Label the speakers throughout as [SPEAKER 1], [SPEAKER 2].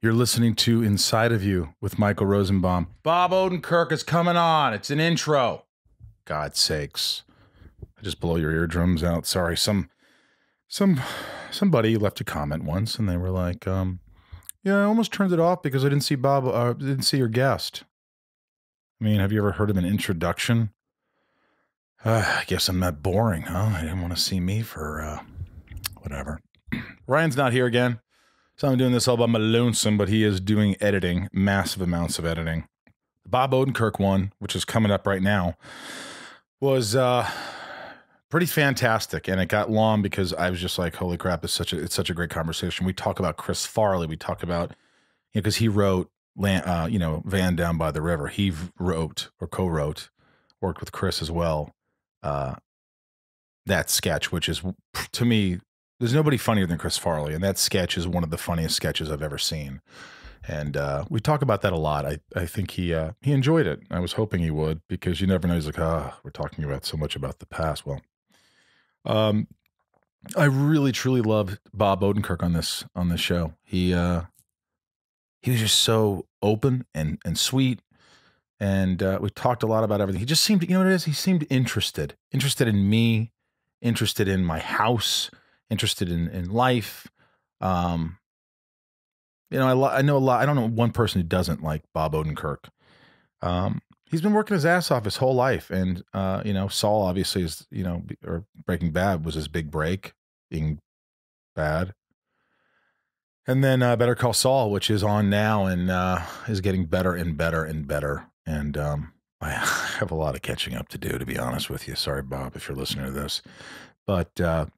[SPEAKER 1] You're listening to Inside of You with Michael Rosenbaum. Bob Odenkirk is coming on. It's an intro. God's sakes. I just blow your eardrums out. Sorry. Somebody left a comment once and they were like, yeah, I almost turned it off because I didn't see didn't see your guest. I mean, have you ever heard of an introduction? I guess I'm not boring, huh? I didn't want to see me for whatever. Ryan's not here again. So I'm doing this all by my lonesome, but he is doing editing, massive amounts of editing. The Bob Odenkirk one, which is coming up right now, was pretty fantastic, and it got long because I was just like, "Holy crap! It's such a great conversation." We talk about Chris Farley. We talk about because he wrote, Van Down by the River. He wrote or co-wrote, worked with Chris as well. That sketch, which is to me. There's nobody funnier than Chris Farley, and that sketch is one of the funniest sketches I've ever seen. And we talk about that a lot. I think he enjoyed it. I was hoping he would, because you never know. He's like, we're talking about so much about the past. Well, I really truly loved Bob Odenkirk on this show. He was just so open and sweet, and we talked a lot about everything. He just seemed, you know what it is? He seemed interested in me, interested in my house. Interested in life. I know a lot. I don't know one person who doesn't like Bob Odenkirk. He's been working his ass off his whole life. And, Saul obviously is, or Breaking Bad was his big break, being bad. And then Better Call Saul, which is on now and is getting better and better and better. And I have a lot of catching up to do, to be honest with you. Sorry, Bob, if you're listening to this. But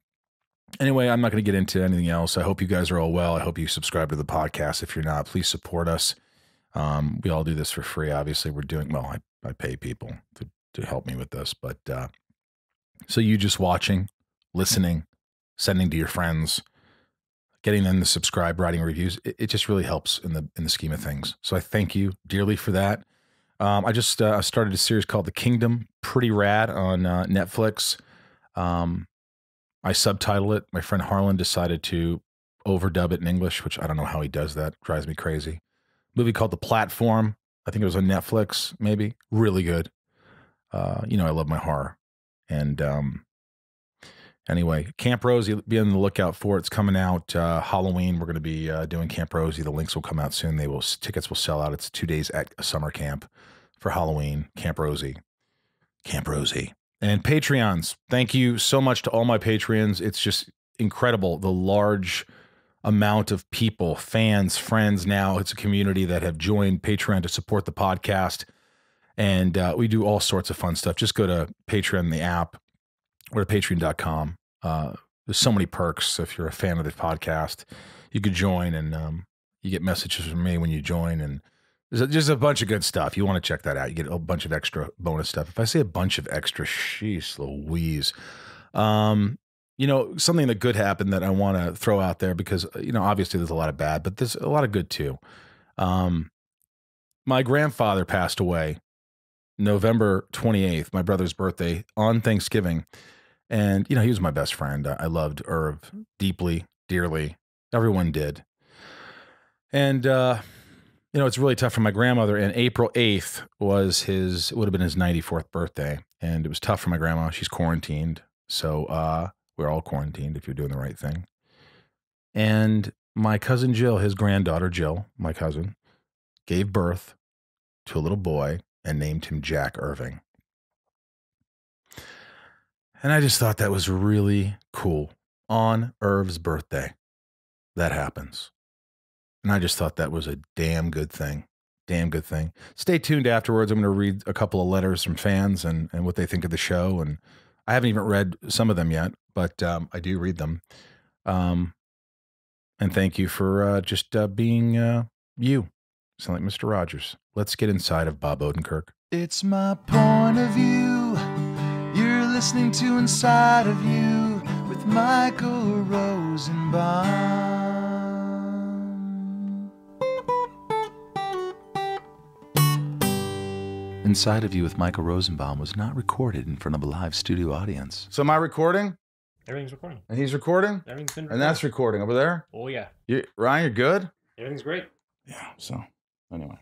[SPEAKER 1] anyway, I'm not going to get into anything else. I hope you guys are all well. I hope you subscribe to the podcast. If you're not, please support us. We all do this for free. Obviously, we're doing, well, I pay people to help me with this. But so you just watching, listening, sending to your friends, getting them to subscribe, writing reviews, it just really helps in the scheme of things. So I thank you dearly for that. I just started a series called The Kingdom, pretty rad on Netflix. I subtitle it. My friend Harlan decided to overdub it in English, which I don't know how he does that. Drives me crazy. Movie called The Platform. I think it was on Netflix, maybe. Really good. I love my horror. And anyway, Camp Rosie, be on the lookout for it. It's coming out Halloween. We're going to be doing Camp Rosie. The links will come out soon. Tickets will sell out. It's 2 days at a summer camp for Halloween. Camp Rosie. Camp Rosie. And Patreons, thank you so much to all my Patreons. It's just incredible, the large amount of people, fans, friends now. It's a community that have joined Patreon to support the podcast. And we do all sorts of fun stuff. Just go to Patreon, the app, or to patreon.com. There's so many perks. If you're a fan of the podcast, you could join, and you get messages from me when you join, and there's just a bunch of good stuff. You want to check that out. You get a bunch of extra bonus stuff. If I say a bunch of extra, sheesh Louise. Something that good happened that I want to throw out there because, obviously there's a lot of bad, but there's a lot of good too. My grandfather passed away November 28th, my brother's birthday, on Thanksgiving. And, he was my best friend. I loved Irv deeply, dearly. Everyone did. And, it's really tough for my grandmother, and April 8th would have been his 94th birthday. And it was tough for my grandma. She's quarantined. So, we're all quarantined if you're doing the right thing. And my cousin Jill, his granddaughter Jill, my cousin, gave birth to a little boy and named him Jack Irving. And I just thought that was really cool. On Irv's birthday, that happens. And I just thought that was a damn good thing. Damn good thing. Stay tuned afterwards. I'm going to read a couple of letters from fans and what they think of the show. And I haven't even read some of them yet, but I do read them. And thank you for just being you. Sound like Mr. Rogers. Let's get inside of Bob Odenkirk. It's my point of view. You're listening to Inside of You with Michael Rosenbaum. Inside of You with Michael Rosenbaum was not recorded in front of a live studio audience. So am I recording?
[SPEAKER 2] Everything's recording.
[SPEAKER 1] And he's recording?
[SPEAKER 2] Everything's been recording.
[SPEAKER 1] And that's recording over there?
[SPEAKER 2] Oh, yeah.
[SPEAKER 1] Ryan, you're good?
[SPEAKER 2] Everything's great.
[SPEAKER 1] Yeah. So anyway,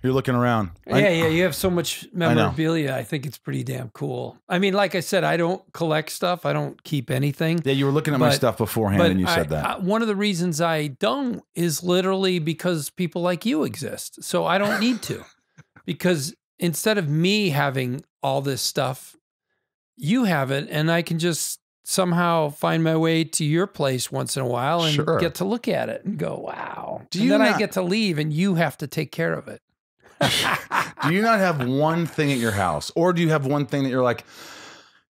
[SPEAKER 1] you're looking around.
[SPEAKER 2] Yeah. You have so much memorabilia. I think it's pretty damn cool. I mean, like I said, I don't collect stuff. I don't keep anything.
[SPEAKER 1] Yeah, you were looking at my stuff beforehand, and you said that.
[SPEAKER 2] One of the reasons I don't is literally because people like you exist. So I don't need to, because instead of me having all this stuff, you have it, and I can just somehow find my way to your place once in a while and get to look at it and go, wow. I get to leave, and you have to take care of it.
[SPEAKER 1] Do you not have one thing at your house? Or do you have one thing that you're like,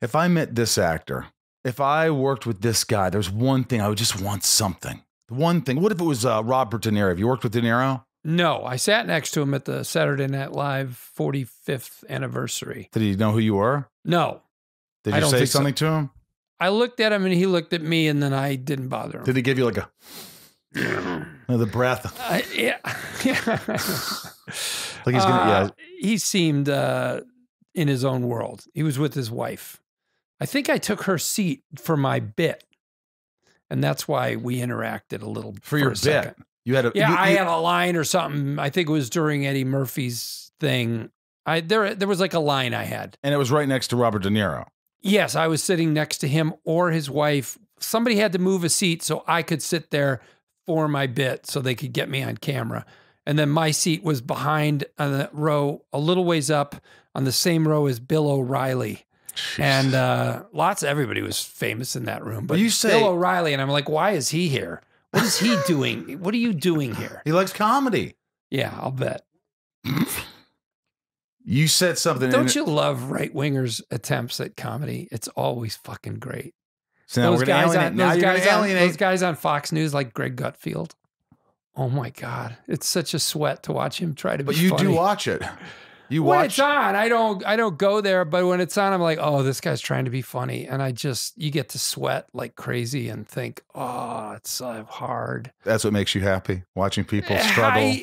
[SPEAKER 1] if I met this actor, if I worked with this guy, there's one thing I would just want something. One thing. What if it was Robert De Niro? Have you worked with De Niro?
[SPEAKER 2] No, I sat next to him at the Saturday Night Live 45th anniversary.
[SPEAKER 1] Did he know who you were?
[SPEAKER 2] No.
[SPEAKER 1] Did you say something to him?
[SPEAKER 2] I looked at him and he looked at me, and then I didn't bother him.
[SPEAKER 1] Did he give you like a the breath?
[SPEAKER 2] Yeah.
[SPEAKER 1] Like he's gonna.
[SPEAKER 2] He seemed in his own world. He was with his wife. I think I took her seat for my bit, and that's why we interacted a little
[SPEAKER 1] for your bit. Second. You had a
[SPEAKER 2] I had a line or something. I think it was during Eddie Murphy's thing. There was like a line I had,
[SPEAKER 1] and it was right next to Robert De Niro.
[SPEAKER 2] Yes, I was sitting next to him or his wife. Somebody had to move a seat so I could sit there for my bit so they could get me on camera. And then my seat was behind on the row, a little ways up on the same row as Bill O'Reilly. Jeez. And everybody was famous in that room. But you say Bill O'Reilly, and I'm like, why is he here? What is he doing? What are you doing here?
[SPEAKER 1] He likes comedy.
[SPEAKER 2] Yeah, I'll bet.
[SPEAKER 1] You said something.
[SPEAKER 2] Don't you love right-wingers' attempts at comedy? It's always fucking great.
[SPEAKER 1] So now those
[SPEAKER 2] guys on Fox News like Greg Gutfield. Oh my God. It's such a sweat to watch him try to be funny.
[SPEAKER 1] But you do watch it. You watch.
[SPEAKER 2] When it's on, I don't go there, but when it's on, I'm like, oh, this guy's trying to be funny. And you get to sweat like crazy and think, oh, it's so hard.
[SPEAKER 1] That's what makes you happy, watching people struggle.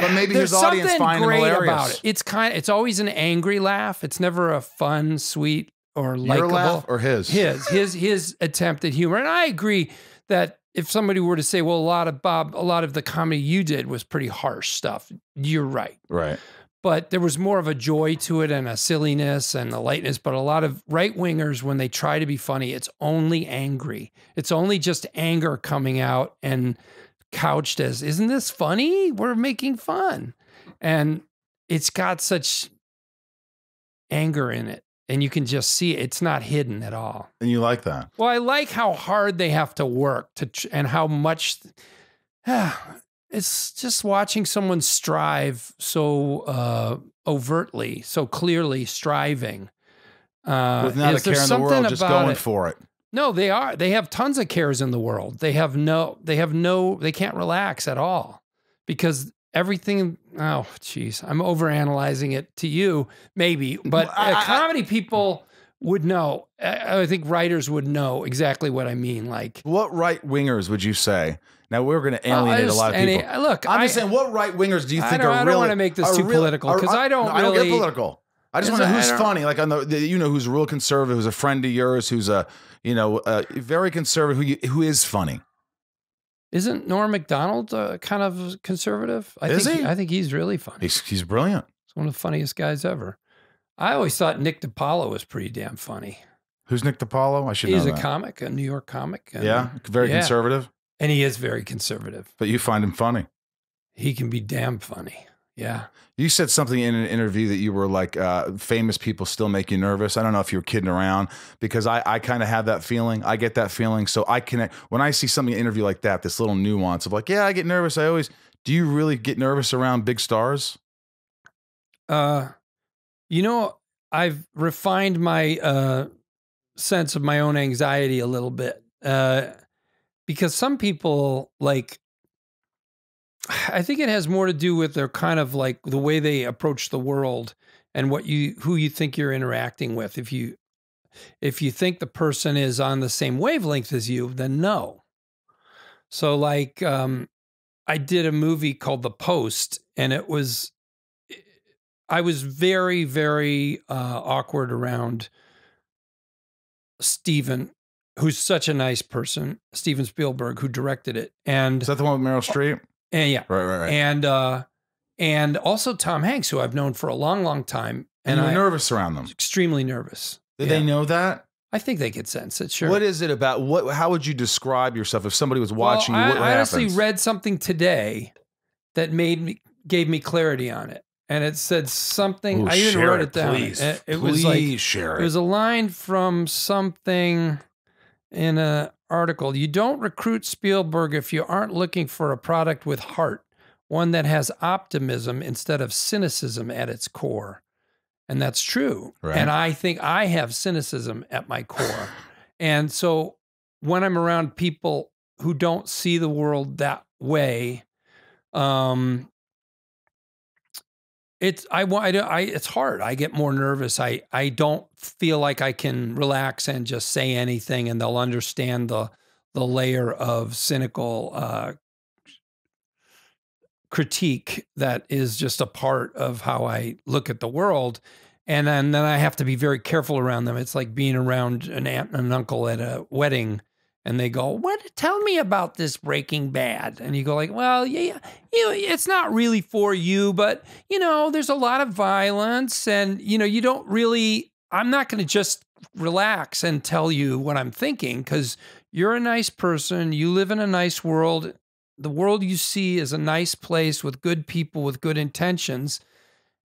[SPEAKER 1] But maybe his audience find him hilarious. About
[SPEAKER 2] it. It's always an angry laugh. It's never a fun, sweet, or likable.
[SPEAKER 1] Your laugh or his?
[SPEAKER 2] His attempt at humor. And I agree that if somebody were to say, well, a lot of the comedy you did was pretty harsh stuff, you're right.
[SPEAKER 1] Right.
[SPEAKER 2] But there was more of a joy to it and a silliness and a lightness. But a lot of right-wingers, when they try to be funny, it's only angry. It's only just anger coming out and couched as, isn't this funny? We're making fun. And it's got such anger in it. And you can just see it. It's not hidden at all.
[SPEAKER 1] And you like that?
[SPEAKER 2] Well, I like how hard they have to work and how much... it's just watching someone strive so overtly, so clearly striving.
[SPEAKER 1] With not a care in the world, just going for it.
[SPEAKER 2] No, they are. They have tons of cares in the world. They can't relax at all because everything, oh, geez, I'm overanalyzing it to you, maybe, but comedy people would know. I think writers would know exactly what I mean. Like,
[SPEAKER 1] what right-wingers would you say? Now, we're going to alienate a lot of people.
[SPEAKER 2] Look,
[SPEAKER 1] I'm just saying, what right-wingers do you think are really...
[SPEAKER 2] I don't want to make this too political because I don't really...
[SPEAKER 1] I don't get political. I just want to know who's funny. Like, who's a real conservative, who's a friend of yours, who's very conservative, who is funny.
[SPEAKER 2] Isn't Norm Macdonald kind of conservative? I think he's really funny.
[SPEAKER 1] He's brilliant.
[SPEAKER 2] He's one of the funniest guys ever. I always thought Nick DiPaolo was pretty damn funny.
[SPEAKER 1] Who's Nick DiPaolo? I should know that.
[SPEAKER 2] He's a comic, a New York comic.
[SPEAKER 1] Yeah, very conservative.
[SPEAKER 2] And he is very conservative.
[SPEAKER 1] But you find him funny.
[SPEAKER 2] He can be damn funny. Yeah.
[SPEAKER 1] You said something in an interview that you were like, famous people still make you nervous. I don't know if you were kidding around because I kind of have that feeling. I get that feeling. So I connect. When I see something in an interview like that, this little nuance of like, yeah, I get nervous. Do you really get nervous around big stars?
[SPEAKER 2] I've refined my sense of my own anxiety a little bit. Because some people, like, I think it has more to do with their kind of like the way they approach the world and who you think you're interacting with. If you think the person is on the same wavelength as you, then no. So like, I did a movie called The Post, and I was very, very awkward around Steven, who's such a nice person, Steven Spielberg, who directed it. And
[SPEAKER 1] is that the one with Meryl Streep?
[SPEAKER 2] And yeah.
[SPEAKER 1] Right.
[SPEAKER 2] And also Tom Hanks, who I've known for a long, long time.
[SPEAKER 1] And you're nervous around them.
[SPEAKER 2] Extremely nervous.
[SPEAKER 1] Did they know that?
[SPEAKER 2] I think they could sense it, sure.
[SPEAKER 1] What is it about? How would you describe yourself if somebody was watching you? What
[SPEAKER 2] I honestly
[SPEAKER 1] happens?
[SPEAKER 2] read something today that gave me clarity on it. And it said something.
[SPEAKER 1] Ooh,
[SPEAKER 2] I even wrote it down.
[SPEAKER 1] Please.
[SPEAKER 2] It was like,
[SPEAKER 1] share it.
[SPEAKER 2] It was a line from something in an article. You don't recruit Spielberg if you aren't looking for a product with heart, one that has optimism instead of cynicism at its core. And that's true.
[SPEAKER 1] Right.
[SPEAKER 2] And I think I have cynicism at my core. And so when I'm around people who don't see the world that way, it's hard. I get more nervous. I don't feel like I can relax and just say anything and they'll understand the layer of cynical critique that is just a part of how I look at the world. And then I have to be very careful around them. It's like being around an aunt and an uncle at a wedding and they go, tell me about this Breaking Bad. And you go like, well, yeah, it's not really for you, but there's a lot of violence and, you don't really, I'm not going to just relax and tell you what I'm thinking because you're a nice person. You live in a nice world. The world you see is a nice place with good people with good intentions.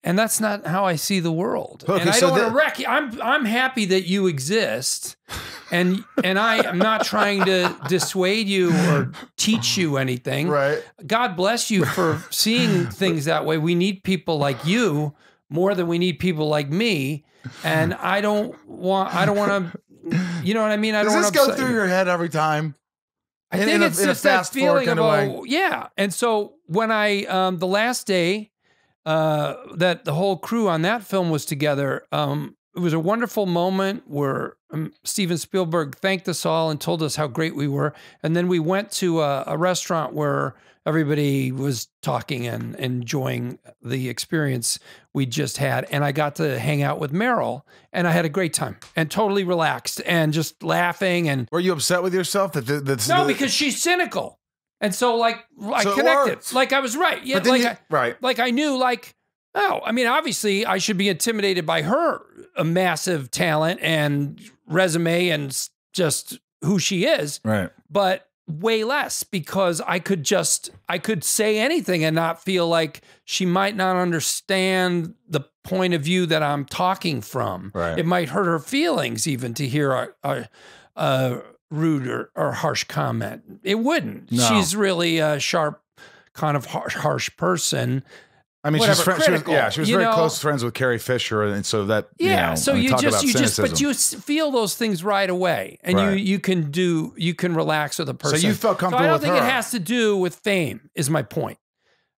[SPEAKER 2] And that's not how I see the world.
[SPEAKER 1] Okay,
[SPEAKER 2] and I don't want to wreck you. I'm happy that you exist. And I am not trying to dissuade you or teach you anything.
[SPEAKER 1] Right.
[SPEAKER 2] God bless you for seeing things that way. We need people like you more than we need people like me. And I don't want to, you know what I mean? I don't want to
[SPEAKER 1] Does this go through your head every time?
[SPEAKER 2] I think it's just that feeling of, yeah. And so when the last day that the whole crew on that film was together, it was a wonderful moment where Steven Spielberg thanked us all and told us how great we were. And then we went to a restaurant where everybody was talking and enjoying the experience we just had. And I got to hang out with Meryl and I had a great time and totally relaxed and just laughing. And
[SPEAKER 1] were you upset with yourself?
[SPEAKER 2] No, because she's cynical. And so I connected, like I was right. Yeah. Like I knew obviously I should be intimidated by her massive talent and resume and just who she is.
[SPEAKER 1] Right.
[SPEAKER 2] But way less because I could say anything and not feel like she might not understand the point of view that I'm talking from.
[SPEAKER 1] Right.
[SPEAKER 2] It might hurt her feelings even to hear a rude or harsh comment. It wouldn't. No. She's really a sharp, kind of harsh person.
[SPEAKER 1] I mean, she was very close friends with Carrie Fisher, and so that
[SPEAKER 2] so you feel those things right away, and you can relax with a person.
[SPEAKER 1] So you felt comfortable.
[SPEAKER 2] So I don't
[SPEAKER 1] with
[SPEAKER 2] think
[SPEAKER 1] her.
[SPEAKER 2] it has to do with fame. Is my point.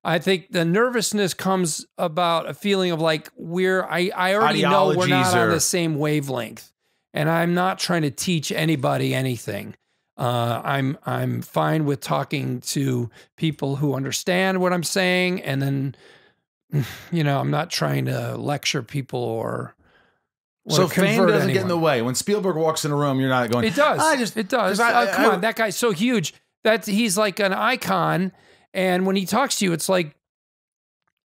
[SPEAKER 2] I think the nervousness comes about a feeling of like I already know we're not on the same wavelength, and I'm not trying to teach anybody anything. I'm fine with talking to people who understand what I'm saying, and then. I'm not trying to lecture people or
[SPEAKER 1] so fame doesn't
[SPEAKER 2] anyone.
[SPEAKER 1] get in the way. When Spielberg walks in a room, you're not going.
[SPEAKER 2] It does. It does. Come on, that guy's so huge that he's like an icon. And when he talks to you, it's like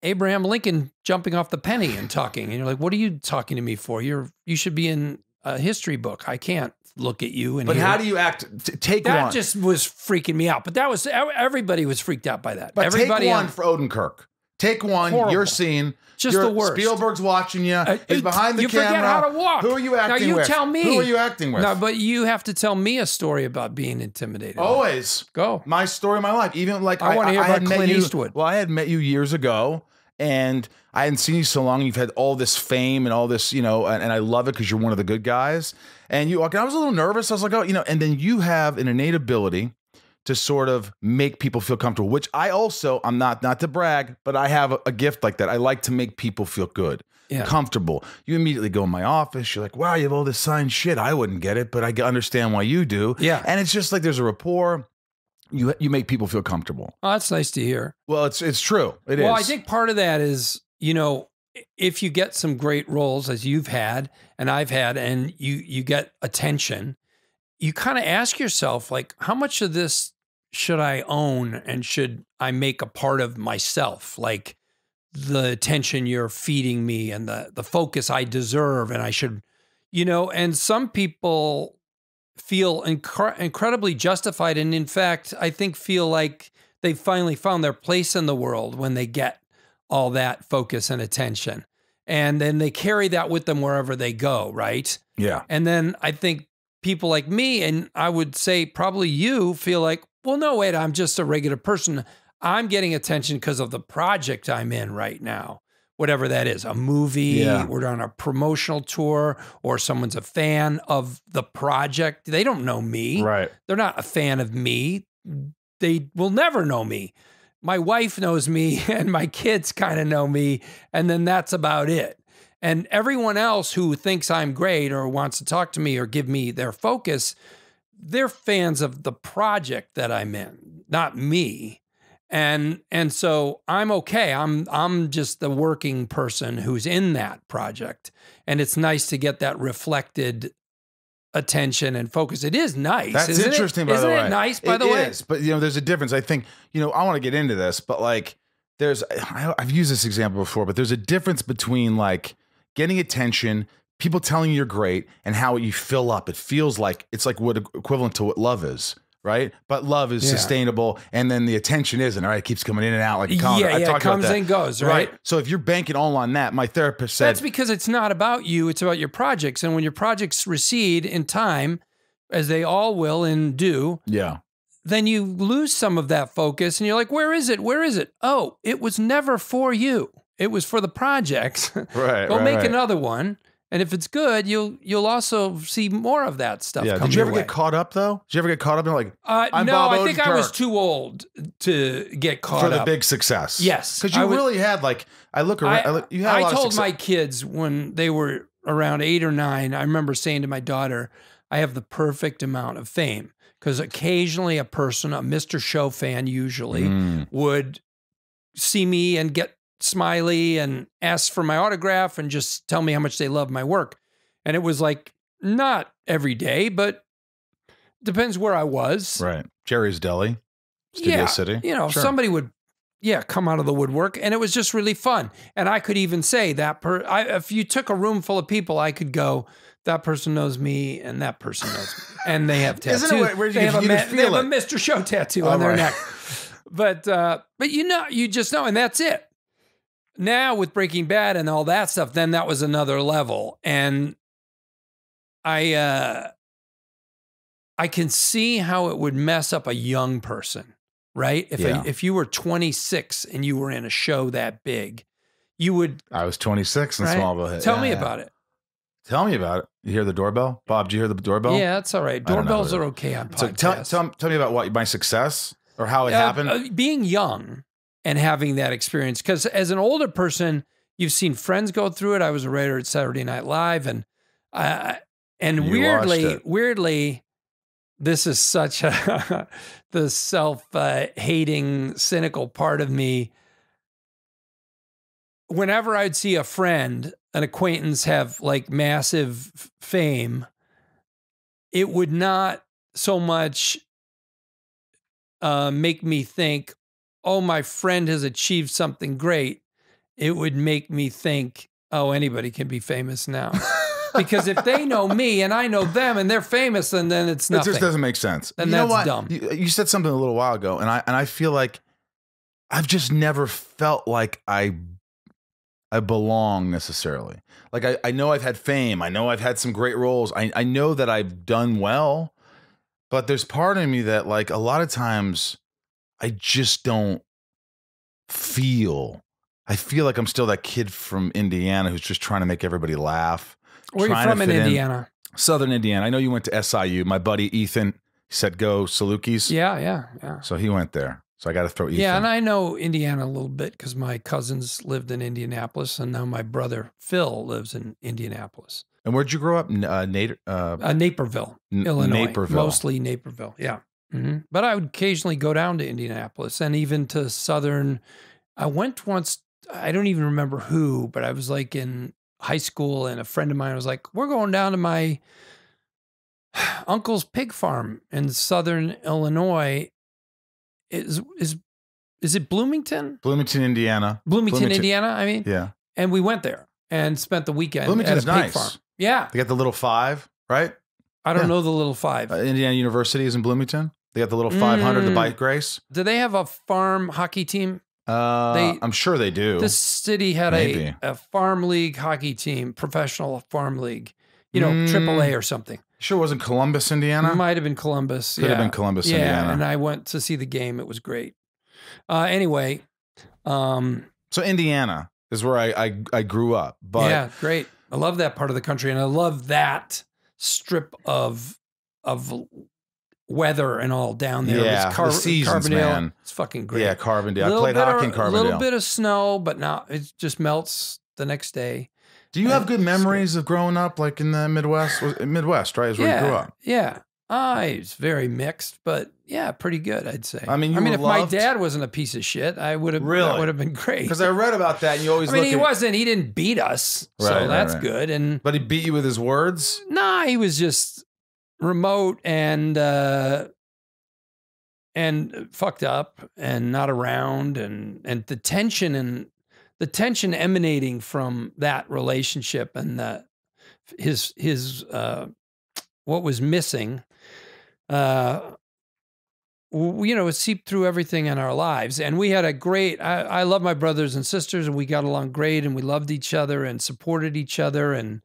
[SPEAKER 2] Abraham Lincoln jumping off the penny and talking. And you're like, "What are you talking to me for? You should be in a history book. I can't look at you."
[SPEAKER 1] But how do you act? Take
[SPEAKER 2] that
[SPEAKER 1] one.
[SPEAKER 2] That just was freaking me out. But everybody was freaked out by that.
[SPEAKER 1] But
[SPEAKER 2] everybody
[SPEAKER 1] take one for Odenkirk. Take one.
[SPEAKER 2] Horrible.
[SPEAKER 1] You're seen.
[SPEAKER 2] Just the worst.
[SPEAKER 1] Spielberg's watching you. He's behind the camera.
[SPEAKER 2] You forget how to walk.
[SPEAKER 1] Who are you acting with?
[SPEAKER 2] Now you tell me.
[SPEAKER 1] Who are you acting with?
[SPEAKER 2] No, but you have to tell me a story about being intimidated.
[SPEAKER 1] Always.
[SPEAKER 2] Go.
[SPEAKER 1] My story of my life. Even like
[SPEAKER 2] I want to hear about Clint Eastwood.
[SPEAKER 1] Well, I had met you years ago, and I hadn't seen you so long. You've had all this fame and all this, and I love it because you're one of the good guys. And I was a little nervous. I was like, and then you have an innate ability to sort of make people feel comfortable, which I'm not to brag, but I have a gift like that. I like to make people feel good, comfortable. You immediately go in my office. You're like, wow, you have all this signed shit. I wouldn't get it, but I understand why you do.
[SPEAKER 2] Yeah.
[SPEAKER 1] And it's just like there's a rapport. You make people feel comfortable.
[SPEAKER 2] Oh, that's nice to hear.
[SPEAKER 1] Well, it's true. It is.
[SPEAKER 2] Well, I think part of that is, if you get some great roles as you've had and I've had, and you get attention, you kind of ask yourself, like, how much of this should I own and should I make a part of myself? Like the attention you're feeding me and the focus I deserve, and I should, and some people feel incredibly justified. And in fact, I think feel like they finally found their place in the world when they get all that focus and attention. And then they carry that with them wherever they go, right?
[SPEAKER 1] Yeah.
[SPEAKER 2] And then I think people like me, and I would say probably you, feel like, well, no, wait, I'm just a regular person. I'm getting attention because of the project I'm in right now, whatever that is, a movie, we're on a promotional tour, or someone's a fan of the project. They don't know me.
[SPEAKER 1] Right.
[SPEAKER 2] They're not a fan of me. They will never know me. My wife knows me and my kids kind of know me, and then that's about it. And everyone else who thinks I'm great or wants to talk to me or give me their focus, they're fans of the project that I'm in, not me. And so I'm okay. I'm just the working person who's in that project. And it's nice to get that reflected attention and focus. It is nice.
[SPEAKER 1] That's interesting, by the way.
[SPEAKER 2] Isn't it nice, by the way?
[SPEAKER 1] It is, but there's a difference. I think, I want to get into this, but like I've used this example before, but there's a difference between like getting attention, people telling you you're great, and how you fill up. It feels like it's like what equivalent to what love is. Right. But love is sustainable. And then the attention isn't. All right. It keeps coming in and out. Like,
[SPEAKER 2] it comes and goes. Right.
[SPEAKER 1] So if you're banking all on that, my therapist said.
[SPEAKER 2] That's because it's not about you. It's about your projects. And when your projects recede in time, as they all will and do.
[SPEAKER 1] Yeah.
[SPEAKER 2] Then you lose some of that focus and you're like, where is it? Where is it? Oh, it was never for you. It was for the project.
[SPEAKER 1] Right.
[SPEAKER 2] Go make another one. And if it's good, you'll also see more of that stuff.
[SPEAKER 1] Yeah. Did you ever get caught up though? Did you ever get caught up in like? I'm
[SPEAKER 2] no,
[SPEAKER 1] Bob
[SPEAKER 2] I think
[SPEAKER 1] Odenkirk
[SPEAKER 2] I was too old to get caught up
[SPEAKER 1] for the big success.
[SPEAKER 2] Yes,
[SPEAKER 1] because you really had like I look around. You had a lot of
[SPEAKER 2] told
[SPEAKER 1] success.
[SPEAKER 2] my kids when they were around 8 or 9. I remember saying to my daughter, "I have the perfect amount of fame." Because occasionally a person, a Mr. Show fan usually, would see me and get smiley and ask for my autograph and just tell me how much they love my work. And it was like, not every day, but depends where I was.
[SPEAKER 1] Right. Jerry's Deli, Studio City.
[SPEAKER 2] Somebody would, come out of the woodwork. And it was just really fun. And I could even say that if you took a room full of people, I could go, that person knows me and that person knows me. And they have tattoos.
[SPEAKER 1] Isn't it weird?
[SPEAKER 2] They have a Mr. Show tattoo on their neck. But you just know, and that's it. Now with Breaking Bad and all that stuff, then that was another level. And I can see how it would mess up a young person, right? If you were 26 and you were in a show that big, you would.
[SPEAKER 1] I was 26 in Smallville.
[SPEAKER 2] Tell me about it.
[SPEAKER 1] Tell me about it. You hear the doorbell? Bob, do you hear the doorbell?
[SPEAKER 2] Yeah, that's all right. Doorbells are okay on podcasts.
[SPEAKER 1] So tell me about what my success or how it happened.
[SPEAKER 2] Being young and having that experience. Because as an older person, you've seen friends go through it. I was a writer at Saturday Night Live. And weirdly, this is such the self-hating, cynical part of me. Whenever I'd see a friend, an acquaintance have like massive fame, it would not so much make me think, oh, my friend has achieved something great. It would make me think, oh, anybody can be famous now. Because if they know me and I know them and they're famous, then it's nothing.
[SPEAKER 1] It just doesn't make sense.
[SPEAKER 2] And that's dumb.
[SPEAKER 1] You said something a little while ago, and I feel like I've just never felt like I belong necessarily. Like I know I've had fame. I know I've had some great roles. I know that I've done well, but there's part of me that like a lot of times I just don't feel. I feel like I'm still that kid from Indiana who's just trying to make everybody laugh.
[SPEAKER 2] Where are you from in Indiana?
[SPEAKER 1] Southern Indiana. I know you went to SIU. My buddy Ethan said go Salukis.
[SPEAKER 2] Yeah.
[SPEAKER 1] So he went there. So I got to throw Ethan.
[SPEAKER 2] Yeah, and I know Indiana a little bit because my cousins lived in Indianapolis, and now my brother Phil lives in Indianapolis.
[SPEAKER 1] And where'd you grow up?
[SPEAKER 2] Naperville, Illinois.
[SPEAKER 1] Naperville.
[SPEAKER 2] Mostly Naperville, yeah. Mm-hmm. But I would occasionally go down to Indianapolis and even to Southern. I went once, I don't even remember who, but I was like in high school, and a friend of mine was like, we're going down to my uncle's pig farm in Southern Illinois. is it Bloomington?
[SPEAKER 1] Bloomington, Indiana.
[SPEAKER 2] Bloomington, Indiana. I mean,
[SPEAKER 1] yeah.
[SPEAKER 2] And we went there and spent the weekend
[SPEAKER 1] Bloomington's
[SPEAKER 2] at a pig
[SPEAKER 1] nice.
[SPEAKER 2] farm. Yeah,
[SPEAKER 1] They got the little 5, right?
[SPEAKER 2] I don't know the little 5.
[SPEAKER 1] Indiana University is in Bloomington. They got the little 500, the bike race.
[SPEAKER 2] Do they have a farm hockey team?
[SPEAKER 1] I'm sure they do.
[SPEAKER 2] This city had a farm league hockey team, professional farm league, AAA or something.
[SPEAKER 1] Sure wasn't Columbus, Indiana?
[SPEAKER 2] It might have been Columbus.
[SPEAKER 1] Could have been Columbus, Indiana.
[SPEAKER 2] Yeah, and I went to see the game. It was great. Anyway.
[SPEAKER 1] So Indiana is where I grew up. But
[SPEAKER 2] yeah, great. I love that part of the country, and I love that strip of weather and all down there.
[SPEAKER 1] Yeah, the seasons,
[SPEAKER 2] Carbondale.
[SPEAKER 1] man.
[SPEAKER 2] It's fucking great.
[SPEAKER 1] Yeah, Carbondale. I played hockey in Carbondale.
[SPEAKER 2] A little bit of snow, but now it just melts the next day.
[SPEAKER 1] Do you have good memories of growing up, like in the Midwest? Midwest, right, is where you grew up.
[SPEAKER 2] Yeah. It's very mixed, but yeah, pretty good, I'd say.
[SPEAKER 1] I mean,
[SPEAKER 2] if my dad wasn't a piece of shit, that would have been great.
[SPEAKER 1] Because I read about that, and you always.
[SPEAKER 2] He didn't beat us, so that's good.
[SPEAKER 1] But he beat you with his words.
[SPEAKER 2] Nah, he was just remote and fucked up and not around, and the tension emanating from that relationship and his what was missing. It seeped through everything in our lives. And we had a great, I love my brothers and sisters, and we got along great, and we loved each other and supported each other and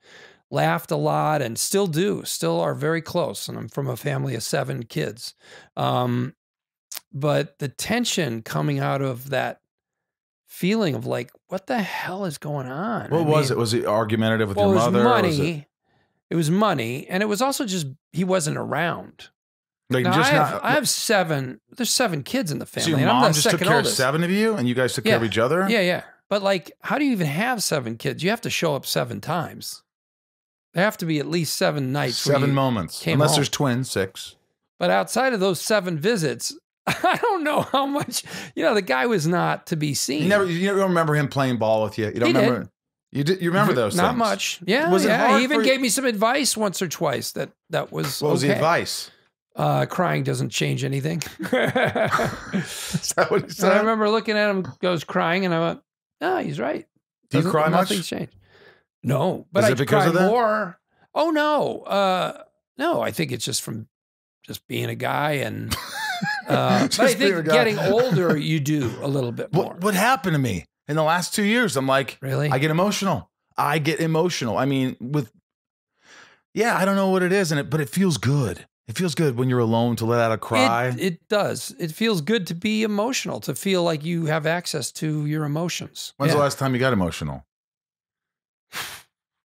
[SPEAKER 2] laughed a lot, and still are very close. And I'm from a family of 7 kids. But the tension coming out of that feeling of like, what the hell is going on?
[SPEAKER 1] What was it? Was it argumentative with your mother?
[SPEAKER 2] It was money. It was money, and it was also just he wasn't around.
[SPEAKER 1] Like,
[SPEAKER 2] now, I have 7. There's 7 kids in the family.
[SPEAKER 1] So your
[SPEAKER 2] and
[SPEAKER 1] mom
[SPEAKER 2] I'm the
[SPEAKER 1] just took care of 7 of you, and you guys took care of each other?
[SPEAKER 2] Yeah. But like, how do you even have 7 kids? You have to show up 7 times. There have to be at least 7 nights.
[SPEAKER 1] 7 moments, unless there's twins, 6.
[SPEAKER 2] But outside of those 7 visits, I don't know how much. The guy was not to be seen.
[SPEAKER 1] You don't remember him playing ball with you. You don't remember. You remember those?
[SPEAKER 2] Not
[SPEAKER 1] things?
[SPEAKER 2] much. Yeah. Was it hard? He even gave me some advice once or twice. That was.
[SPEAKER 1] What was the advice?
[SPEAKER 2] Crying doesn't change anything.
[SPEAKER 1] Is that what he said?
[SPEAKER 2] And I remember looking at him, goes crying, and I went, "Oh, he's right."
[SPEAKER 1] Do you cry much?
[SPEAKER 2] Nothing's changed. No, but
[SPEAKER 1] I cry
[SPEAKER 2] more. Oh no, no. I think it's just from just being a guy, and but I think getting older, you do a little bit more.
[SPEAKER 1] What happened to me in the last 2 years? I'm like,
[SPEAKER 2] really?
[SPEAKER 1] I get emotional. I mean, I don't know what it is, but it feels good. It feels good when you're alone to let out a cry.
[SPEAKER 2] It does. It feels good to be emotional, to feel like you have access to your emotions.
[SPEAKER 1] When's the last time you got emotional?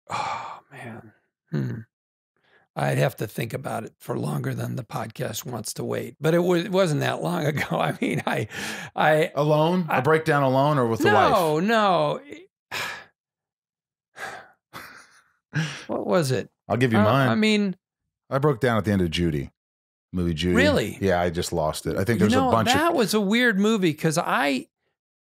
[SPEAKER 2] Oh, man. I'd have to think about it for longer than the podcast wants to wait. But it wasn't that long ago. I mean, I
[SPEAKER 1] alone? A breakdown alone or with the wife?
[SPEAKER 2] No. What was it?
[SPEAKER 1] I'll give you mine.
[SPEAKER 2] I mean,
[SPEAKER 1] I broke down at the end of movie Judy.
[SPEAKER 2] Really?
[SPEAKER 1] Yeah, I just lost it. I think there's a bunch
[SPEAKER 2] that was a weird movie because I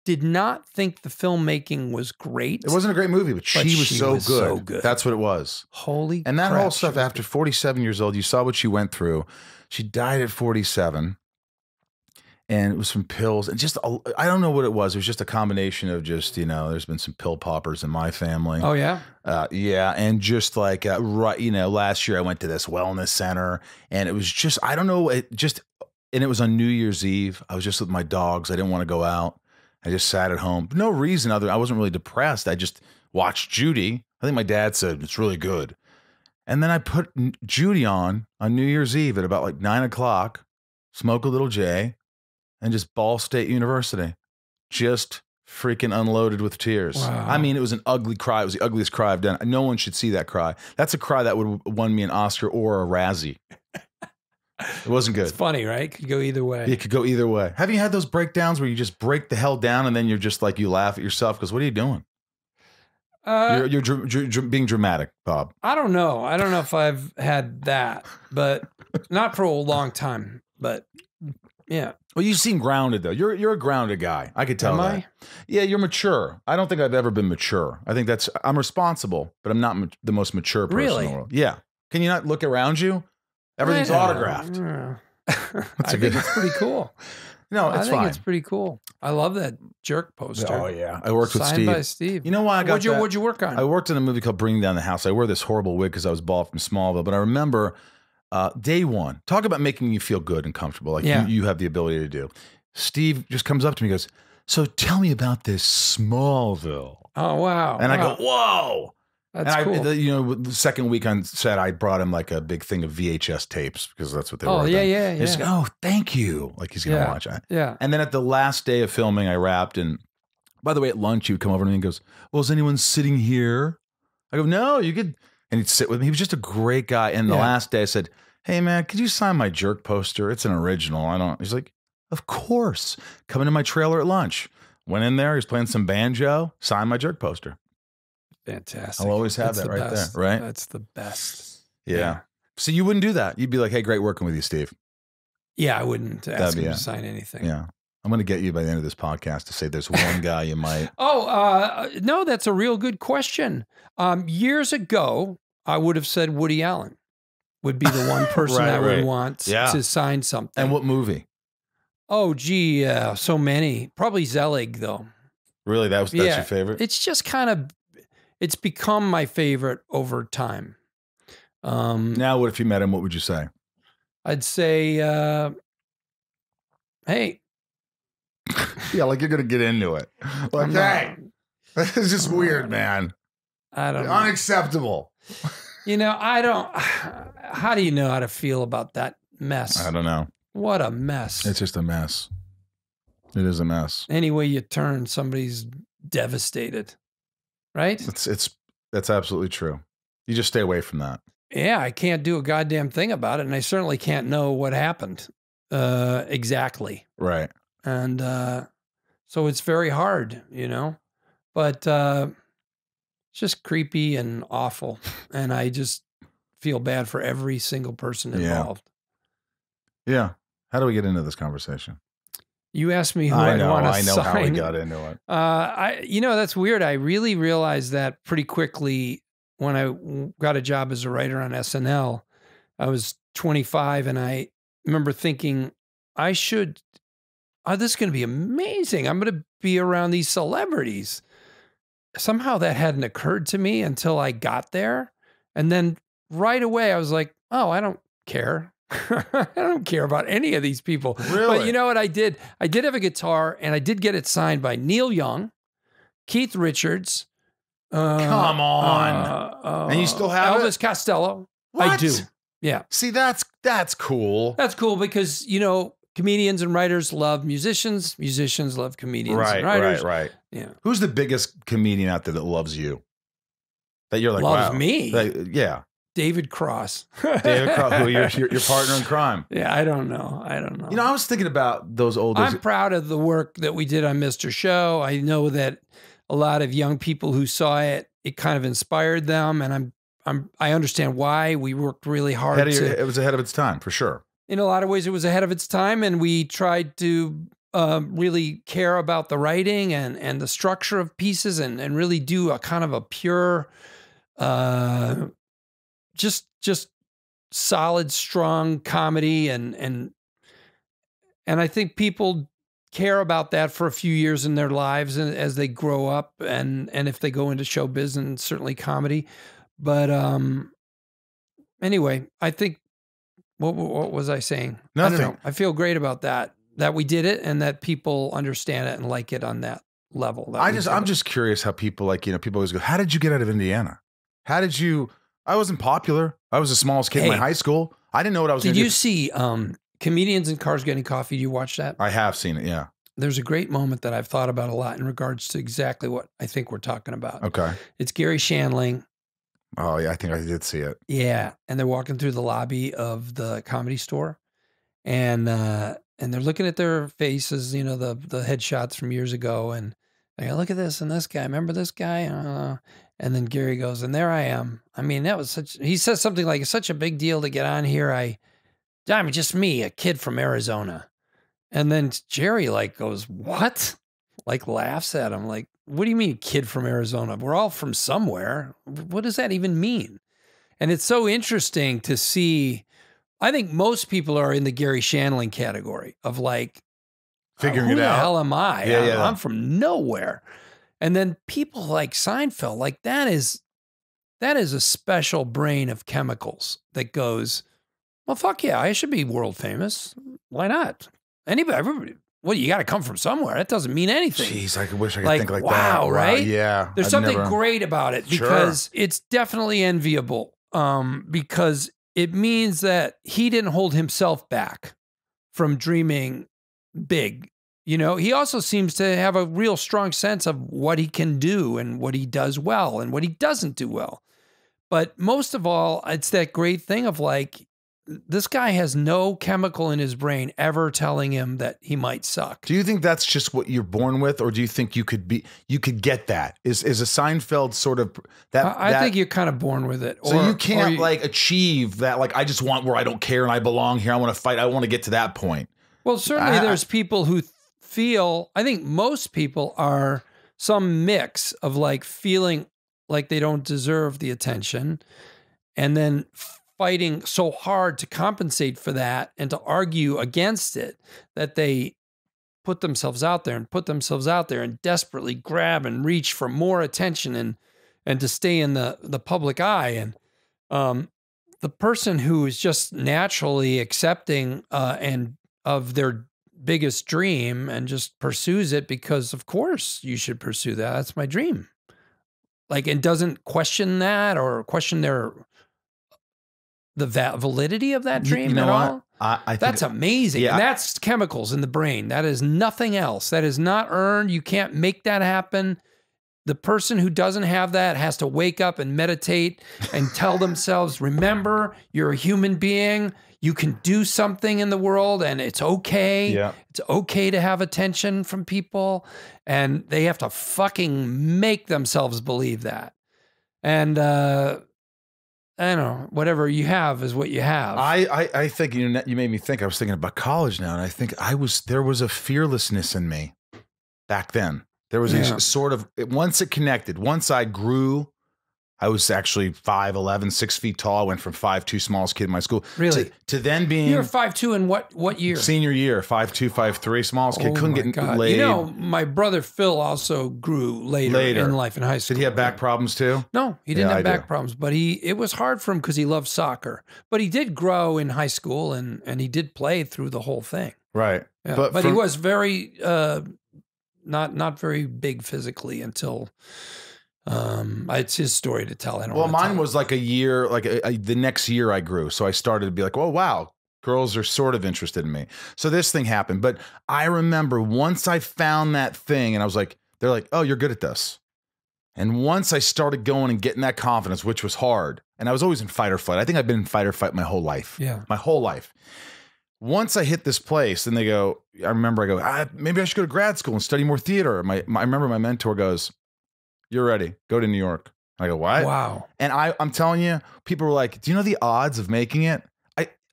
[SPEAKER 2] did not think the filmmaking was great.
[SPEAKER 1] It wasn't a great movie, but she was so good. That's what it was.
[SPEAKER 2] Holy
[SPEAKER 1] And that whole stuff after 47 years old, you saw what she went through. She died at 47. And it was from pills and just, I don't know what it was. It was just a combination of just, there's been some pill poppers in my family.
[SPEAKER 2] Oh, yeah?
[SPEAKER 1] Yeah. And just like, last year I went to this wellness center and it was just, I don't know, and it was on New Year's Eve. I was just with my dogs. I didn't want to go out. I just sat at home. No reason I wasn't really depressed. I just watched Judy. I think my dad said, it's really good. And then I put Judy on New Year's Eve at about like 9 o'clock, smoke a little J, and just Ball State University, just freaking unloaded with tears.
[SPEAKER 2] Wow.
[SPEAKER 1] I mean, it was an ugly cry. It was the ugliest cry I've done. No one should see that cry. That's a cry that would have won me an Oscar or a Razzie. It wasn't good.
[SPEAKER 2] It's funny, right? Could go either way.
[SPEAKER 1] It could go either way. Have you had those breakdowns where you just break the hell down and then you're just like, you laugh at yourself because what are you doing? You're being dramatic, Bob.
[SPEAKER 2] I don't know. I don't know if I've had that, but not for a long time. But yeah.
[SPEAKER 1] Well, you seem grounded though. You're a grounded guy. I could tell that.
[SPEAKER 2] I?
[SPEAKER 1] Yeah, you're mature. I don't think I've ever been mature. I think I'm responsible, but I'm not the most mature person in the world. Yeah. Can you not look around you? Everything's autographed.
[SPEAKER 2] I think it's pretty cool.
[SPEAKER 1] No,
[SPEAKER 2] I
[SPEAKER 1] it's
[SPEAKER 2] think
[SPEAKER 1] fine.
[SPEAKER 2] it's pretty cool. I love that jerk poster.
[SPEAKER 1] Oh yeah, I worked with
[SPEAKER 2] Signed
[SPEAKER 1] Steve.
[SPEAKER 2] by Steve.
[SPEAKER 1] You know why I got
[SPEAKER 2] What'd you work on?
[SPEAKER 1] I worked in a movie called Bringing Down the House. I wore this horrible wig because I was bald from Smallville, but I remember day one. Talk about making you feel good and comfortable, like you have the ability to do. Steve just comes up to me and goes, "So tell me about this Smallville."
[SPEAKER 2] Oh wow!
[SPEAKER 1] And I go, "Whoa!"
[SPEAKER 2] That's cool.
[SPEAKER 1] The second week on set, I brought him like a big thing of VHS tapes because that's what they were.
[SPEAKER 2] Oh yeah.
[SPEAKER 1] He's like, "Oh, thank you!" Like he's gonna watch it.
[SPEAKER 2] Yeah.
[SPEAKER 1] And then at the last day of filming, I wrapped, and by the way, at lunch, he would come over to me and goes, "Well, is anyone sitting here?" I go, "No, you could," and he'd sit with me. He was just a great guy. And the last day, I said, "Hey man, could you sign my jerk poster? It's an original. I don't." He's like, "Of course." Come into my trailer at lunch. Went in there. He was playing some banjo. Signed my jerk poster.
[SPEAKER 2] Fantastic.
[SPEAKER 1] I'll always have that right there, right?
[SPEAKER 2] That's the best.
[SPEAKER 1] Yeah. So you wouldn't do that. You'd be like, "Hey, great working with you, Steve."
[SPEAKER 2] Yeah, I wouldn't ask him to sign anything.
[SPEAKER 1] Yeah. I'm going to get you by the end of this podcast to say there's one guy you might.
[SPEAKER 2] No, that's a real good question. Years ago, I would have said Woody Allen would be the one person I would want to sign something.
[SPEAKER 1] And what movie?
[SPEAKER 2] Oh, gee, so many. Probably Zelig, though.
[SPEAKER 1] Really? That's your favorite?
[SPEAKER 2] It's just kind of, it's become my favorite over time.
[SPEAKER 1] Now, what if you met him? What would you say?
[SPEAKER 2] I'd say, hey.
[SPEAKER 1] Yeah, like you're going to get into it. Like, hey, this is just weird, man.
[SPEAKER 2] I don't know.
[SPEAKER 1] Unacceptable.
[SPEAKER 2] I don't, how do you know how to feel about that mess?
[SPEAKER 1] I don't know.
[SPEAKER 2] What a mess.
[SPEAKER 1] It's just a mess. It is a mess.
[SPEAKER 2] Any way you turn, somebody's devastated, right?
[SPEAKER 1] That's absolutely true. You just stay away from that.
[SPEAKER 2] Yeah, I can't do a goddamn thing about it, and I certainly can't know what happened exactly.
[SPEAKER 1] Right.
[SPEAKER 2] And so it's very hard, but it's just creepy and awful. And I just feel bad for every single person involved.
[SPEAKER 1] Yeah. How do we get into this conversation?
[SPEAKER 2] You asked me who I want to sign.
[SPEAKER 1] I know how we got into it.
[SPEAKER 2] That's weird. I really realized that pretty quickly when I got a job as a writer on SNL. I was 25, and I remember thinking, this is going to be amazing. I'm going to be around these celebrities. Somehow that hadn't occurred to me until I got there. And then right away I was like, oh, I don't care. I don't care about any of these people.
[SPEAKER 1] Really?
[SPEAKER 2] But you know what I did? I did have a guitar, and I did get it signed by Neil Young, Keith Richards.
[SPEAKER 1] Come on. And you still have
[SPEAKER 2] Elvis Costello.
[SPEAKER 1] What?
[SPEAKER 2] I do. Yeah.
[SPEAKER 1] See, that's cool.
[SPEAKER 2] That's cool because, comedians and writers love musicians. Musicians love comedians and writers.
[SPEAKER 1] Right.
[SPEAKER 2] Yeah.
[SPEAKER 1] Who's the biggest comedian out there that loves you? That you're like,
[SPEAKER 2] loves
[SPEAKER 1] wow.
[SPEAKER 2] me?
[SPEAKER 1] Yeah.
[SPEAKER 2] David Cross.
[SPEAKER 1] David Cross, who your partner in crime.
[SPEAKER 2] Yeah, I don't know.
[SPEAKER 1] I was thinking about those old days.
[SPEAKER 2] I'm proud of the work that we did on Mr. Show. I know that a lot of young people who saw it kind of inspired them, and I understand why. We worked really hard.
[SPEAKER 1] It was ahead of its time, for sure.
[SPEAKER 2] In a lot of ways, it was ahead of its time, and we tried to really care about the writing and the structure of pieces, and really do a kind of a pure, just solid, strong comedy, and I think people care about that for a few years in their lives and as they grow up, and if they go into show business, and certainly comedy. But anyway, I think what was I saying?
[SPEAKER 1] Nothing.
[SPEAKER 2] I don't know. I feel great about that we did it, and that people understand it and like it on that level. I'm
[SPEAKER 1] just curious how people people always go, how did you get out of Indiana? I wasn't popular. I was the smallest kid in my high school. I didn't know what I was going to do.
[SPEAKER 2] Did you see Comedians in Cars Getting Coffee? Did you watch that?
[SPEAKER 1] I have seen it, yeah.
[SPEAKER 2] There's a great moment that I've thought about a lot in regards to exactly what I think we're talking about.
[SPEAKER 1] Okay.
[SPEAKER 2] It's Garry Shandling.
[SPEAKER 1] Oh, yeah, I think I did see it.
[SPEAKER 2] Yeah, and they're walking through the lobby of the Comedy Store, and they're looking at their faces, the headshots from years ago, and they go, look at this and this guy. Remember this guy? And then Garry goes, and there I am. I mean, he says something like, it's such a big deal to get on here. I'm just me, a kid from Arizona. And then Jerry goes, what? Laughs at him. What do you mean kid from Arizona? We're all from somewhere. What does that even mean? And it's so interesting to see. I think most people are in the Garry Shandling category of
[SPEAKER 1] Figuring
[SPEAKER 2] who
[SPEAKER 1] it
[SPEAKER 2] the
[SPEAKER 1] out.
[SPEAKER 2] hell am I?
[SPEAKER 1] Yeah,
[SPEAKER 2] I'm from nowhere. And then people like Seinfeld, like that is a special brain of chemicals that goes, well, fuck yeah, I should be world famous. Why not? Everybody, well, you got to come from somewhere. That doesn't mean anything.
[SPEAKER 1] Jeez, I wish I could think like that.
[SPEAKER 2] Wow, right?
[SPEAKER 1] Yeah.
[SPEAKER 2] There's something great about it because
[SPEAKER 1] Sure.
[SPEAKER 2] it's definitely enviable because it means that he didn't hold himself back from dreaming big. You know, he also seems to have a real strong sense of what he can do and what he does well and what he doesn't do well. But most of all, it's that great thing of like, this guy has no chemical in his brain ever telling him that he might suck.
[SPEAKER 1] Do you think that's just what you're born with, or do you think you could get that? Is a Seinfeld sort of that?
[SPEAKER 2] I think you're kind of born with it.
[SPEAKER 1] So you can't like achieve that. Like, I just want where I don't care and I belong here. I want to fight. I want to get to that point.
[SPEAKER 2] Well, certainly there's people who feel, I think most people are some mix of like feeling like they don't deserve the attention and then fighting so hard to compensate for that and to argue against it that they put themselves out there and desperately grab and reach for more attention and to stay in the public eye. And the person who is just naturally accepting and of their biggest dream and just pursues it because of course you should pursue that. That's my dream. Like, and doesn't question that or question the validity of that dream at all. I think that's amazing. Yeah. And that's chemicals in the brain. That is nothing else. That is not earned. You can't make that happen. The person who doesn't have that has to wake up and meditate and tell themselves, remember, you're a human being. You can do something in the world and it's okay. Yeah. It's okay to have attention from people. And they have to fucking make themselves believe that. And I don't know, whatever you have is what you have.
[SPEAKER 1] I think you made me think. I was thinking about college now, and I think there was a fearlessness in me back then. There was a sort of, once it connected, once I grew, I was actually 5'11", 6 feet tall. I went from 5'2", smallest kid in my school.
[SPEAKER 2] Really?
[SPEAKER 1] To then being...
[SPEAKER 2] You were 5'2" in what year?
[SPEAKER 1] Senior year, 5'2", 5'3", smallest kid. Couldn't get laid.
[SPEAKER 2] You know, my brother Phil also grew later in life in high school.
[SPEAKER 1] Did he have back problems too?
[SPEAKER 2] No, he didn't have back problems, but it was hard for him because he loved soccer. But he did grow in high school and he did play through the whole thing.
[SPEAKER 1] Right.
[SPEAKER 2] Yeah. But he was very, not very big physically until... it's his story to tell.
[SPEAKER 1] Well, mine was like a year, like the next year I grew. So I started to be like, oh, wow, girls are sort of interested in me. So this thing happened. But I remember once I found that thing and I was like, they're like, oh, you're good at this. And once I started going and getting that confidence, which was hard, and I was always in fight or flight. I think I've been in fight or fight my whole life.
[SPEAKER 2] Yeah.
[SPEAKER 1] My whole life. Once I hit this place and they go, I remember I go, maybe I should go to grad school and study more theater. I remember my mentor goes, you're ready. Go to New York. I go, what?
[SPEAKER 2] Wow.
[SPEAKER 1] And I'm telling you, people were like, do you know the odds of making it?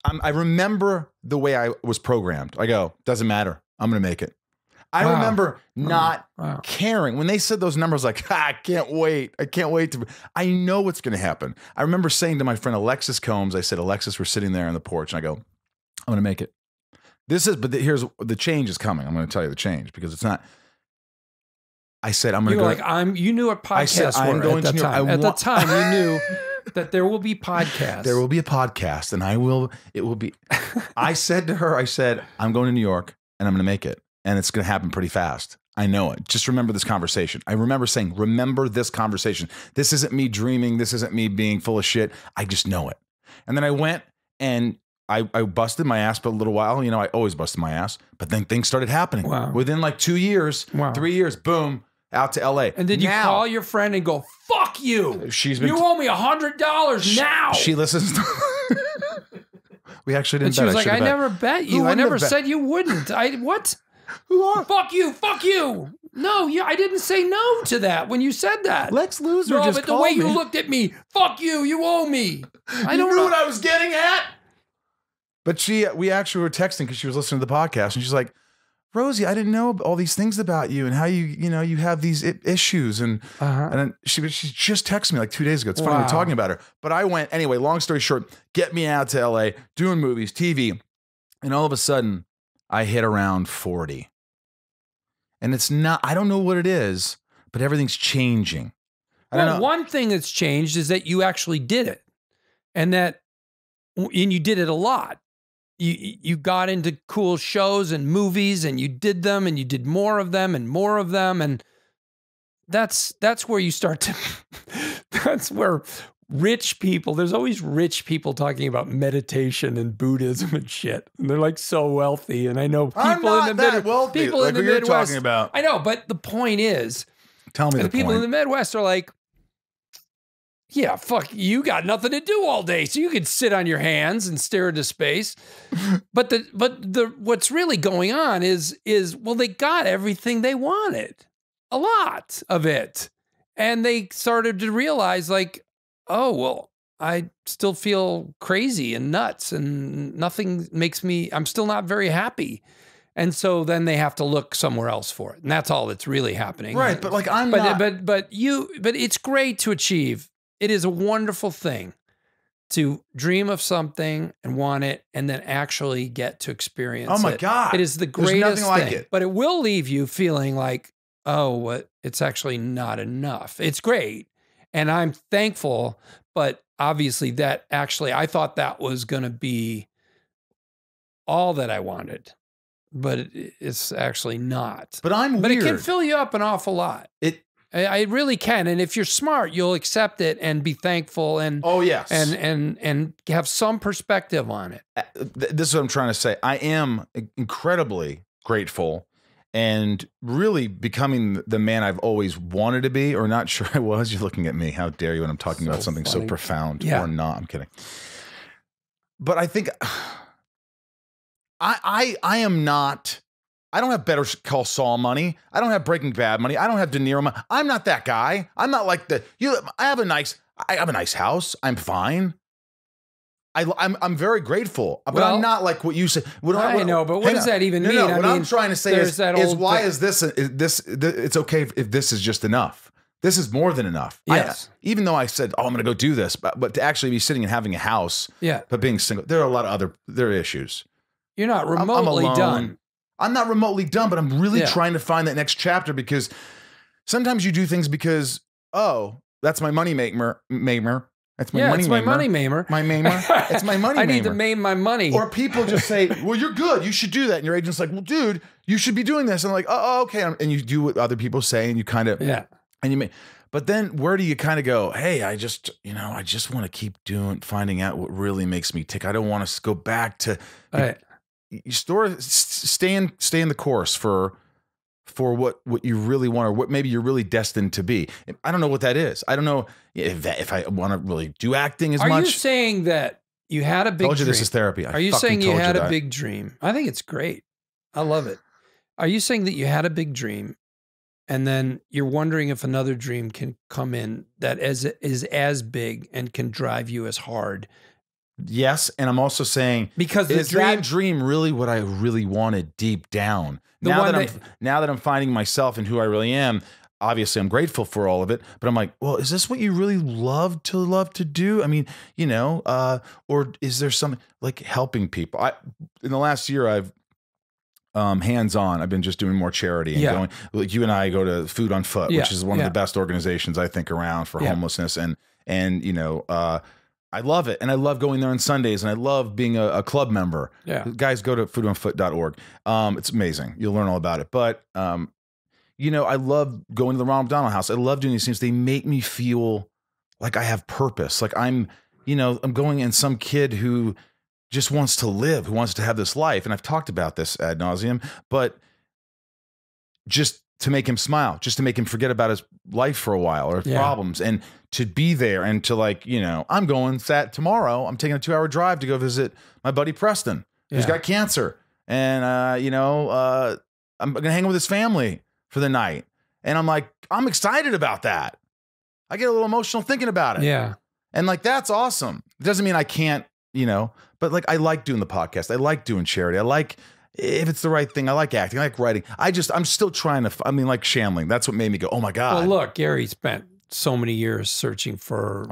[SPEAKER 1] I remember the way I was programmed. I go, doesn't matter. I'm going to make it. I remember not caring. When they said those numbers, like, I can't wait. I can't wait I know what's going to happen. I remember saying to my friend Alexis Combs, I said, Alexis, we're sitting there on the porch. And I go, I'm going to make it. Here's the change is coming. I'm going to tell you the change because it's not. I said, I'm going to go.
[SPEAKER 2] You knew what podcasts were at that time. At the time, you knew that there will be podcasts.
[SPEAKER 1] There will be a podcast and it will be. I said to her, I'm going to New York and I'm going to make it. And it's going to happen pretty fast. I know it. Just remember this conversation. I remember saying, remember this conversation. This isn't me dreaming. This isn't me being full of shit. I just know it. And then I went and I busted my ass for a little while. You know, I always busted my ass. But then things started happening.
[SPEAKER 2] Wow.
[SPEAKER 1] Within like 2 years, 3 years, boom. Out to LA.
[SPEAKER 2] And did you call your friend and go, fuck you? You owe me $100 now.
[SPEAKER 1] She listens to We actually didn't bet.
[SPEAKER 2] She was like, I never bet you. I never said you wouldn't. What? Fuck you. Fuck you. No, I didn't say no to that when you said that.
[SPEAKER 1] Lex Luthor
[SPEAKER 2] no,
[SPEAKER 1] just
[SPEAKER 2] but the way you looked at me, fuck you. You owe me.
[SPEAKER 1] I don't know what I was getting at. But we actually were texting because she was listening to the podcast and she's like, Rosie, I didn't know all these things about you and how you have these issues. And then she just texted me like 2 days ago. It's funny we're talking about her. But I went, anyway, long story short, get me out to LA, doing movies, TV. And all of a sudden, I hit around 40. And it's not, I don't know what it is, but everything's changing. I don't know.
[SPEAKER 2] One thing that's changed is that you actually did it, and you did it a lot. You got into cool shows and movies, and you did them, and you did more of them and more of them, and that's where you start to. That's where rich people. There's always rich people talking about meditation and Buddhism and shit, and they're like so wealthy. And I know people in the Midwest. People
[SPEAKER 1] like
[SPEAKER 2] in the
[SPEAKER 1] you're
[SPEAKER 2] Midwest.
[SPEAKER 1] Talking about.
[SPEAKER 2] I know, but the point is,
[SPEAKER 1] tell me the
[SPEAKER 2] people
[SPEAKER 1] point.
[SPEAKER 2] in the Midwest are like, yeah, fuck, you got nothing to do all day, so you can sit on your hands and stare into space. But the what's really going on is well, they got everything they wanted, a lot of it, and they started to realize like, oh well, I still feel crazy and nuts, and nothing makes me. I'm still not very happy. And so then they have to look somewhere else for it, and that's all that's really happening,
[SPEAKER 1] right? But like
[SPEAKER 2] but it's great to achieve. It is a wonderful thing to dream of something and want it, and then actually get to experience it.
[SPEAKER 1] Oh my God.
[SPEAKER 2] It is the greatest
[SPEAKER 1] There's nothing
[SPEAKER 2] thing.
[SPEAKER 1] like it.
[SPEAKER 2] But it will leave you feeling like, oh, it's actually not enough. It's great. And I'm thankful, but obviously I thought that was going to be all that I wanted. But it's actually not.
[SPEAKER 1] But
[SPEAKER 2] But it can fill you up an awful lot. I really can, and if you're smart, you'll accept it and be thankful, and and have some perspective on it.
[SPEAKER 1] This is what I'm trying to say. I am incredibly grateful, and really becoming the man I've always wanted to be, or not sure I was. You're looking at me. How dare you when I'm talking about something so profound or not? I'm kidding. But I think I am not. I don't have Better Call Saul money. I don't have Breaking Bad money. I don't have De Niro money. I'm not that guy. I'm not like I have a nice house. I'm fine. I'm very grateful, but I'm not like what you said.
[SPEAKER 2] I know, but what does that even mean?
[SPEAKER 1] What I'm trying to say is why is this? It's okay if this is just enough. This is more than enough.
[SPEAKER 2] Yes.
[SPEAKER 1] Even though I said, oh, I'm going to go do this, but to actually be sitting and having a house, but being single, there are a lot of there are issues.
[SPEAKER 2] You're not remotely done.
[SPEAKER 1] I'm not remotely done, but I'm really trying to find that next chapter, because sometimes you do things because, oh, that's my money maker. That's my money
[SPEAKER 2] maker. My money maker.
[SPEAKER 1] My maimer. It's my money maker.
[SPEAKER 2] I need to maim my money.
[SPEAKER 1] Or people just say, well, you're good. You should do that. And your agent's like, well, dude, you should be doing this. And I'm like, oh, okay. And you do what other people say, and you kind of, and you may, but then where do you kind of go, hey, I just want to keep finding out what really makes me tick. I don't want to go back to, stay in the course for what you really want, or what maybe you're really destined to be. I don't know what that is. I don't know if I want to really do acting as much.
[SPEAKER 2] Are you saying that you had a big dream?
[SPEAKER 1] I told you this is therapy.
[SPEAKER 2] Are you saying you had a big dream? I think it's great. I love it. Are you saying that you had a big dream, and then you're wondering if another dream can come in that is as big and can drive you as hard?
[SPEAKER 1] Yes, and I'm also saying, because that dream really what I really wanted deep down? Now that I'm finding myself and who I really am, obviously I'm grateful for all of it. But I'm like, well, is this what you really love to do? I mean, or is there something like helping people? In the last year, I've hands-on. I've been just doing more charity and going. Like you and I go to Food on Foot, which is one of the best organizations I think around for homelessness, and I love it. And I love going there on Sundays, and I love being a club member. Yeah. Guys, go to foodonfoot.org. It's amazing. You'll learn all about it. But, I love going to the Ronald McDonald House. I love doing these things. They make me feel like I have purpose. Like I'm going in some kid who just wants to live, who wants to have this life. And I've talked about this ad nauseum, but just to make him smile, just to make him forget about his life for a while or his problems, and to be there, and to I'm going tomorrow. I'm taking a 2-hour drive to go visit my buddy Preston, who's got cancer. And, I'm going to hang with his family for the night. And I'm excited about that. I get a little emotional thinking about it. Yeah. And that's awesome. It doesn't mean I can't, but I like doing the podcast. I like doing charity. I like, if it's the right thing, I like acting, I like writing. I'm still trying to, like Shandling. That's what made me go, oh my God.
[SPEAKER 2] Well, look, Garry spent so many years searching for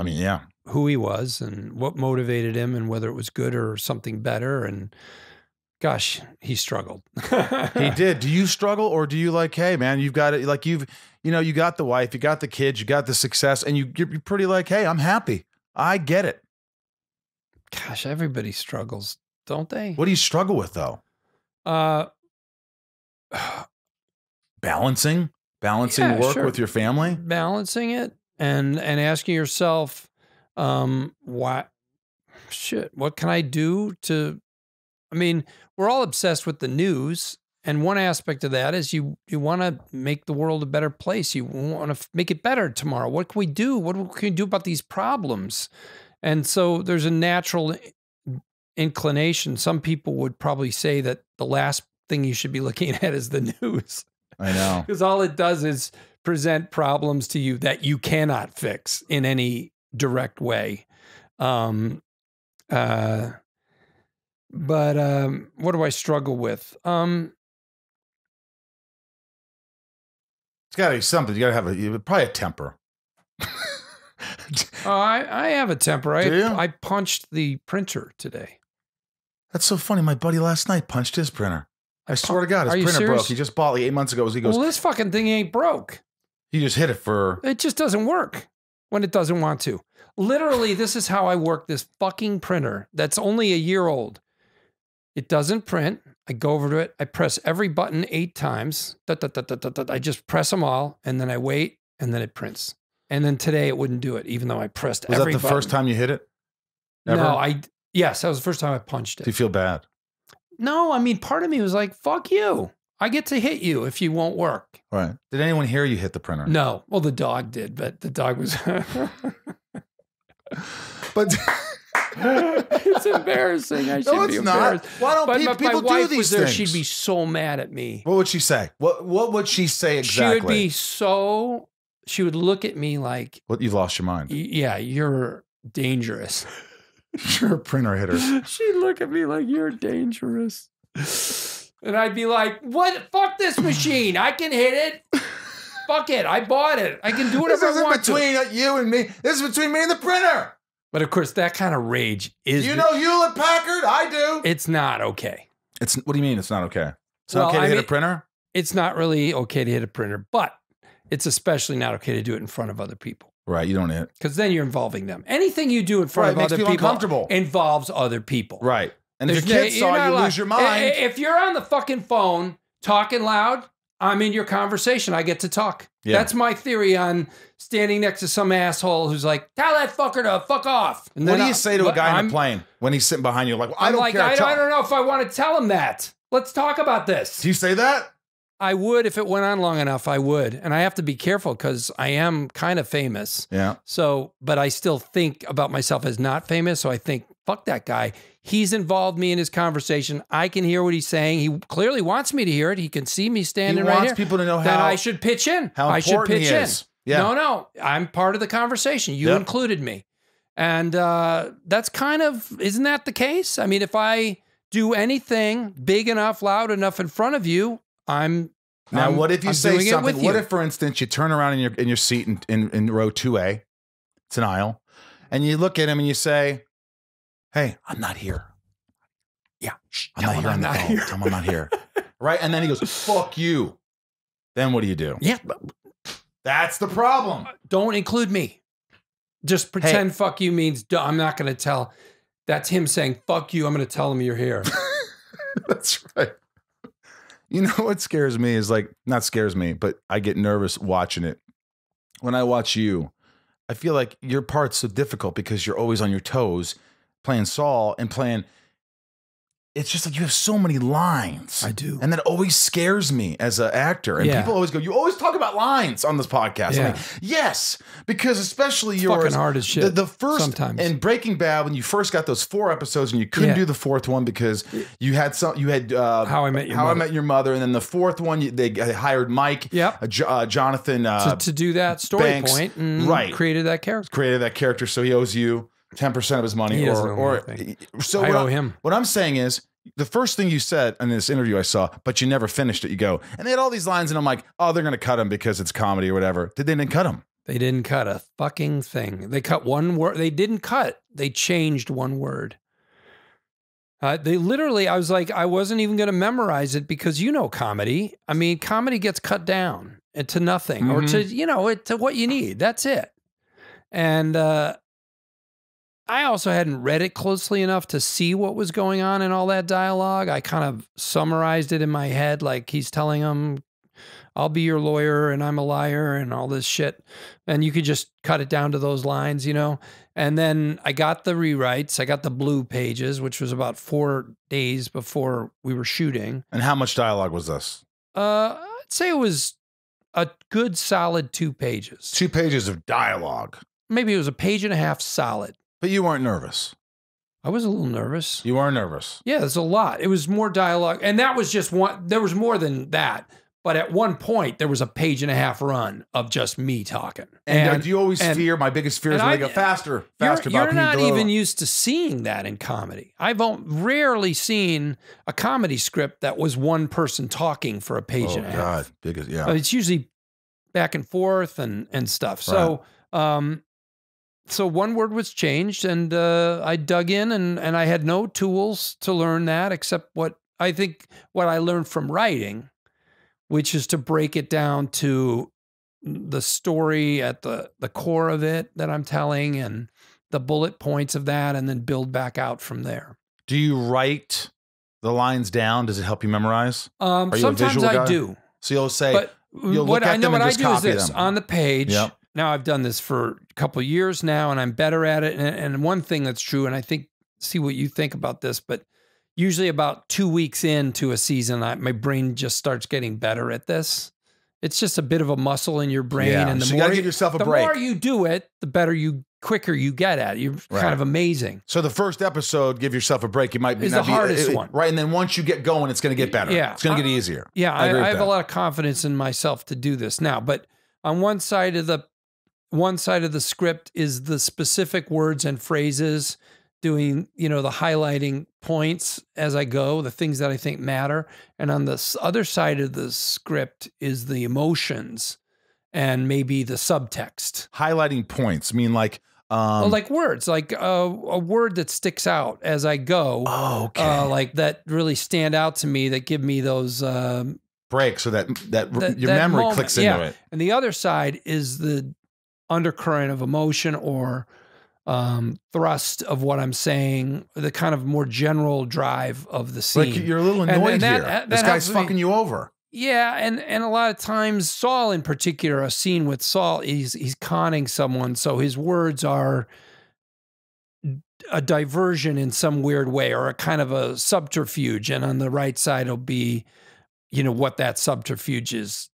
[SPEAKER 2] who he was and what motivated him and whether it was good or something better. And Gosh, he struggled.
[SPEAKER 1] He did. Do you struggle, or do you like, hey man, you've got it, like you got the wife, you got the kids, you got the success, and you're pretty like, hey, I'm happy. I get it.
[SPEAKER 2] Gosh, everybody struggles, don't they?
[SPEAKER 1] What do you struggle with though? Balancing work with your family,
[SPEAKER 2] balancing it, and asking yourself, what can I do to? I mean, we're all obsessed with the news, and one aspect of that is you want to make the world a better place. You want to make it better tomorrow. What can we do? What can we do about these problems? And so there's a natural inclination. Some people would probably say that the last thing you should be looking at is the news.
[SPEAKER 1] I know.
[SPEAKER 2] Because all it does is present problems to you that you cannot fix in any direct way. But what do I struggle with?
[SPEAKER 1] It's got to be something. You got to have probably a temper.
[SPEAKER 2] I have a temper.
[SPEAKER 1] Do you?
[SPEAKER 2] I punched the printer today.
[SPEAKER 1] That's so funny. My buddy last night punched his printer. I swear to God, his
[SPEAKER 2] Are you
[SPEAKER 1] printer
[SPEAKER 2] serious?
[SPEAKER 1] broke. He just bought like 8 months ago. He goes,
[SPEAKER 2] Well, this fucking thing ain't broke.
[SPEAKER 1] he just hit it for.
[SPEAKER 2] It just doesn't work when it doesn't want to. Literally, this is how I work this fucking printer that's only a year old. It doesn't print. I go over to it. I press every button 8 times. I just press them all, and then I wait, and then it prints. And then today it wouldn't do it, even though I pressed every button.
[SPEAKER 1] Was that the first time you hit it? Ever?
[SPEAKER 2] No, yes, that was the first time I punched it.
[SPEAKER 1] Do you feel bad?
[SPEAKER 2] No, I mean, part of me was like, fuck you. I get to hit you if you won't work.
[SPEAKER 1] Right. Did anyone hear you hit the printer?
[SPEAKER 2] No. Well, the dog did, but the dog was...
[SPEAKER 1] But...
[SPEAKER 2] It's embarrassing. I should be embarrassed.
[SPEAKER 1] Why don't people do these
[SPEAKER 2] was there,
[SPEAKER 1] things?
[SPEAKER 2] She'd be so mad at me.
[SPEAKER 1] What would she say? What would she say exactly?
[SPEAKER 2] She would be so... She would look at me like...
[SPEAKER 1] Well, you've lost your mind.
[SPEAKER 2] Yeah, you're dangerous.
[SPEAKER 1] You're a printer hitter.
[SPEAKER 2] She'd look at me like, you're dangerous. And I'd be like, what? Fuck this machine. I can hit it. Fuck it. I bought it. I can do whatever I want to.
[SPEAKER 1] This isn't between you and me. This is between me and the printer.
[SPEAKER 2] But of course, that kind of rage is...
[SPEAKER 1] You know Hewlett Packard? I do.
[SPEAKER 2] It's not okay.
[SPEAKER 1] What do you mean it's not okay? It's not okay to hit a printer?
[SPEAKER 2] It's not really okay to hit a printer, but it's especially not okay to do it in front of other people.
[SPEAKER 1] Right, you don't hit.
[SPEAKER 2] Because then you're involving them. Anything you do in front of other people involves other people.
[SPEAKER 1] Right. And if your kids saw you lose your mind.
[SPEAKER 2] If you're on the fucking phone talking loud, I'm in your conversation. I get to talk. Yeah. That's my theory on standing next to some asshole who's like, tell that fucker to fuck off. And
[SPEAKER 1] what do you say to a guy in a plane when he's sitting behind you? Like, well, I don't care.
[SPEAKER 2] I don't know if I want to tell him that. Let's talk about this.
[SPEAKER 1] Do you say that?
[SPEAKER 2] I would if it went on long enough. I would. And I have to be careful because I am kind of famous.
[SPEAKER 1] Yeah.
[SPEAKER 2] So, but I still think about myself as not famous. So I think, fuck that guy. He's involved me in his conversation. I can hear what he's saying. He clearly wants me to hear it. He can see me standing right here. He wants
[SPEAKER 1] people to know
[SPEAKER 2] then I should pitch in.
[SPEAKER 1] How important he is. Yeah.
[SPEAKER 2] No. I'm part of the conversation. You included me. And that's kind of, isn't that the case? I mean, if I do anything big enough, loud enough in front of you, what if you say something? What if, for instance, you turn around in your seat in row 2A, it's an aisle, and you look at him and you say, "Hey, I'm not here." Yeah,
[SPEAKER 1] I'm not here on the phone. Tell him I'm not here. Right, and then he goes, "Fuck you." Then what do you do?
[SPEAKER 2] Yeah,
[SPEAKER 1] that's the problem.
[SPEAKER 2] Don't include me. Just pretend "fuck you" means I'm not going to tell. That's him saying "fuck you." I'm going to tell him you're here.
[SPEAKER 1] That's right. You know what scares me is not scares me, but I get nervous watching it. When I watch you, I feel like your part's so difficult because you're always on your toes playing Saul and playing. It's just like you have so many lines.
[SPEAKER 2] I do.
[SPEAKER 1] And that always scares me as an actor. And people always go, you always talk about lines on this podcast.
[SPEAKER 2] Yeah.
[SPEAKER 1] I'm like, yes, because especially
[SPEAKER 2] it's
[SPEAKER 1] yours.
[SPEAKER 2] Fucking hard as shit.
[SPEAKER 1] The first,
[SPEAKER 2] sometimes.
[SPEAKER 1] in Breaking Bad, when you first got those 4 episodes and you couldn't do the 4th one because you had How I Met Your Mother. And then the 4th one, they hired Mike, Jonathan.
[SPEAKER 2] To do that story
[SPEAKER 1] Banks,
[SPEAKER 2] point and created that character. So
[SPEAKER 1] he owes you 10% of his money.
[SPEAKER 2] He doesn't owe anything.
[SPEAKER 1] So
[SPEAKER 2] I owe him.
[SPEAKER 1] What I'm saying is, the first thing you said in this interview I saw, but you never finished it. You go, and they had all these lines, and I'm like, oh, they're going to cut them because it's comedy or whatever. They didn't cut them.
[SPEAKER 2] They didn't cut a fucking thing. They cut one word. They didn't cut. They changed one word. They literally, I was like, I wasn't even going to memorize it because comedy. I mean, comedy gets cut down to nothing or to, to what you need. That's it. And I also hadn't read it closely enough to see what was going on in all that dialogue. I kind of summarized it in my head, like he's telling him, I'll be your lawyer and I'm a liar and all this shit. And you could just cut it down to those lines, And then I got the rewrites. I got the blue pages, which was about 4 days before we were shooting.
[SPEAKER 1] And how much dialogue was this?
[SPEAKER 2] I'd say it was a good solid 2 pages.
[SPEAKER 1] 2 pages of dialogue.
[SPEAKER 2] Maybe it was a page and a half solid.
[SPEAKER 1] But you weren't nervous.
[SPEAKER 2] I was a little nervous.
[SPEAKER 1] You were nervous.
[SPEAKER 2] Yeah, there's a lot. It was more dialogue. And that was just one. There was more than that. But at one point, there was a page and a half run of just me talking.
[SPEAKER 1] And do you always fear? My biggest fear is when they go faster.
[SPEAKER 2] You're not even used to seeing that in comedy. I've rarely seen a comedy script that was one person talking for a page and a half.
[SPEAKER 1] God,
[SPEAKER 2] It's usually back and forth and stuff.
[SPEAKER 1] Right.
[SPEAKER 2] So one word was changed, and I dug in, and I had no tools to learn that except what I learned from writing, which is to break it down to the story at the core of it that I'm telling and the bullet points of that, and then build back out from there.
[SPEAKER 1] Do you write the lines down? Does it help you memorize?
[SPEAKER 2] Sometimes I do.
[SPEAKER 1] So you'll say,
[SPEAKER 2] but
[SPEAKER 1] you'll look at them and just copy them.
[SPEAKER 2] On the page. Yep. Now I've done this for a couple of years now, and I'm better at it. And one thing that's true, and I see what you think about this, but usually about 2 weeks into a season, my brain just starts getting better at this. It's just a bit of a muscle in your brain.
[SPEAKER 1] Yeah.
[SPEAKER 2] And
[SPEAKER 1] so you gotta give yourself a break.
[SPEAKER 2] The more you do it, the quicker you get at it. You're kind of amazing.
[SPEAKER 1] So the first episode, give yourself a break. You might be
[SPEAKER 2] the hardest one.
[SPEAKER 1] Right. And then once you get going, it's going to get better. Yeah. It's going to get easier.
[SPEAKER 2] Yeah. I have a lot of confidence in myself to do this now. But on one side of the script is the specific words and phrases, doing, the highlighting points as I go, the things that I think matter. And on the other side of the script is the emotions and maybe the subtext.
[SPEAKER 1] Highlighting points mean like
[SPEAKER 2] like words, like a word that sticks out as I go.
[SPEAKER 1] Oh, okay.
[SPEAKER 2] Like that really stand out to me, that give me those
[SPEAKER 1] breaks, so that your memory
[SPEAKER 2] moment.
[SPEAKER 1] clicks into it.
[SPEAKER 2] And the other side is the undercurrent of emotion or thrust of what I'm saying, the kind of more general drive of the scene.
[SPEAKER 1] Like you're a little annoyed here. This guy's fucking you over.
[SPEAKER 2] Yeah, and a lot of times, Saul in particular, a scene with Saul, he's conning someone, so his words are a diversion in some weird way, or a kind of a subterfuge, and on the right side will be, what that subterfuge is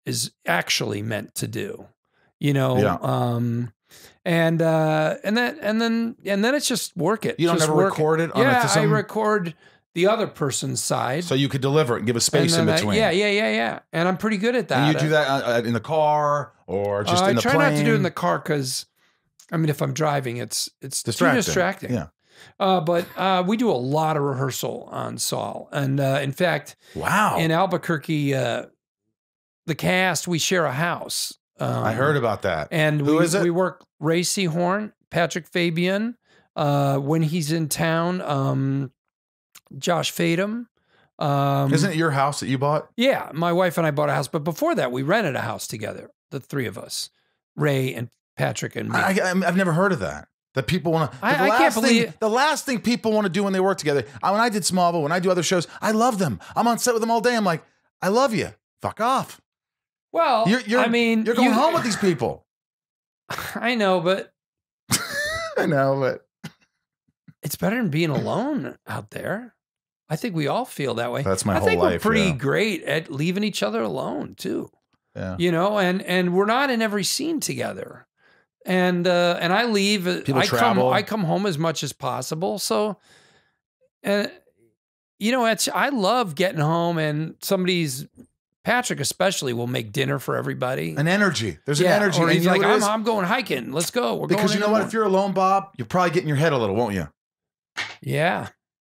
[SPEAKER 2] actually meant to do,
[SPEAKER 1] Yeah.
[SPEAKER 2] And then it's just work it.
[SPEAKER 1] You don't
[SPEAKER 2] just
[SPEAKER 1] ever record it?
[SPEAKER 2] I record the other person's side.
[SPEAKER 1] So you could deliver it and give a space in between.
[SPEAKER 2] Yeah. And I'm pretty good at that.
[SPEAKER 1] And you do that in the car or just in the plane?
[SPEAKER 2] I try not to do it in the car because, if I'm driving, it's
[SPEAKER 1] distracting.
[SPEAKER 2] Too distracting.
[SPEAKER 1] Yeah.
[SPEAKER 2] But we do a lot of rehearsal on Saul. And in fact,
[SPEAKER 1] wow,
[SPEAKER 2] in Albuquerque, the cast, we share a house.
[SPEAKER 1] I heard about that.
[SPEAKER 2] And
[SPEAKER 1] Who is it?
[SPEAKER 2] We work Ray Seahorn, Patrick Fabian, when he's in town, Josh Fadum.
[SPEAKER 1] Isn't it your house that you bought?
[SPEAKER 2] Yeah, my wife and I bought a house, but before that, we rented a house together, the three of us, Ray and Patrick and me.
[SPEAKER 1] I've never heard of that. That people want to.
[SPEAKER 2] I can't believe
[SPEAKER 1] the last thing people want to do when they work together. When I did Smallville, when I do other shows, I love them. I'm on set with them all day. I'm like, I love you. Fuck off.
[SPEAKER 2] Well, you're
[SPEAKER 1] going home with these people.
[SPEAKER 2] I know, but it's better than being alone out there. I think we all feel that way.
[SPEAKER 1] That's my whole life.
[SPEAKER 2] I think we're pretty great at leaving each other alone too.
[SPEAKER 1] Yeah.
[SPEAKER 2] And we're not in every scene together. And I leave.
[SPEAKER 1] People travel.
[SPEAKER 2] I come home as much as possible. So, I love getting home and Patrick especially will make dinner for everybody.
[SPEAKER 1] An energy. There's an energy.
[SPEAKER 2] Or he's like, I'm going hiking. Let's go.
[SPEAKER 1] Because you know what? If you're alone, Bob, you're probably getting your head a little, won't you?
[SPEAKER 2] Yeah.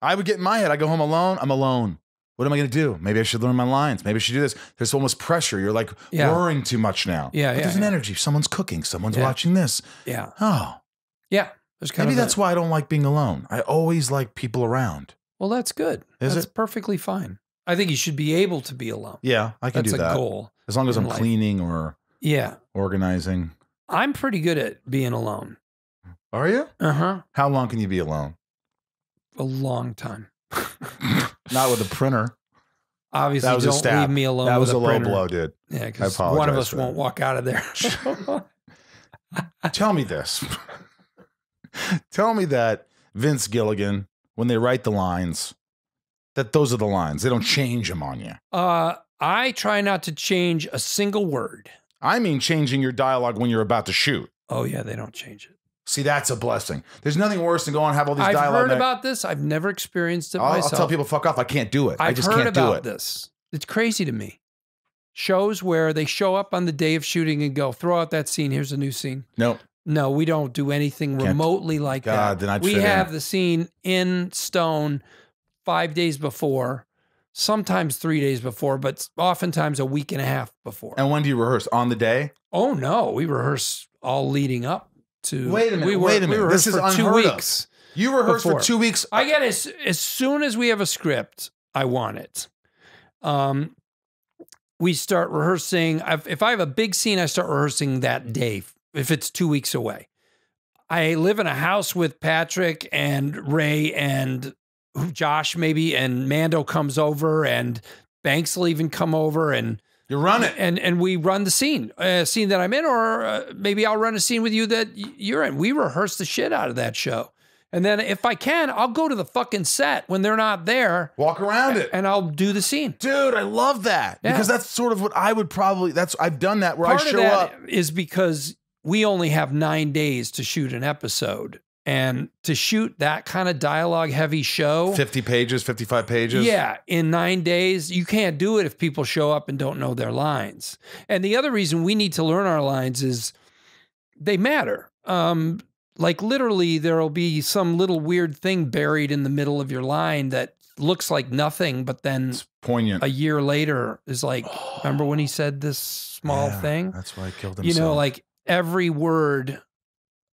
[SPEAKER 1] I would get in my head. I go home alone. I'm alone. What am I going to do? Maybe I should learn my lines. Maybe I should do this. There's almost pressure. You're like worrying too much now.
[SPEAKER 2] Yeah.
[SPEAKER 1] But there's an energy. Someone's cooking. Someone's watching this.
[SPEAKER 2] Yeah.
[SPEAKER 1] Oh.
[SPEAKER 2] Yeah.
[SPEAKER 1] Maybe that's why I don't like being alone. I always like people around.
[SPEAKER 2] Well, that's good. That's perfectly fine. I think you should be able to be alone.
[SPEAKER 1] Yeah, I can do that.
[SPEAKER 2] That's a goal.
[SPEAKER 1] As long as I'm cleaning or organizing.
[SPEAKER 2] I'm pretty good at being alone.
[SPEAKER 1] Are you?
[SPEAKER 2] Uh-huh.
[SPEAKER 1] How long can you be alone?
[SPEAKER 2] A long time.
[SPEAKER 1] Not with a printer.
[SPEAKER 2] Obviously, don't leave me alone.
[SPEAKER 1] That was a low
[SPEAKER 2] printer.
[SPEAKER 1] blow, dude.
[SPEAKER 2] Yeah, because one of us won't walk out of there.
[SPEAKER 1] Tell me this. Tell me that Vince Gilligan, when they write the lines, that those are the lines. They don't change them on you.
[SPEAKER 2] I try not to change a single word.
[SPEAKER 1] I mean changing your dialogue when you're about to shoot.
[SPEAKER 2] Oh, yeah, they don't change it.
[SPEAKER 1] See, that's a blessing. There's nothing worse than going and have all these dialogue.
[SPEAKER 2] I've heard about this. I've never experienced it myself.
[SPEAKER 1] I'll tell people, fuck off. I can't do it. I just can't do it.
[SPEAKER 2] I've heard about this. It's crazy to me. Shows where they show up on the day of shooting and go, throw out that scene. Here's a new scene.
[SPEAKER 1] Nope.
[SPEAKER 2] No, we don't do anything remotely like that.
[SPEAKER 1] Then
[SPEAKER 2] we have the scene in stone 5 days before, sometimes 3 days before, but oftentimes a week and a half before.
[SPEAKER 1] And when do you rehearse? On the day?
[SPEAKER 2] Oh, no. We rehearse all leading up to...
[SPEAKER 1] Wait a minute.
[SPEAKER 2] This is
[SPEAKER 1] unheard
[SPEAKER 2] 2 weeks.
[SPEAKER 1] You rehearse for 2 weeks?
[SPEAKER 2] I get it. As soon as we have a script, I want it. We start rehearsing. If I have a big scene, I start rehearsing that day, if it's 2 weeks away. I live in a house with Patrick and Ray and Josh maybe, and Mando comes over, and Banks will even come over, and
[SPEAKER 1] you run it.
[SPEAKER 2] And we run the scene, a scene that I'm in, or maybe I'll run a scene with you that you're in. We rehearse the shit out of that show. And then if I can, I'll go to the fucking set when they're not there.
[SPEAKER 1] Walk around it.
[SPEAKER 2] And I'll do the scene.
[SPEAKER 1] Dude, I love that. Yeah. Because that's sort of what I would probably, I've done that where I show up.
[SPEAKER 2] Part of that is because we only have 9 days to shoot an episode. And to shoot that kind of dialogue heavy show.
[SPEAKER 1] 50 pages, 55 pages.
[SPEAKER 2] Yeah. In 9 days, you can't do it if people show up and don't know their lines. And the other reason we need to learn our lines is they matter. Like literally there'll be some little weird thing buried in the middle of your line that looks like nothing, but then
[SPEAKER 1] it's poignant.
[SPEAKER 2] A year later is like, remember when he said this small thing?
[SPEAKER 1] That's why he killed himself.
[SPEAKER 2] You know, like every word,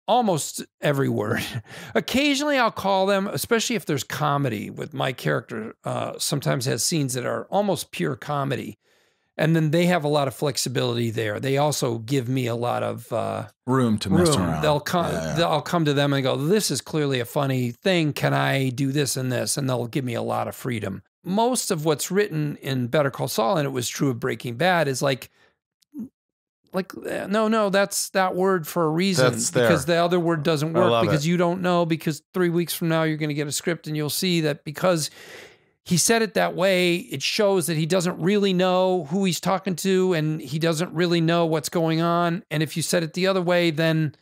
[SPEAKER 2] almost every word. Occasionally I'll call them, especially if there's comedy with my character, sometimes has scenes that are almost pure comedy. And then they have a lot of flexibility there. They also give me a lot of
[SPEAKER 1] room to mess around.
[SPEAKER 2] I'll come to them and go, this is clearly a funny thing. Can I do this and this? And they'll give me a lot of freedom. Most of what's written in Better Call Saul, and it was true of Breaking Bad, is like no, that's that word for a reason. Because the other word doesn't work because you don't know, because 3 weeks from now you're going to get a script and you'll see that because he said it that way, it shows that he doesn't really know who he's talking to and he doesn't really know what's going on. And if you said it the other way, then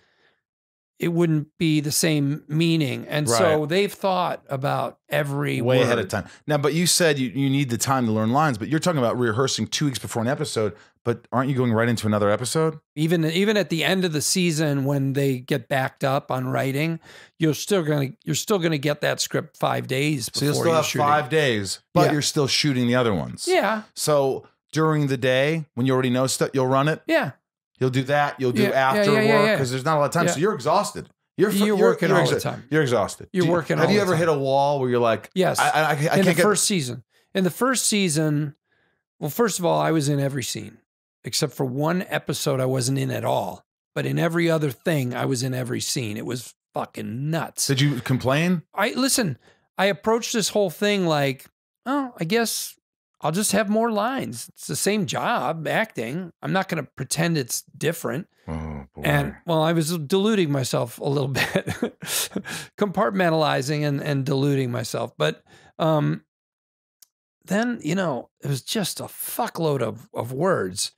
[SPEAKER 2] it wouldn't be the same meaning. And so they've thought about every
[SPEAKER 1] way
[SPEAKER 2] word.
[SPEAKER 1] ahead of time. Now, but you said you need the time to learn lines, but you're talking about rehearsing 2 weeks before an episode, but aren't you going right into another episode?
[SPEAKER 2] Even at the end of the season, when they get backed up on writing, you're still gonna get that script 5 days before.
[SPEAKER 1] So you'll still have
[SPEAKER 2] shooting.
[SPEAKER 1] 5 days, but you're still shooting the other ones.
[SPEAKER 2] Yeah.
[SPEAKER 1] So during the day, when you already know stuff, you'll run it.
[SPEAKER 2] Yeah.
[SPEAKER 1] You'll do that. You'll do after work because there's not a lot of time. So you're exhausted. You're
[SPEAKER 2] working all the time.
[SPEAKER 1] You're exhausted.
[SPEAKER 2] You're working all the time.
[SPEAKER 1] Have you ever hit a wall where you're like,
[SPEAKER 2] yes.
[SPEAKER 1] I can't
[SPEAKER 2] in the first season. In the first season, well, first of all, I was in every scene. Except for one episode I wasn't in at all. But in every other thing, I was in every scene. It was fucking nuts.
[SPEAKER 1] Did you complain?
[SPEAKER 2] I approached this whole thing like, oh, I guess I'll just have more lines. It's the same job, acting. I'm not going to pretend it's different.
[SPEAKER 1] Oh, boy.
[SPEAKER 2] And, well, I was deluding myself a little bit. Compartmentalizing and deluding myself. But then, you know, it was just a fuckload of words.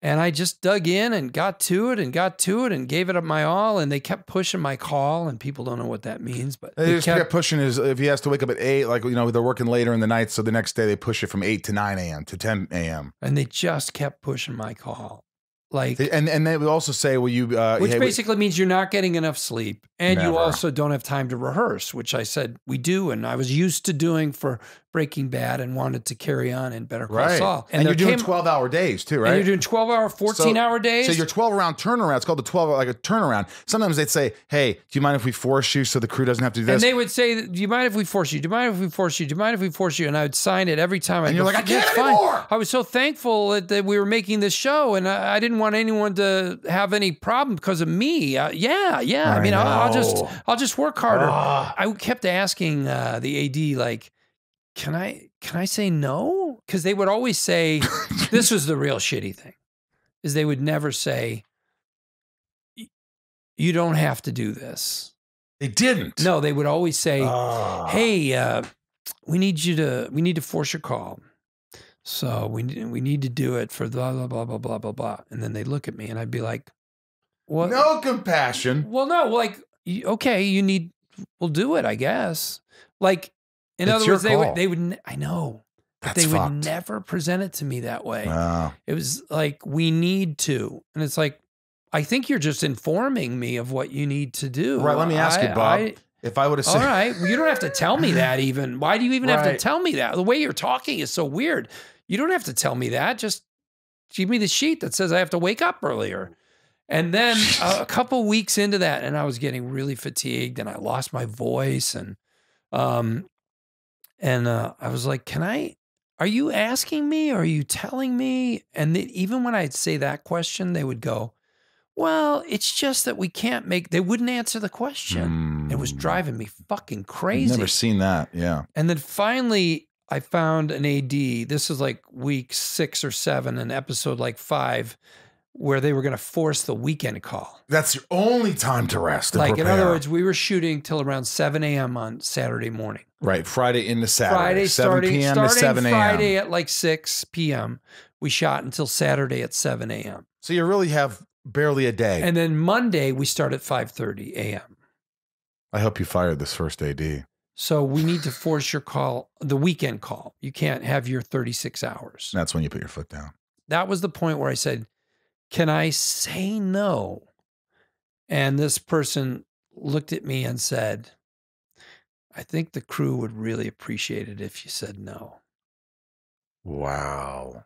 [SPEAKER 2] And I just dug in and got to it and gave it up my all. And they kept pushing my call, and people don't know what that means. But
[SPEAKER 1] they just kept pushing. Is if he has to wake up at 8, like, you know, they're working later in the night. So the next day they push it from 8 to 9 a.m. to 10 a.m.
[SPEAKER 2] And they just kept pushing my call. Like,
[SPEAKER 1] and they would also say, well, you,
[SPEAKER 2] which basically means you're not getting enough sleep. And you also don't have time to rehearse, which I said we do. And I was used to doing for Breaking Bad and wanted to carry on in Better Call
[SPEAKER 1] Right.
[SPEAKER 2] Saul.
[SPEAKER 1] And you're doing 12-hour days too, right?
[SPEAKER 2] And you're doing 12-hour, 14-hour days.
[SPEAKER 1] So your 12-round turnaround, it's called the 12, like a turnaround. Sometimes they'd say, hey, do you mind if we force you so the crew doesn't have to do this?
[SPEAKER 2] And they would say, do you mind if we force you? Do you mind if we force you? Do you mind if we force you? And I would sign it every time.
[SPEAKER 1] And you're like, I can't anymore.
[SPEAKER 2] I was so thankful that we were making this show, and I didn't want anyone to have any problem because of me. Yeah. I mean, I'll just work harder. I kept asking the AD, like, can I say no? Because they would always say, this was the real shitty thing, is they would never say, you don't have to do this.
[SPEAKER 1] They didn't.
[SPEAKER 2] No, they would always say, hey, we need to force your call. So we need to do it for blah, blah, blah, blah, blah, blah, blah. And then they'd look at me and I'd be like, what?
[SPEAKER 1] No compassion.
[SPEAKER 2] Well, no, like, okay, we'll do it, I guess. Like, in other words, they would, I know, but they would never present it to me that way.
[SPEAKER 1] Wow.
[SPEAKER 2] It was like, we need to. And it's like, I think you're just informing me of what you need to do.
[SPEAKER 1] Right. Let me ask you, Bob. If I would have said,
[SPEAKER 2] all right, well, you don't have to tell me that even. Why do you even have to tell me that? The way you're talking is so weird. You don't have to tell me that. Just give me the sheet that says I have to wake up earlier. And then a couple weeks into that, and I was getting really fatigued and I lost my voice. And I was like, are you asking me? Or are you telling me? And even when I'd say that question, they would go, well, it's just that we can't they wouldn't answer the question. It was driving me fucking crazy.
[SPEAKER 1] I've never seen that. Yeah.
[SPEAKER 2] And then finally I found an AD. This is like week 6 or 7, an episode like 5, where they were going to force the weekend call.
[SPEAKER 1] That's your only time to rest.
[SPEAKER 2] Like, in other words, we were shooting till around 7 a.m. on Saturday morning.
[SPEAKER 1] Right. Friday into Saturday.
[SPEAKER 2] 7
[SPEAKER 1] p.m. to 7 a.m.
[SPEAKER 2] Friday at like 6 p.m. We shot until Saturday at 7 a.m.
[SPEAKER 1] So you really have barely a day.
[SPEAKER 2] And then Monday, we start at 5:30 a.m.
[SPEAKER 1] I hope you fired this first AD.
[SPEAKER 2] So we need to force your call, the weekend call. You can't have your 36 hours.
[SPEAKER 1] That's when you put your foot down.
[SPEAKER 2] That was the point where I said, can I say no? And this person looked at me and said, I think the crew would really appreciate it if you said no.
[SPEAKER 1] Wow.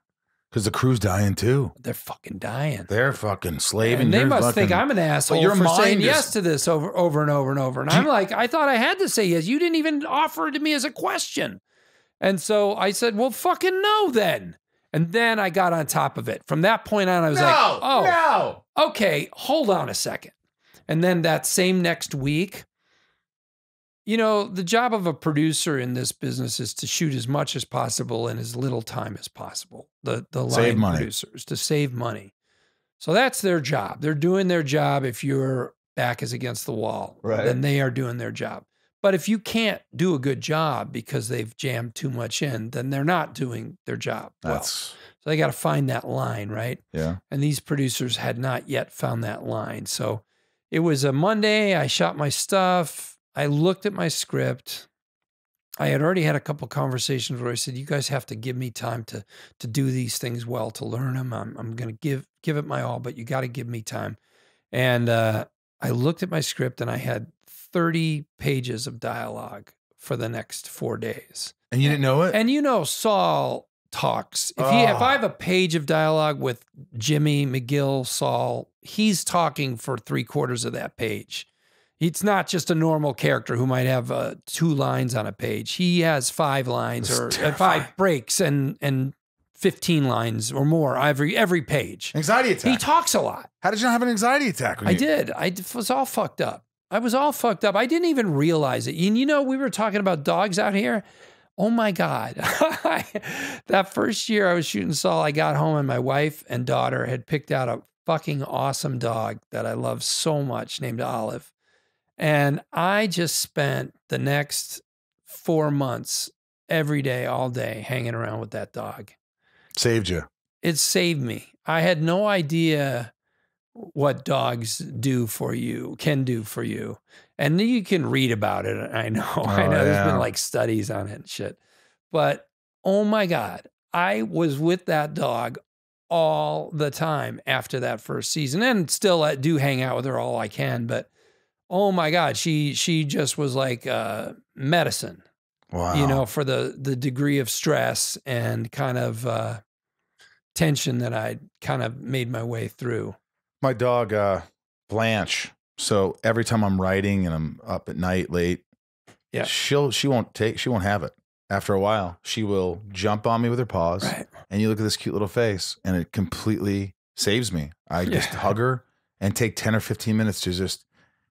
[SPEAKER 1] Because the crew's dying too.
[SPEAKER 2] They're fucking dying.
[SPEAKER 1] They're fucking slaving.
[SPEAKER 2] And they must think I'm an asshole for saying yes to this over and over and over. And I'm like, I thought I had to say yes. You didn't even offer it to me as a question. And so I said, well, fucking no then. And then I got on top of it. From that point on, I was no. Okay, hold on a second. And then that same next week, the job of a producer in this business is to shoot as much as possible in as little time as possible. The line producers, to save money. So that's their job. They're doing their job. If your back is against the wall, then they are doing their job. But if you can't do a good job because they've jammed too much in, then they're not doing their job well. So they got to find that line, right?
[SPEAKER 1] Yeah.
[SPEAKER 2] And these producers had not yet found that line. So it was a Monday. I shot my stuff. I looked at my script. I had already had a couple conversations where I said, you guys have to give me time to do these things well, to learn them. I'm going to give it my all, but you got to give me time. And I looked at my script and I had 30 pages of dialogue for the next 4 days.
[SPEAKER 1] And you didn't know it?
[SPEAKER 2] And Saul talks. If I have a page of dialogue with Jimmy, McGill, Saul, he's talking for 3/4 of that page. It's not just a normal character who might have 2 lines on a page. He has 5 lines or 5 breaks and 15 lines or more every page.
[SPEAKER 1] Anxiety attack.
[SPEAKER 2] He talks a lot.
[SPEAKER 1] How did you not have an anxiety attack?
[SPEAKER 2] I did. I was all fucked up. I was all fucked up. I didn't even realize it. And we were talking about dogs out here. Oh my God. That first year I was shooting Saul, I got home and my wife and daughter had picked out a fucking awesome dog that I love so much named Olive. And I just spent the next 4 months every day, all day, hanging around with that dog.
[SPEAKER 1] Saved you.
[SPEAKER 2] It saved me. I had no idea what dogs can do for you. And you can read about it. I know. I know. There's been like studies on it and shit. But oh my God, I was with that dog all the time after that first season, and still I do hang out with her all I can. But oh my God, she just was like medicine.
[SPEAKER 1] Wow.
[SPEAKER 2] You know, for the degree of stress and kind of tension that I kind of made my way through.
[SPEAKER 1] My dog, Blanche. So every time I'm writing and I'm up at night late,
[SPEAKER 2] yeah,
[SPEAKER 1] she won't have it. After a while, she will jump on me with her paws,
[SPEAKER 2] right.
[SPEAKER 1] and you look at this cute little face, and it completely saves me. I just hug her and take 10 or 15 minutes to just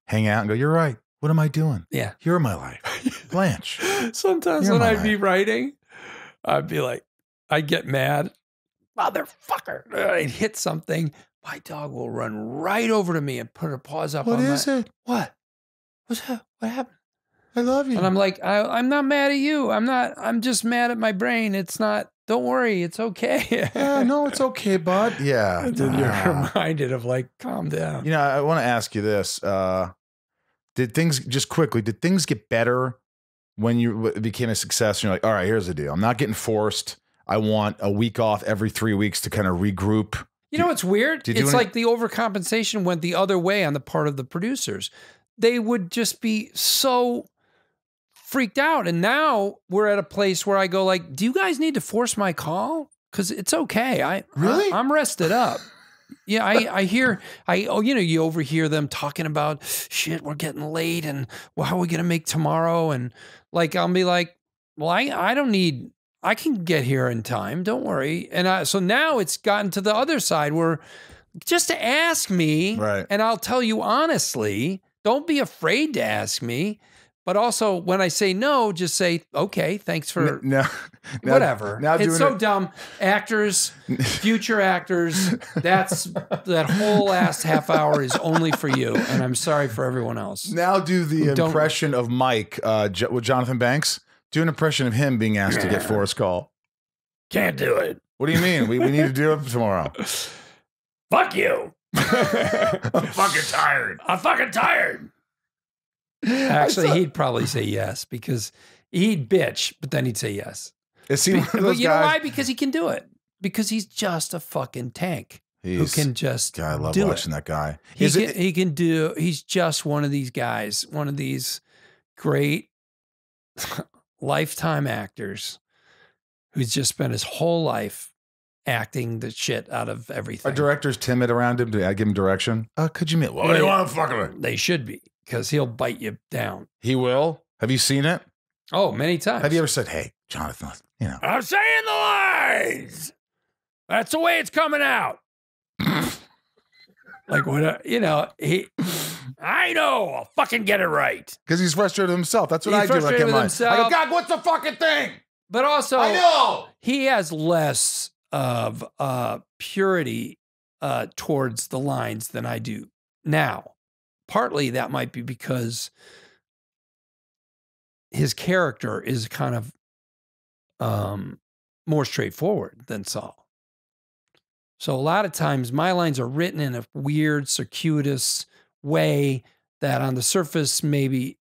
[SPEAKER 1] hang out and go, "You're right. What am I doing?
[SPEAKER 2] Yeah.
[SPEAKER 1] You're my life." Blanche.
[SPEAKER 2] Sometimes when I'd be writing, I'd be like, I'd get mad. Motherfucker. I'd hit something. My dog will run right over to me and put her paws up on my...
[SPEAKER 1] What is it?
[SPEAKER 2] What? What's that? What happened?
[SPEAKER 1] I love you.
[SPEAKER 2] And I'm like, I'm not mad at you. I'm just mad at my brain. It's not, don't worry. It's okay.
[SPEAKER 1] Yeah, no, it's okay, bud. Yeah.
[SPEAKER 2] And then you're reminded of like, calm down.
[SPEAKER 1] You know, I want to ask you this. Did things get better when you became a success? And you're like, all right, here's the deal. I'm not getting forced. I want a week off every 3 weeks to kind of regroup.
[SPEAKER 2] You know what's weird? It's like the overcompensation went the other way on the part of the producers. They would just be so freaked out. And now we're at a place where I go like, do you guys need to force my call? Because it's okay. I'm rested up. Yeah, I hear, you overhear them talking about, shit, we're getting late and well, how are we going to make tomorrow? And like, I'll be like, well, I can get here in time. Don't worry. And so now it's gotten to the other side where just to ask me,
[SPEAKER 1] right.
[SPEAKER 2] And I'll tell you honestly, don't be afraid to ask me. But also when I say no, just say, okay, thanks for whatever. Now it's so dumb. Actors, future actors, that whole last half hour is only for you. And I'm sorry for everyone else.
[SPEAKER 1] Now do the impression of Mike with Jonathan Banks. Do an impression of him being asked to get Forrest Call.
[SPEAKER 2] Can't do it.
[SPEAKER 1] What do you mean? We need to do it tomorrow.
[SPEAKER 2] Fuck you.
[SPEAKER 1] I'm fucking tired.
[SPEAKER 2] I'm fucking tired. Actually, he'd probably say yes because he'd bitch, but then he'd say yes.
[SPEAKER 1] Is he one of those
[SPEAKER 2] you know why? Because he can do it. Because he's just a fucking tank who can just
[SPEAKER 1] I love
[SPEAKER 2] do
[SPEAKER 1] watching that guy.
[SPEAKER 2] He can do. He's just one of these guys, one of these great lifetime actors who's just spent his whole life acting the shit out of everything.
[SPEAKER 1] Are directors timid around him? Do I give him direction? Could you what do you want to fuck with?
[SPEAKER 2] They should be, because he'll bite you down.
[SPEAKER 1] He will? Have you seen it?
[SPEAKER 2] Oh, many times.
[SPEAKER 1] Have you ever said, hey, Jonathan,
[SPEAKER 2] I'm saying the lines. That's the way it's coming out. Like, what? I know. I'll fucking get it right.
[SPEAKER 1] Because he's frustrated with himself. That's what I do. Like in I go, God, what's the fucking thing?
[SPEAKER 2] But also,
[SPEAKER 1] I know
[SPEAKER 2] he has less of purity towards the lines than I do now. Partly that might be because his character is kind of more straightforward than Saul. So a lot of times my lines are written in a weird, circuitous way that on the surface, maybe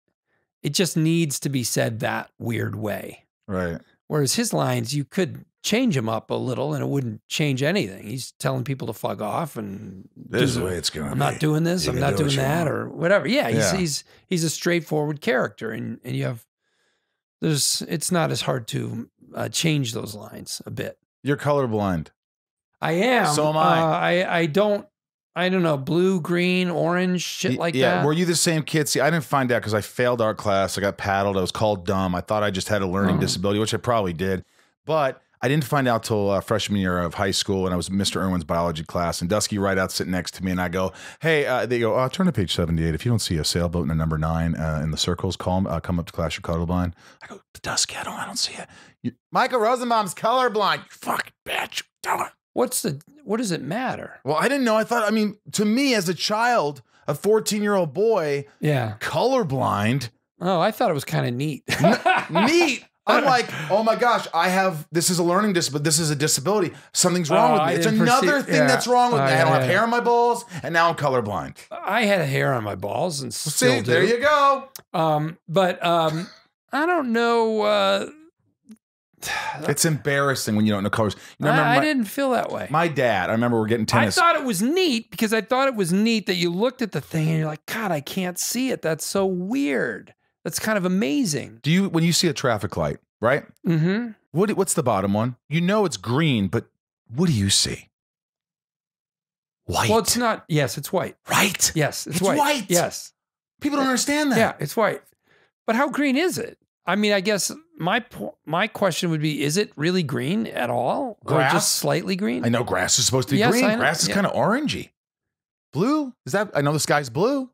[SPEAKER 2] it just needs to be said that weird way.
[SPEAKER 1] Right.
[SPEAKER 2] Whereas his lines, you could change them up a little and it wouldn't change anything. He's telling people to fuck off and
[SPEAKER 1] this is the way it's going to be.
[SPEAKER 2] I'm not doing this. I'm not doing that or whatever. Yeah. He's a straightforward character and it's not as hard to change those lines a bit.
[SPEAKER 1] You're colorblind.
[SPEAKER 2] I am.
[SPEAKER 1] So am I.
[SPEAKER 2] I don't know, blue, green, orange, shit like that.
[SPEAKER 1] Yeah, were you the same kid? See, I didn't find out because I failed art class. I got paddled. I was called dumb. I thought I just had a learning disability, which I probably did. But I didn't find out till freshman year of high school, and I was Mr. Irwin's biology class, and Dusky Rideout sitting next to me, and I go, hey, they go, turn to page 78. If you don't see a sailboat in a number 9 in the circles, come up to class, you're colorblind. I go, Dusky, I don't see it. Michael Rosenbaum's colorblind. You fucking bitch. Tell her.
[SPEAKER 2] What does it matter?
[SPEAKER 1] Well, I didn't know. To me as a child, a 14-year-old boy, colorblind.
[SPEAKER 2] Oh, I thought it was kind of neat.
[SPEAKER 1] Neat. I'm like, oh my gosh, this is a learning disability. This is a disability. Something's wrong with me. It's another thing that's wrong with me. I don't have hair on my balls, and now I'm colorblind.
[SPEAKER 2] I had hair on my balls and still do.
[SPEAKER 1] There you go.
[SPEAKER 2] But I don't know.
[SPEAKER 1] It's embarrassing when you don't know colors.
[SPEAKER 2] I didn't feel that way.
[SPEAKER 1] My dad, I remember we're getting tennis.
[SPEAKER 2] I thought it was neat because I thought it was neat that you looked at the thing and you're like, God, I can't see it. That's so weird. That's kind of amazing.
[SPEAKER 1] Do you, when you see a traffic light, right?
[SPEAKER 2] Mm-hmm.
[SPEAKER 1] What's the bottom one? You know it's green, but what do you see? White.
[SPEAKER 2] Well, it's not. Yes, it's white.
[SPEAKER 1] Right.
[SPEAKER 2] Yes, it's
[SPEAKER 1] white.
[SPEAKER 2] white. Yes.
[SPEAKER 1] People don't understand that.
[SPEAKER 2] Yeah, it's white. But how green is it? I mean, I guess my question would be, is it really green at all?
[SPEAKER 1] Grass?
[SPEAKER 2] Or just slightly green?
[SPEAKER 1] I know grass is supposed to be
[SPEAKER 2] Yes,
[SPEAKER 1] green.
[SPEAKER 2] I know.
[SPEAKER 1] Grass is
[SPEAKER 2] Yeah.
[SPEAKER 1] kind of orangey. Blue? Is that? I know the sky's blue.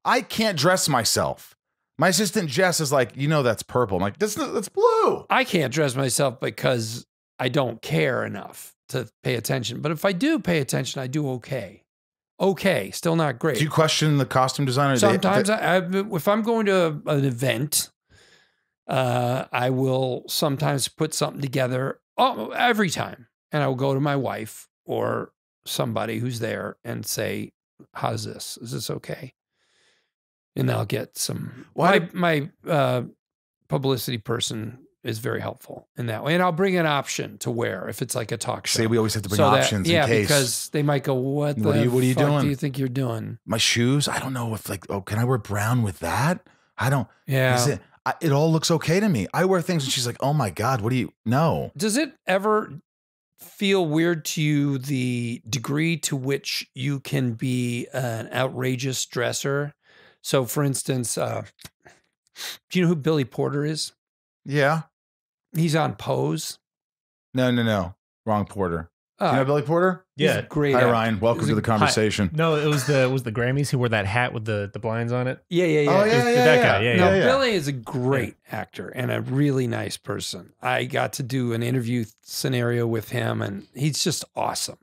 [SPEAKER 1] I can't dress myself. My assistant Jess is like, you know that's purple. I'm like, that's blue.
[SPEAKER 2] I can't dress myself because I don't care enough to pay attention. But if I do pay attention, I do okay. Okay, still not great.
[SPEAKER 1] Do you question the costume designer?
[SPEAKER 2] Sometimes if I'm going to an event, I will sometimes put something together every time. And I will go to my wife or somebody who's there and say, how's this? Is this okay? And I'll get some. My publicity person is very helpful in that way. And I'll bring an option to wear if it's like a talk show.
[SPEAKER 1] Say we always have to bring options in case.
[SPEAKER 2] Because they might go, what are you
[SPEAKER 1] doing?
[SPEAKER 2] Do you think you're doing?
[SPEAKER 1] My shoes? I don't know if can I wear brown with that? I don't.
[SPEAKER 2] Yeah.
[SPEAKER 1] It all looks okay to me. I wear things and she's like, oh my God, what do you, no.
[SPEAKER 2] Does it ever feel weird to you the degree to which you can be an outrageous dresser? So for instance, do you know who Billy Porter is?
[SPEAKER 1] Yeah.
[SPEAKER 2] He's on Pose.
[SPEAKER 1] No. Wrong Porter. You know Billy Porter?
[SPEAKER 3] Yeah.
[SPEAKER 2] Great.
[SPEAKER 1] Hi, Ryan. Welcome to the conversation.
[SPEAKER 3] Hi. No, it was the Grammys who wore that hat with the blinds on it.
[SPEAKER 2] Yeah.
[SPEAKER 1] Oh,
[SPEAKER 3] That guy. Yeah.
[SPEAKER 2] Billy is a great actor and a really nice person. I got to do an interview scenario with him and he's just awesome.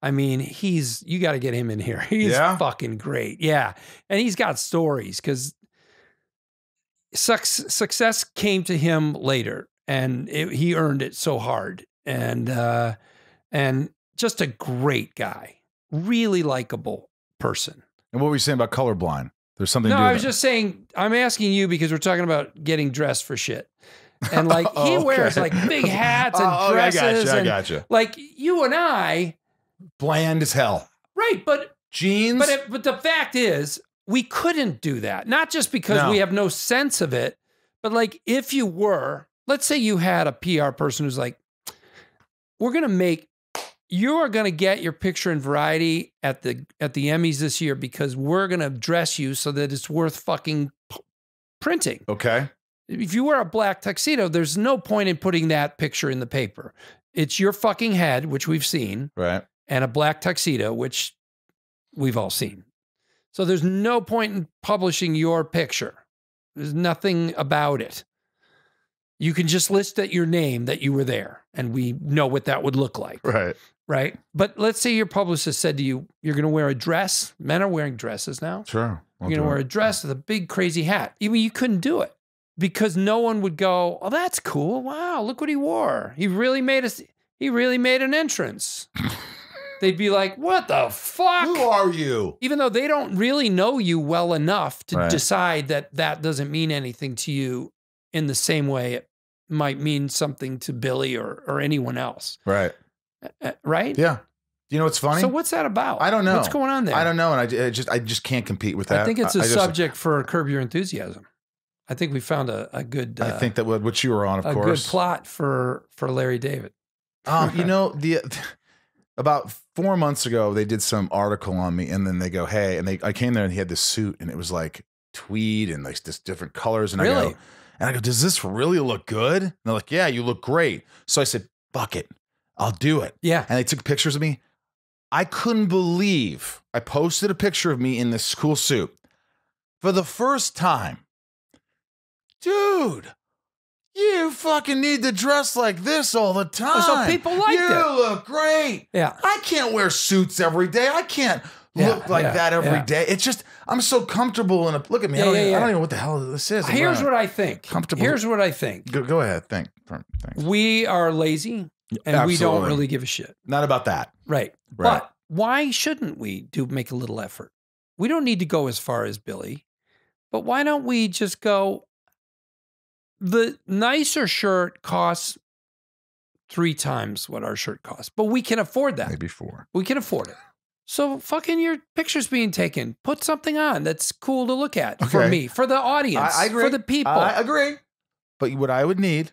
[SPEAKER 2] I mean, you got to get him in here. He's fucking great. Yeah. And he's got stories because success came to him later and he earned it so hard. And just a great guy, really likable person.
[SPEAKER 1] And what were you saying about colorblind? There's something
[SPEAKER 2] No,
[SPEAKER 1] to do
[SPEAKER 2] I was just saying, I'm asking you because we're talking about getting dressed for shit. And like he wears like big hats and dresses.
[SPEAKER 1] I gotcha.
[SPEAKER 2] Like you and I.
[SPEAKER 1] Bland as hell.
[SPEAKER 2] Right, but
[SPEAKER 1] jeans.
[SPEAKER 2] But the fact is, we couldn't do that. Not just because we have no sense of it, but like if you were, let's say you had a PR person who's like, you are going to get your picture in Variety at the Emmys this year because we're going to dress you so that it's worth fucking printing.
[SPEAKER 1] Okay.
[SPEAKER 2] If you wear a black tuxedo, there's no point in putting that picture in the paper. It's your fucking head, which we've seen.
[SPEAKER 1] Right.
[SPEAKER 2] And a black tuxedo, which we've all seen. So there's no point in publishing your picture. There's nothing about it. You can just list your name that you were there, and we know what that would look like.
[SPEAKER 1] Right.
[SPEAKER 2] Right? But let's say your publicist said to you, you're going to wear a dress. Men are wearing dresses now.
[SPEAKER 1] Sure.
[SPEAKER 2] You're going to wear a dress with a big crazy hat. Even you couldn't do it because no one would go, oh, that's cool. Wow, look what he wore. He really made an entrance. They'd be like, what the fuck?
[SPEAKER 1] Who are you?
[SPEAKER 2] Even though they don't really know you well enough to decide that doesn't mean anything to you in the same way it might mean something to Billy or anyone else.
[SPEAKER 1] Right.
[SPEAKER 2] Right?
[SPEAKER 1] Yeah. You know what's funny?
[SPEAKER 2] So what's that about?
[SPEAKER 1] I don't know.
[SPEAKER 2] What's going on there?
[SPEAKER 1] I don't know. And I just can't compete with that.
[SPEAKER 2] I think it's a subject for Curb Your Enthusiasm. I think we found a good...
[SPEAKER 1] I think that what you were on, of course.
[SPEAKER 2] A good plot for Larry David.
[SPEAKER 1] You know, about 4 months ago, they did some article on me, and then they go, "Hey," and I came there, and he had this suit, and it was like tweed and like this different colors, and
[SPEAKER 2] really?
[SPEAKER 1] I go, "Does this really look good?" And they're like, "Yeah, you look great." So I said, "Fuck it, I'll do it."
[SPEAKER 2] Yeah,
[SPEAKER 1] and they took pictures of me. I couldn't believe I posted a picture of me in this cool suit for the first time, dude. You fucking need to dress like this all the time.
[SPEAKER 2] So people like it.
[SPEAKER 1] You look great.
[SPEAKER 2] Yeah.
[SPEAKER 1] I can't wear suits every day. I can't look like that every day. It's just, I'm so comfortable in look at me. I don't even know what the hell this is.
[SPEAKER 2] Here's what I think.
[SPEAKER 1] Comfortable.
[SPEAKER 2] Here's what I think.
[SPEAKER 1] Go ahead. Thanks.
[SPEAKER 2] We are lazy and we don't really give a shit.
[SPEAKER 1] Not about that.
[SPEAKER 2] Right. But why shouldn't we make a little effort? We don't need to go as far as Billy, but why don't we just go, the nicer shirt costs 3 times what our shirt costs, but we can afford that.
[SPEAKER 1] Maybe 4.
[SPEAKER 2] We can afford it. So fucking your picture's being taken. Put something on that's cool to look at for
[SPEAKER 1] Okay.
[SPEAKER 2] me, for the audience,
[SPEAKER 1] I agree.
[SPEAKER 2] for the people.
[SPEAKER 1] I agree. But what I would need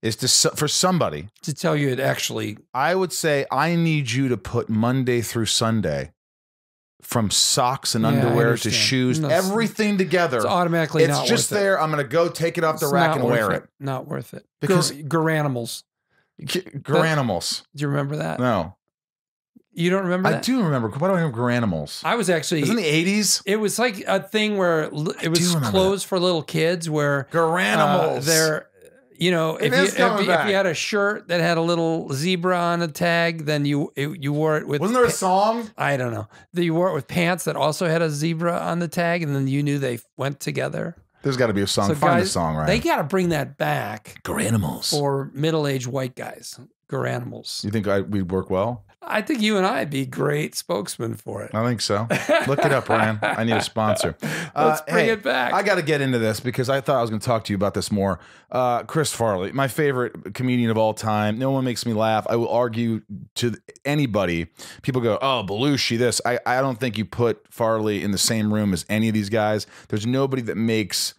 [SPEAKER 1] is for somebody
[SPEAKER 2] to tell you it actually.
[SPEAKER 1] I would say I need you to put Monday through Sunday, from socks and
[SPEAKER 2] Yeah, I
[SPEAKER 1] underwear to
[SPEAKER 2] understand.
[SPEAKER 1] shoes,
[SPEAKER 2] No,
[SPEAKER 1] everything together.
[SPEAKER 2] It's automatically
[SPEAKER 1] It's
[SPEAKER 2] not
[SPEAKER 1] just
[SPEAKER 2] worth
[SPEAKER 1] there. I'm going to go take it off the rack and wear it.
[SPEAKER 2] Not worth it.
[SPEAKER 1] Because
[SPEAKER 2] Garanimals.
[SPEAKER 1] Garanimals.
[SPEAKER 2] Do you remember that?
[SPEAKER 1] No.
[SPEAKER 2] You don't remember that?
[SPEAKER 1] I do remember. Why do I remember Garanimals?
[SPEAKER 2] I was actually...
[SPEAKER 1] It was in the 80s?
[SPEAKER 2] It was like a thing where it was clothes for little kids where...
[SPEAKER 1] Garanimals.
[SPEAKER 2] They're... You know, if you had a shirt that had a little zebra on a tag, then you wore it with...
[SPEAKER 1] Wasn't there a song?
[SPEAKER 2] I don't know. You wore it with pants that also had a zebra on the tag, and then you knew they went together.
[SPEAKER 1] There's got to be a song.
[SPEAKER 2] So
[SPEAKER 1] Find
[SPEAKER 2] guys,
[SPEAKER 1] the song, right?
[SPEAKER 2] They got to bring that back.
[SPEAKER 1] Garanimals.
[SPEAKER 2] For middle-aged white guys. Garanimals.
[SPEAKER 1] You think we'd work well?
[SPEAKER 2] I think you and I'd be great spokesmen for it.
[SPEAKER 1] I think so. Look it up, Ryan. I need a sponsor.
[SPEAKER 2] Let's bring it back.
[SPEAKER 1] I got to get into this because I thought I was going to talk to you about this more. Chris Farley, my favorite comedian of all time. No one makes me laugh. I will argue to anybody. People go, oh, Belushi, this. I don't think you put Farley in the same room as any of these guys. There's nobody that makes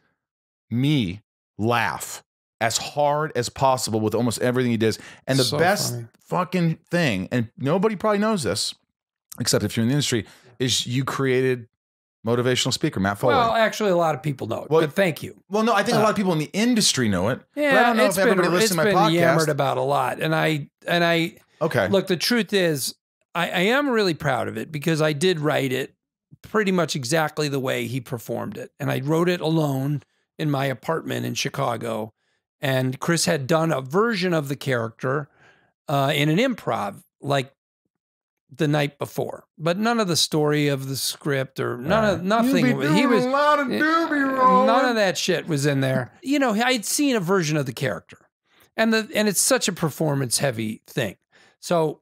[SPEAKER 1] me laugh as hard as possible with almost everything he does. And the
[SPEAKER 2] So
[SPEAKER 1] best
[SPEAKER 2] funny.
[SPEAKER 1] fucking thing, and nobody probably knows this, except if you're in the industry, is you created motivational speaker Matt Foley.
[SPEAKER 2] Well, actually, a lot of people know it, but thank you.
[SPEAKER 1] Well, no, I think a lot of people in the industry know it.
[SPEAKER 2] Yeah,
[SPEAKER 1] but I don't know
[SPEAKER 2] it's
[SPEAKER 1] if everybody listens to my podcast.
[SPEAKER 2] yammered about a lot, and I.
[SPEAKER 1] Okay.
[SPEAKER 2] Look, the truth is, I am really proud of it because I did write it pretty much exactly the way he performed it, and I wrote it alone in my apartment in Chicago. And Chris had done a version of the character in an improv like the night before, but none of the story of the script or nothing. He was a lot of doobie rolling. None of that shit was in there. You know, I'd seen a version of the character, and it's such a performance heavy thing. So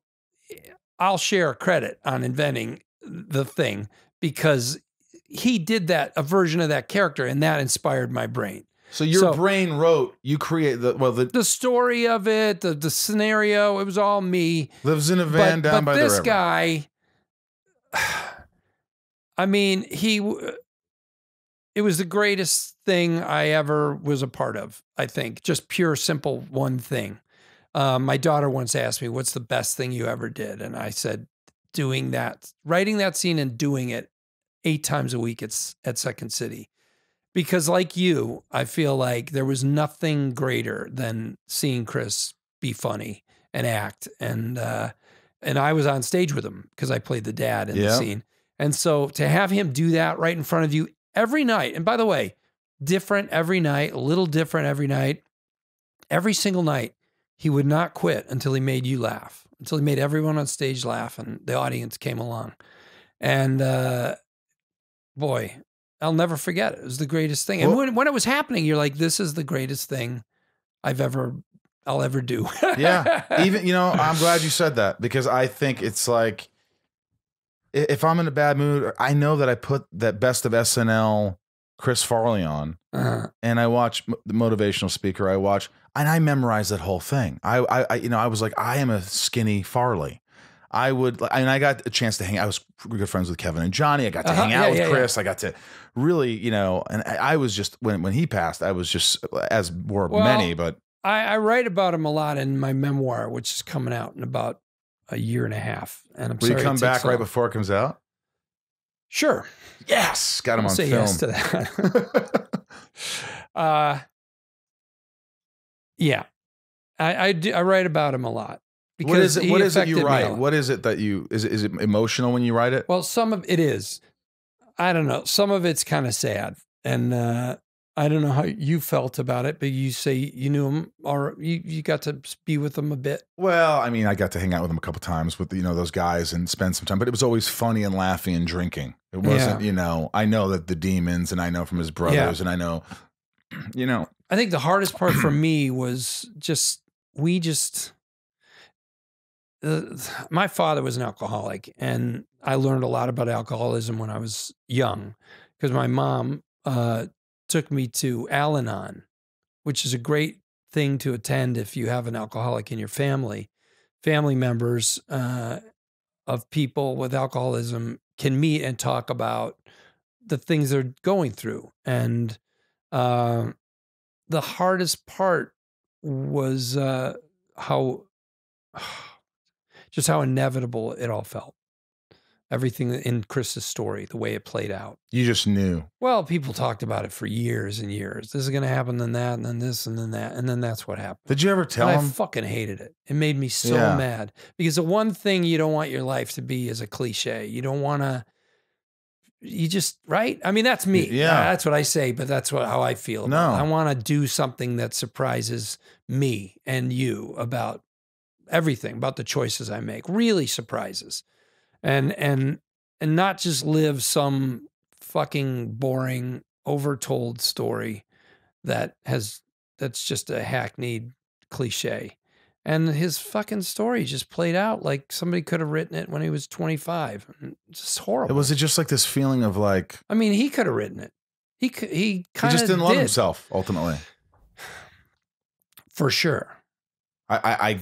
[SPEAKER 2] I'll share credit on inventing the thing because he did a version of that character, and that inspired my brain.
[SPEAKER 1] So your brain wrote, you create the
[SPEAKER 2] story of it, the scenario. It was all me.
[SPEAKER 1] Lives in a van down by the river.
[SPEAKER 2] But this guy, I mean, it was the greatest thing I ever was a part of. I think just pure, simple one thing. My daughter once asked me, "What's the best thing you ever did?" And I said, writing that scene and doing it 8 times a week at Second City. Because like you, I feel like there was nothing greater than seeing Chris be funny and act. And I was on stage with him because I played the dad in the scene. And so to have him do that right in front of you every night, and by the way, different every night, a little different every night, every single night, he would not quit until he made you laugh, until he made everyone on stage laugh and the audience came along. And boy, I'll never forget it. It was the greatest thing. And when it was happening, you're like, this is the greatest thing I'll ever do.
[SPEAKER 1] Yeah. Even, I'm glad you said that because I think it's like, if I'm in a bad mood, I know that I put that Best of SNL Chris Farley on and I watch the motivational speaker. And I memorized that whole thing. I was like, I am a skinny Farley. I got a chance to hang. I was good friends with Kevin and Johnny. I got to hang out with Chris. I got to really, and I was just when he passed, I was just as were many. But
[SPEAKER 2] I write about him a lot in my memoir, which is coming out in about a year and a half. And I'm
[SPEAKER 1] will
[SPEAKER 2] sorry
[SPEAKER 1] you come back right before it comes out?
[SPEAKER 2] Sure.
[SPEAKER 1] Yes, got him on
[SPEAKER 2] say
[SPEAKER 1] film.
[SPEAKER 2] Yes to that. Yeah, I write about him a lot. Because
[SPEAKER 1] what is it you write? What is it that is it emotional when you write it?
[SPEAKER 2] Well, some of it is. I don't know. Some of it's kind of sad. And I don't know how you felt about it, but you say you knew him or you got to be with him a bit.
[SPEAKER 1] Well, I mean, I got to hang out with him a couple times with, those guys and spend some time, but it was always funny and laughing and drinking. It wasn't, I know that the demons and I know from his brothers and I know,
[SPEAKER 2] I think the hardest part for me was my father was an alcoholic, and I learned a lot about alcoholism when I was young because my mom took me to Al-Anon, which is a great thing to attend if you have an alcoholic in your family. Family members of people with alcoholism can meet and talk about the things they're going through. And the hardest part was how inevitable it all felt. Everything in Chris's story, the way it played out.
[SPEAKER 1] You just knew.
[SPEAKER 2] Well, people talked about it for years and years. This is going to happen, then that, and then this, and then that. And then that's what happened.
[SPEAKER 1] Did you ever tell
[SPEAKER 2] And
[SPEAKER 1] him?
[SPEAKER 2] I fucking hated it. It made me so
[SPEAKER 1] Yeah.
[SPEAKER 2] mad. Because the one thing you don't want your life to be is a cliche. You don't want to, you just, right? I mean, that's me.
[SPEAKER 1] Yeah.
[SPEAKER 2] That's what I say, but that's how I feel about it. I want to do something that surprises me and you about everything, about the choices I make. Really surprises. And not just live some fucking boring, overtold story that's just a hackneyed cliche. And his fucking story just played out like somebody could have written it when he was 25. It's just horrible.
[SPEAKER 1] Was it just like this feeling of like?
[SPEAKER 2] I mean, he could have written it. He kind of
[SPEAKER 1] just didn't love himself ultimately.
[SPEAKER 2] For sure.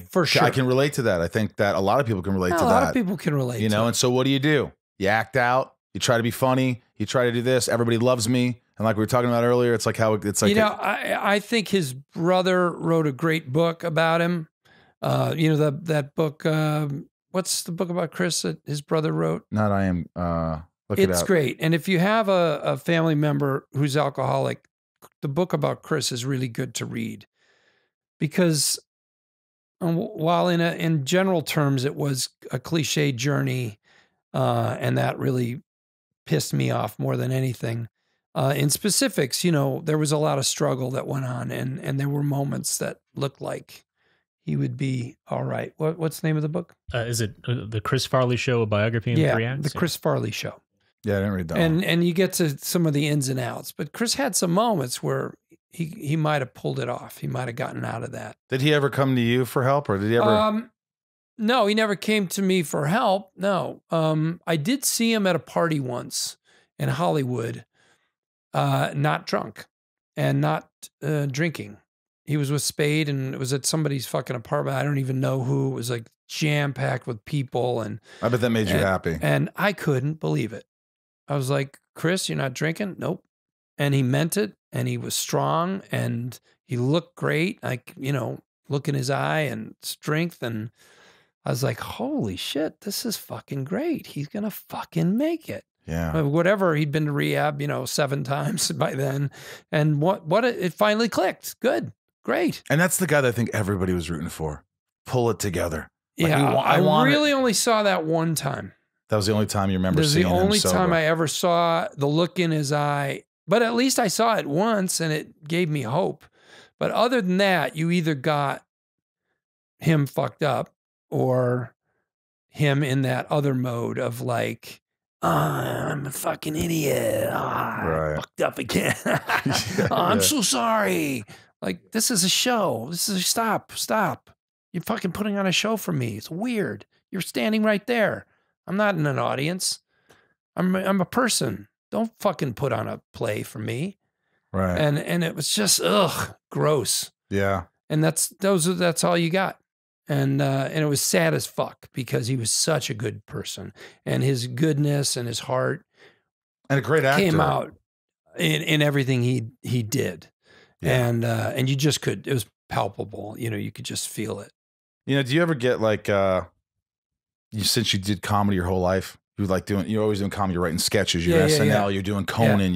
[SPEAKER 1] For sure. I can relate to that. I think that a lot of people can relate to that.
[SPEAKER 2] A lot of people can relate
[SPEAKER 1] you know,
[SPEAKER 2] to
[SPEAKER 1] and so what do? You act out, you try to be funny, you try to do this, everybody loves me. And like we were talking about earlier, it's like how it's like,
[SPEAKER 2] you know, I think his brother wrote a great book about him. You know, that book, what's the book about Chris that his brother wrote?
[SPEAKER 1] Not I Am, look it up.
[SPEAKER 2] It's great. And if you have a family member who's alcoholic, the book about Chris is really good to read. Because while in general terms, it was a cliche journey, and that really pissed me off more than anything. In specifics, you know, there was a lot of struggle that went on, and there were moments that looked like he would be all right. What's the name of the book?
[SPEAKER 3] Is it the Chris Farley Show, a biography in 3 acts?
[SPEAKER 2] The Chris Farley Show.
[SPEAKER 1] Yeah, I didn't read that one.
[SPEAKER 2] And you get to some of the ins and outs, but Chris had some moments where he might have pulled it off. He might have gotten out of that.
[SPEAKER 1] Did he ever come to you for help, or did he ever?
[SPEAKER 2] No, he never came to me for help. No. I did see him at a party once in Hollywood, not drunk and not drinking. He was with Spade, and it was at somebody's fucking apartment. I don't even know who. It was like jam-packed with people. And
[SPEAKER 1] I bet that made you happy.
[SPEAKER 2] And I couldn't believe it. I was like, Chris, you're not drinking? Nope. And he meant it, and he was strong, and he looked great. Like, you know, look in his eye and strength. And I was like, holy shit, this is fucking great. He's going to fucking make it.
[SPEAKER 1] Yeah.
[SPEAKER 2] Whatever. He'd been to rehab, you know, 7 times by then. And it finally clicked. Good. Great.
[SPEAKER 1] And that's the guy that I think everybody was rooting for. Pull it together. Like
[SPEAKER 2] Yeah. I really only saw that one time.
[SPEAKER 1] That was the only time you remember seeing him sober.
[SPEAKER 2] It was the only time I ever saw the look in his eye. But at least I saw it once, and it gave me hope. But other than that, you either got him fucked up or him in that other mode of like, oh, I'm a fucking idiot. Oh, I fucked up again. I'm so sorry. Like, this is a show. Stop. You're fucking putting on a show for me. It's weird. You're standing right there. I'm not in an audience. I'm a person. Don't fucking put on a play for me.
[SPEAKER 1] Right.
[SPEAKER 2] And it was just gross.
[SPEAKER 1] Yeah.
[SPEAKER 2] And that's all you got. And it was sad as fuck because he was such a good person, and his goodness and his heart
[SPEAKER 1] and a great actor
[SPEAKER 2] came out in everything he did. Yeah. And you just it was palpable. You know, you could just feel it.
[SPEAKER 1] You know, do you ever get like since you did comedy your whole life, you're always doing comedy, you're writing sketches, you're SNL, you're doing Conan,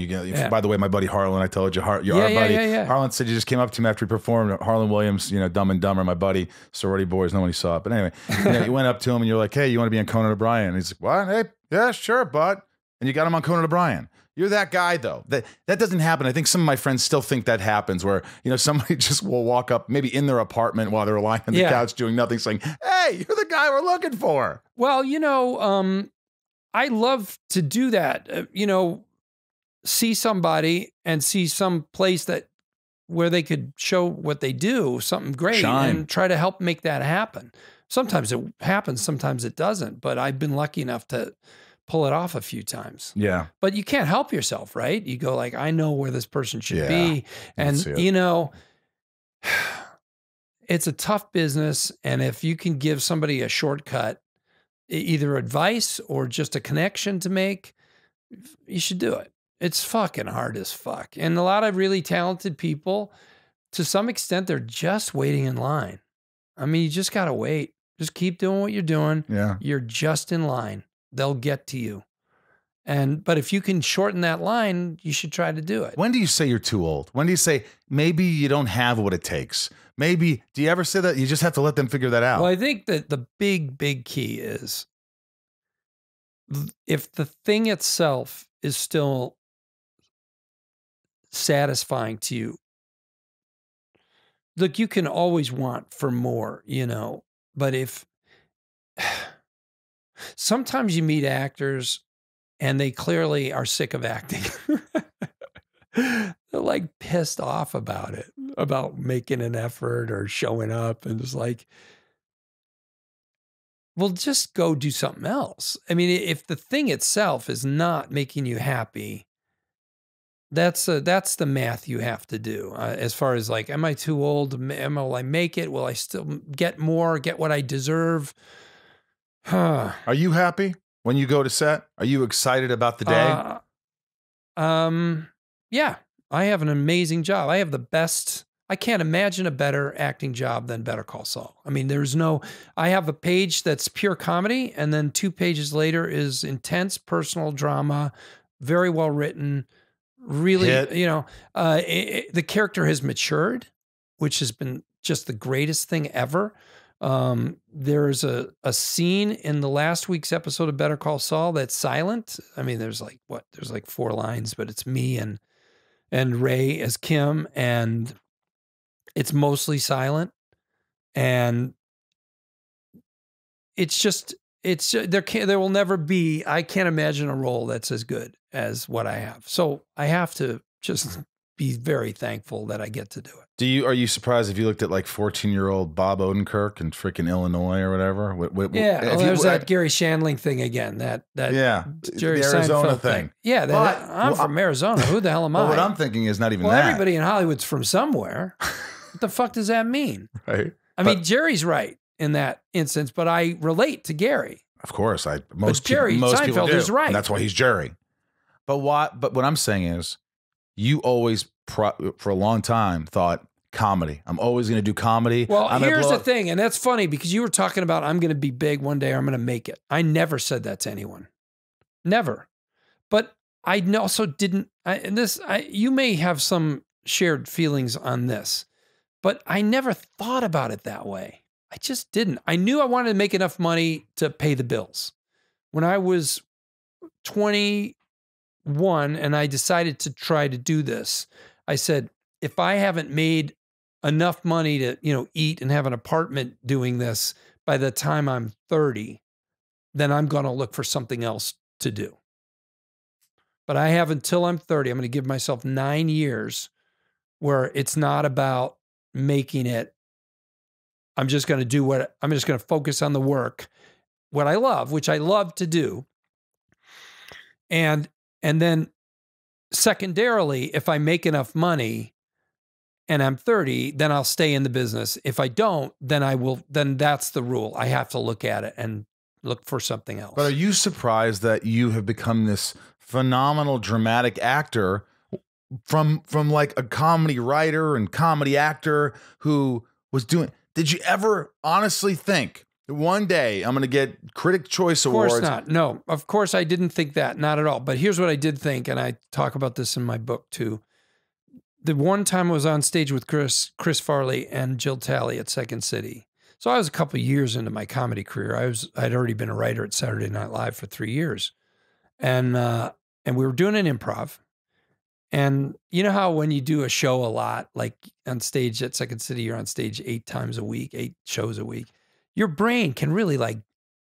[SPEAKER 1] by the way, my buddy Harlan, I told you, our buddy. Harlan said you just came up to me after he performed. Harlan Williams, you know, Dumb and Dumber, my buddy, sorority boys, no one saw it. But anyway, you went up to him and you're like, hey, you want to be on Conan O'Brien? And he's like, what? Hey, yeah, sure, bud. And you got him on Conan O'Brien. You're that guy, though. That doesn't happen. I think some of my friends still think that happens, where, you know, somebody just will walk up, maybe in their apartment while they're lying on the couch doing nothing, saying, hey, you're the guy we're looking for.
[SPEAKER 2] Well, you know, I love to do that. You know, see somebody and see some place where they could show what they do, something great, and try to help make that happen. Sometimes it happens, sometimes it doesn't, but I've been lucky enough to pull it off a few times.
[SPEAKER 1] Yeah.
[SPEAKER 2] But you can't help yourself, right? You go like, I know where this person should be. And, you know, it's a tough business. And if you can give somebody a shortcut, either advice or just a connection to make, you should do it. It's fucking hard as fuck. And a lot of really talented people, to some extent, they're just waiting in line. I mean, you just got to wait. Just keep doing what you're doing.
[SPEAKER 1] Yeah.
[SPEAKER 2] You're just in line. They'll get to you. But if you can shorten that line, you should try to do it.
[SPEAKER 1] When do you say you're too old? When do you say maybe you don't have what it takes? Maybe, do you ever say that? You just have to let them figure that out.
[SPEAKER 2] Well, I think that the big key is if the thing itself is still satisfying to you. Look, you can always want for more, but if sometimes you meet actors and they clearly are sick of acting. They're like pissed off about it, about making an effort or showing up, and it's like, well, just go do something else. I mean, if the thing itself is not making you happy, that's the math you have to do. As far as like, am I too old? Will I make it? Will I still get more, get what I deserve?
[SPEAKER 1] Are you happy when you go to set? Are you excited about the day?
[SPEAKER 2] Yeah, I have an amazing job. I have the best. I can't imagine a better acting job than Better Call Saul. I mean, I have a page that's pure comedy, and then 2 pages later is intense personal drama, very well written, really, the character has matured, which has been just the greatest thing ever. There's a scene in the last week's episode of Better Call Saul that's silent. I mean, there's like 4 lines, but it's me and Ray as Kim, and it's mostly silent. And there will never be, I can't imagine a role that's as good as what I have. So I have to just be very thankful that I get to do it.
[SPEAKER 1] Are you surprised if you looked at like 14-year-old Bob Odenkirk in freaking Illinois or whatever?
[SPEAKER 2] There's that Garry Shandling thing again. That Jerry
[SPEAKER 1] the Arizona
[SPEAKER 2] Seinfeld thing. Yeah, I'm from Arizona. Who the hell am I?
[SPEAKER 1] Well, what I'm thinking is not even that.
[SPEAKER 2] Everybody in Hollywood's from somewhere. What the fuck does that mean?
[SPEAKER 1] Right.
[SPEAKER 2] I mean, Jerry's right in that instance, but I relate to Garry.
[SPEAKER 1] Of course, most
[SPEAKER 2] Seinfeld
[SPEAKER 1] people do.
[SPEAKER 2] is right.
[SPEAKER 1] And that's why he's Jerry. But what I'm saying is, you always for a long time thought comedy. I'm always going to do comedy.
[SPEAKER 2] Well, here's the thing, and that's funny because you were talking about I'm going to be big one day, or I'm going to make it. I never said that to anyone. Never. But I also didn't, you may have some shared feelings on this, but I never thought about it that way. I just didn't. I knew I wanted to make enough money to pay the bills. When I was 21 and I decided to try to do this, I said, if I haven't made enough money to, eat and have an apartment doing this by the time I'm 30, then I'm going to look for something else to do. But I have until I'm 30. I'm going to give myself 9 years where it's not about making it. I'm just going to focus on the work, what I love, which I love to do. And then secondarily, if I make enough money and I'm 30, then I'll stay in the business. If I don't, then that's the rule. I have to look at it and look for something else.
[SPEAKER 1] But are you surprised that you have become this phenomenal dramatic actor from like a comedy writer and comedy actor who was doing, did you ever honestly think that one day I'm going to get Critic Choice Awards?
[SPEAKER 2] Of course not. No, of course I didn't think that. Not at all. But here's what I did think, and I talk about this in my book too. The one time I was on stage with Chris Farley and Jill Talley at Second City. So I was a couple of years into my comedy career. I'd already been a writer at Saturday Night Live for 3 years. And we were doing an improv. And you know how when you do a show a lot, like on stage at Second City, you're on stage 8 times a week, 8 shows a week. Your brain can really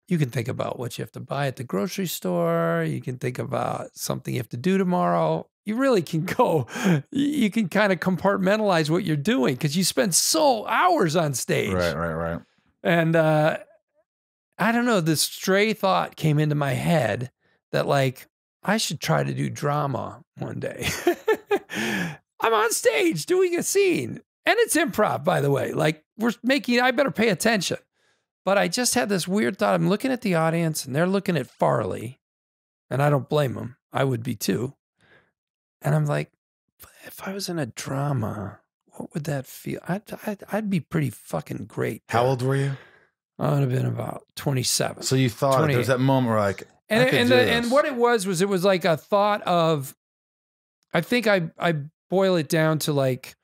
[SPEAKER 2] you can think about what you have to buy at the grocery store. You can think about something you have to do tomorrow. You really can you can kind of compartmentalize what you're doing because you spend hours on stage.
[SPEAKER 1] Right.
[SPEAKER 2] And I don't know, this stray thought came into my head that I should try to do drama one day. I'm on stage doing a scene and it's improv, by the way. I better pay attention. But I just had this weird thought. I'm looking at the audience and they're looking at Farley, and I don't blame them. I would be too. And I'm like, if I was in a drama, what would that feel? I'd be pretty fucking great there.
[SPEAKER 1] How old were you?
[SPEAKER 2] I would have been about 27.
[SPEAKER 1] So you thought there was that moment where like,
[SPEAKER 2] and what it was like a thought of, I think I boil it down to like,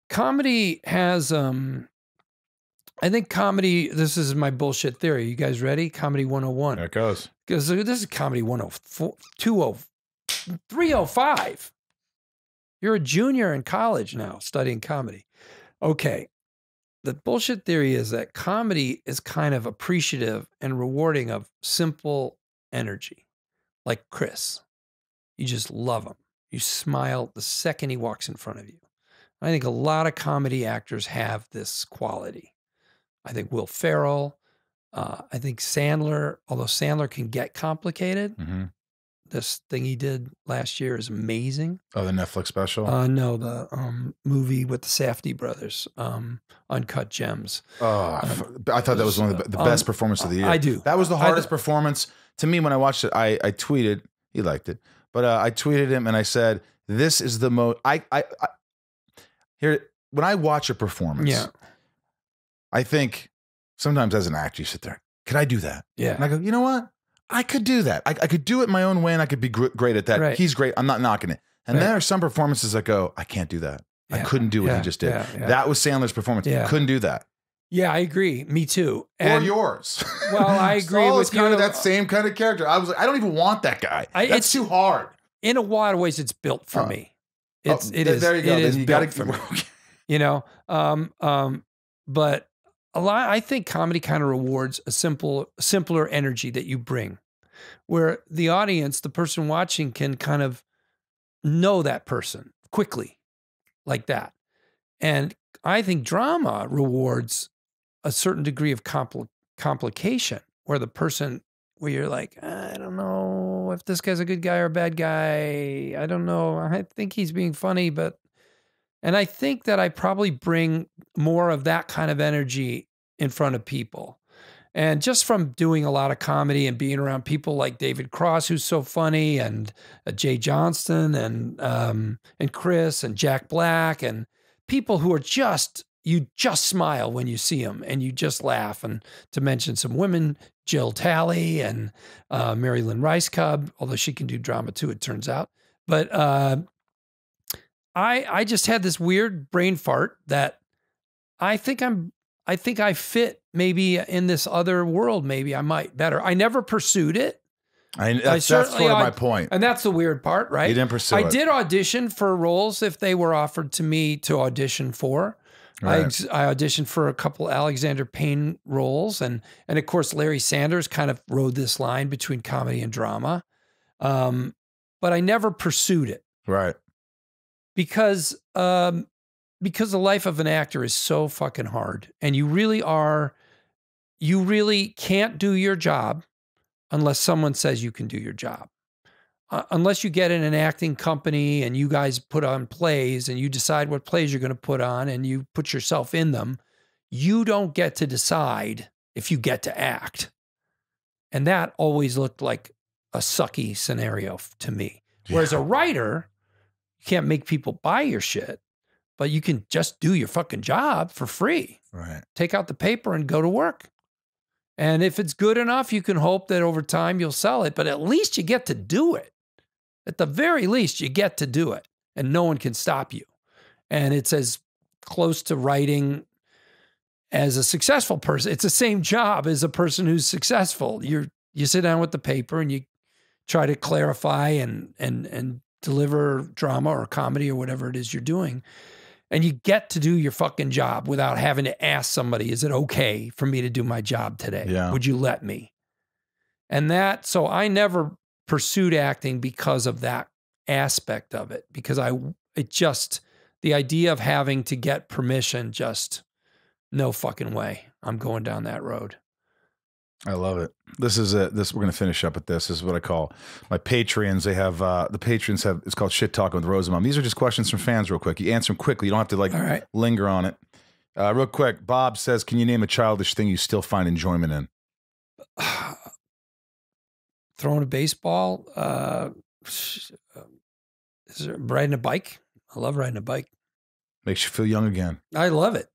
[SPEAKER 2] comedy has, I think comedy, this is my bullshit theory. You guys ready? Comedy 101.
[SPEAKER 1] There it goes.
[SPEAKER 2] Because this is comedy 104, 305. You're a junior in college now studying comedy. Okay. The bullshit theory is that comedy is kind of appreciative and rewarding of simple energy. Like Chris. You just love him. You smile the second he walks in front of you. I think a lot of comedy actors have this quality. I think Will Ferrell, I think Sandler, although Sandler can get complicated, this thing he did last year is amazing.
[SPEAKER 1] Oh, the Netflix special?
[SPEAKER 2] No, the movie with the Safdie brothers, Uncut Gems.
[SPEAKER 1] Oh, I thought that was one of the best performances of the year.
[SPEAKER 2] I do.
[SPEAKER 1] That was the hardest performance. To me, when I watched it, I tweeted, he liked it, but I tweeted him and I said, this is the most, here, when I watch a performance, I think sometimes as an actor, you sit there, could I do that?
[SPEAKER 2] Yeah.
[SPEAKER 1] And I go, you know what? I could do that. I could do it my own way and I could be great at that.
[SPEAKER 2] Right.
[SPEAKER 1] He's great. I'm not knocking it. And there are some performances that go, I can't do that. I couldn't do what he just did. That was Sandler's performance. Couldn't do that.
[SPEAKER 2] Yeah, I agree. Me too.
[SPEAKER 1] Or yours.
[SPEAKER 2] Well, I agree
[SPEAKER 1] Saul
[SPEAKER 2] with
[SPEAKER 1] is kind of that same kind of character. I was like, I don't even want that guy. That's too hard.
[SPEAKER 2] In a lot of ways, it's built for me. It is.
[SPEAKER 1] There you go.
[SPEAKER 2] It is
[SPEAKER 1] you
[SPEAKER 2] built
[SPEAKER 1] gotta,
[SPEAKER 2] for me. You know, but a lot. I think comedy kind of rewards a simpler energy that you bring, where the audience, the person watching, can kind of know that person quickly, like that. And I think drama rewards a certain degree of complication, where the person, where you're like, I don't know if this guy's a good guy or a bad guy. I don't know. I think he's being funny, but, and I think that I probably bring more of that kind of energy in front of people. And just from doing a lot of comedy and being around people like David Cross, who's so funny, and Jay Johnston and Chris and Jack Black, and people who are just, you just smile when you see them and you just laugh. And to mention some women, Jill Talley and Mary Lynn Rice Cub, although she can do drama too, it turns out. But I just had this weird brain fart that I think I fit maybe in this other world. Maybe I might better. I never pursued it.
[SPEAKER 1] That's sort of my point.
[SPEAKER 2] And that's the weird part, right?
[SPEAKER 1] You didn't pursue it.
[SPEAKER 2] I did audition for roles if they were offered to me to audition for. Right. I auditioned for a couple Alexander Payne roles. And of course, Larry Sanders kind of rode this line between comedy and drama. But I never pursued it.
[SPEAKER 1] Right.
[SPEAKER 2] Because the life of an actor is so fucking hard. And you really can't do your job unless someone says you can do your job. Unless you get in an acting company and you guys put on plays and you decide what plays you're going to put on and you put yourself in them, you don't get to decide if you get to act. And that always looked like a sucky scenario to me. Whereas a writer, you can't make people buy your shit, but you can just do your fucking job for free.
[SPEAKER 1] Right.
[SPEAKER 2] Take out the paper and go to work. And if it's good enough, you can hope that over time you'll sell it, but at least you get to do it. At the very least, you get to do it and no one can stop you. And it's as close to writing as a successful person. It's the same job as a person who's successful. You sit down with the paper and you try to clarify and deliver drama or comedy or whatever it is you're doing. And you get to do your fucking job without having to ask somebody, is it okay for me to do my job today?
[SPEAKER 1] Yeah.
[SPEAKER 2] Would you let me? And so I never pursued acting because of that aspect of it, because the idea of having to get permission, just no fucking way. I'm going down that road.
[SPEAKER 1] I love it. This is it. We're going to finish up with this. This is what I call my Patreons. They have, the patrons have, it's called Shit Talking with Rosenbaum. These are just questions from fans real quick. You answer them quickly. You don't have to linger on it. Real quick, Bob says, can you name a childish thing you still find enjoyment in?
[SPEAKER 2] Throwing a baseball, riding a bike. I love riding a bike.
[SPEAKER 1] Makes you feel young again.
[SPEAKER 2] I love it.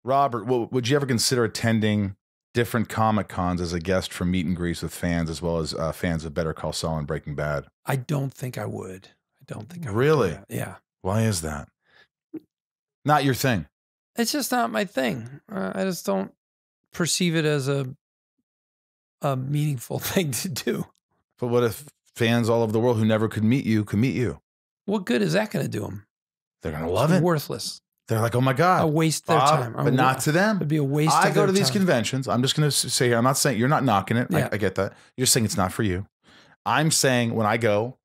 [SPEAKER 1] Robert, would you ever consider attending different Comic Cons as a guest for meet and greets with fans, as well as fans of Better Call Saul and Breaking Bad?
[SPEAKER 2] I don't think I would.
[SPEAKER 1] Really?
[SPEAKER 2] Would. Yeah.
[SPEAKER 1] Why is that? Not your thing.
[SPEAKER 2] It's just not my thing. I just don't perceive it as a meaningful thing to do.
[SPEAKER 1] But what if fans all over the world who never could meet you could meet you?
[SPEAKER 2] What good is that going to do them?
[SPEAKER 1] They're going to love it.
[SPEAKER 2] Worthless.
[SPEAKER 1] They're like, oh my God.
[SPEAKER 2] A waste their time.
[SPEAKER 1] But not to them.
[SPEAKER 2] It'd be a waste
[SPEAKER 1] I
[SPEAKER 2] of
[SPEAKER 1] go
[SPEAKER 2] their
[SPEAKER 1] to these
[SPEAKER 2] time.
[SPEAKER 1] conventions. I'm just going to say here, I'm not saying, you're not knocking it.
[SPEAKER 2] Yeah.
[SPEAKER 1] I get that. You're saying it's not for you. I'm saying when I go,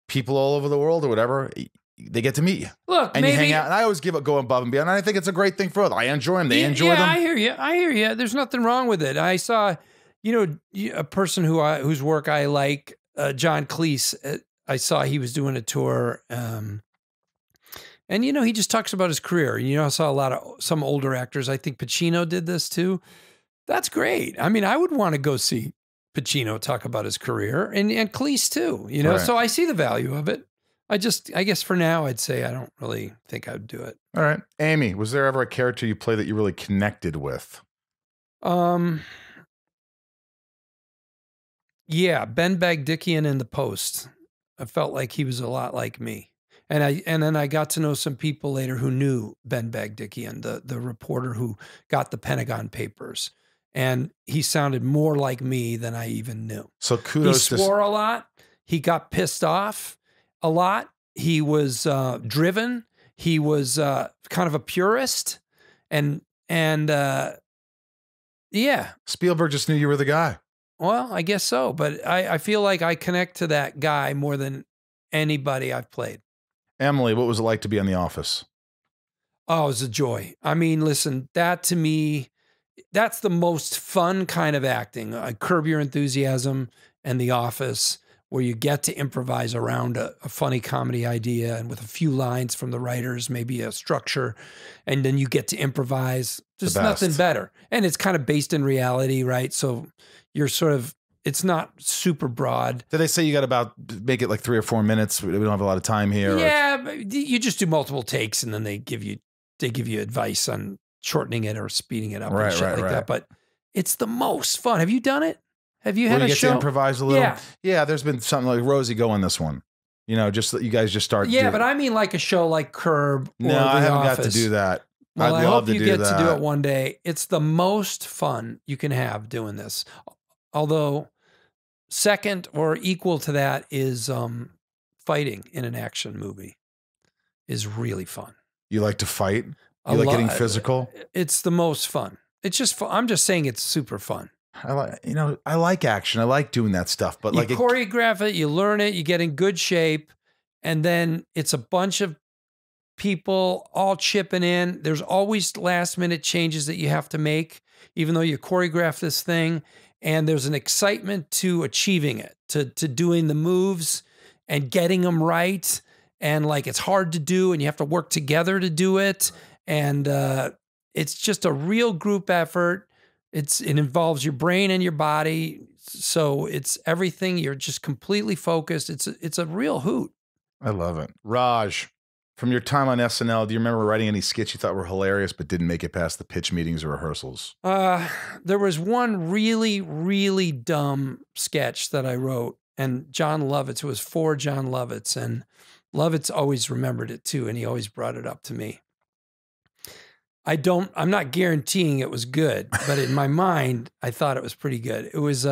[SPEAKER 1] people all over the world or whatever, they get to meet you.
[SPEAKER 2] Look,
[SPEAKER 1] and you hang out. And I always go above and beyond. And I think it's a great thing for them. I enjoy them. They enjoy them.
[SPEAKER 2] I hear you. There's nothing wrong with it. I saw, a person whose work I like, John Cleese. I saw he was doing a tour. And, he just talks about his career. I saw some older actors. I think Pacino did this too. That's great. I mean, I would want to go see Pacino talk about his career and Cleese too, Right. So I see the value of it. I guess for now, I'd say I don't really think I'd do it.
[SPEAKER 1] All right. Amy, was there ever a character you played that you really connected with?
[SPEAKER 2] Yeah, Ben Bagdikian in The Post. I felt like he was a lot like me. And then I got to know some people later who knew Ben Bagdikian, the reporter who got the Pentagon Papers. And he sounded more like me than I even knew.
[SPEAKER 1] So kudos.
[SPEAKER 2] He swore a lot. He got pissed off a lot. He was driven. He was kind of a purist. And yeah.
[SPEAKER 1] Spielberg just knew you were the guy.
[SPEAKER 2] Well, I guess so. But I feel like I connect to that guy more than anybody I've played.
[SPEAKER 1] Emily, what was it like to be on The Office?
[SPEAKER 2] Oh, it was a joy. I mean, listen, that to me, that's the most fun kind of acting. Curb Your Enthusiasm and The Office, where you get to improvise around a funny comedy idea and with a few lines from the writers, maybe a structure, and then you get to improvise. There's nothing better. And it's kind of based in reality, right? So you're sort of, it's not super broad.
[SPEAKER 1] Did they say you got make it like 3 or 4 minutes? We don't have a lot of time here.
[SPEAKER 2] Yeah, but you just do multiple takes and then they give you advice on shortening it or speeding it up and shit like that. But it's the most fun. Have you done it? Have you had a show? You get to
[SPEAKER 1] improvise a little? Yeah, there's been something like Rosie, go on this one. Just that you guys just start.
[SPEAKER 2] Yeah, but I mean like a show like Curb or
[SPEAKER 1] No, I haven't
[SPEAKER 2] Office.
[SPEAKER 1] got to do that.
[SPEAKER 2] Well, I hope you get to do it one day. It's the most fun you can have doing this. Although second or equal to that is fighting in an action movie is really fun.
[SPEAKER 1] You like to fight? You like getting physical?
[SPEAKER 2] It's the most fun. It's just fun. I'm just saying it's super fun.
[SPEAKER 1] I like action. I like doing that stuff, but
[SPEAKER 2] you choreograph it, you learn it, you get in good shape, and then it's a bunch of people all chipping in. There's always last minute changes that you have to make, even though you choreograph this thing. And there's an excitement to achieving it, to doing the moves and getting them right. And like, it's hard to do and you have to work together to do it. And it's just a real group effort. It involves your brain and your body. So it's everything. You're just completely focused. It's a real hoot.
[SPEAKER 1] I love it. Raj, from your time on SNL, do you remember writing any skits you thought were hilarious but didn't make it past the pitch meetings or rehearsals?
[SPEAKER 2] There was one really, really dumb sketch that I wrote, and John Lovitz, it was for John Lovitz, and Lovitz always remembered it too, and he always brought it up to me. I'm not guaranteeing it was good, but in my mind, I thought it was pretty good. It was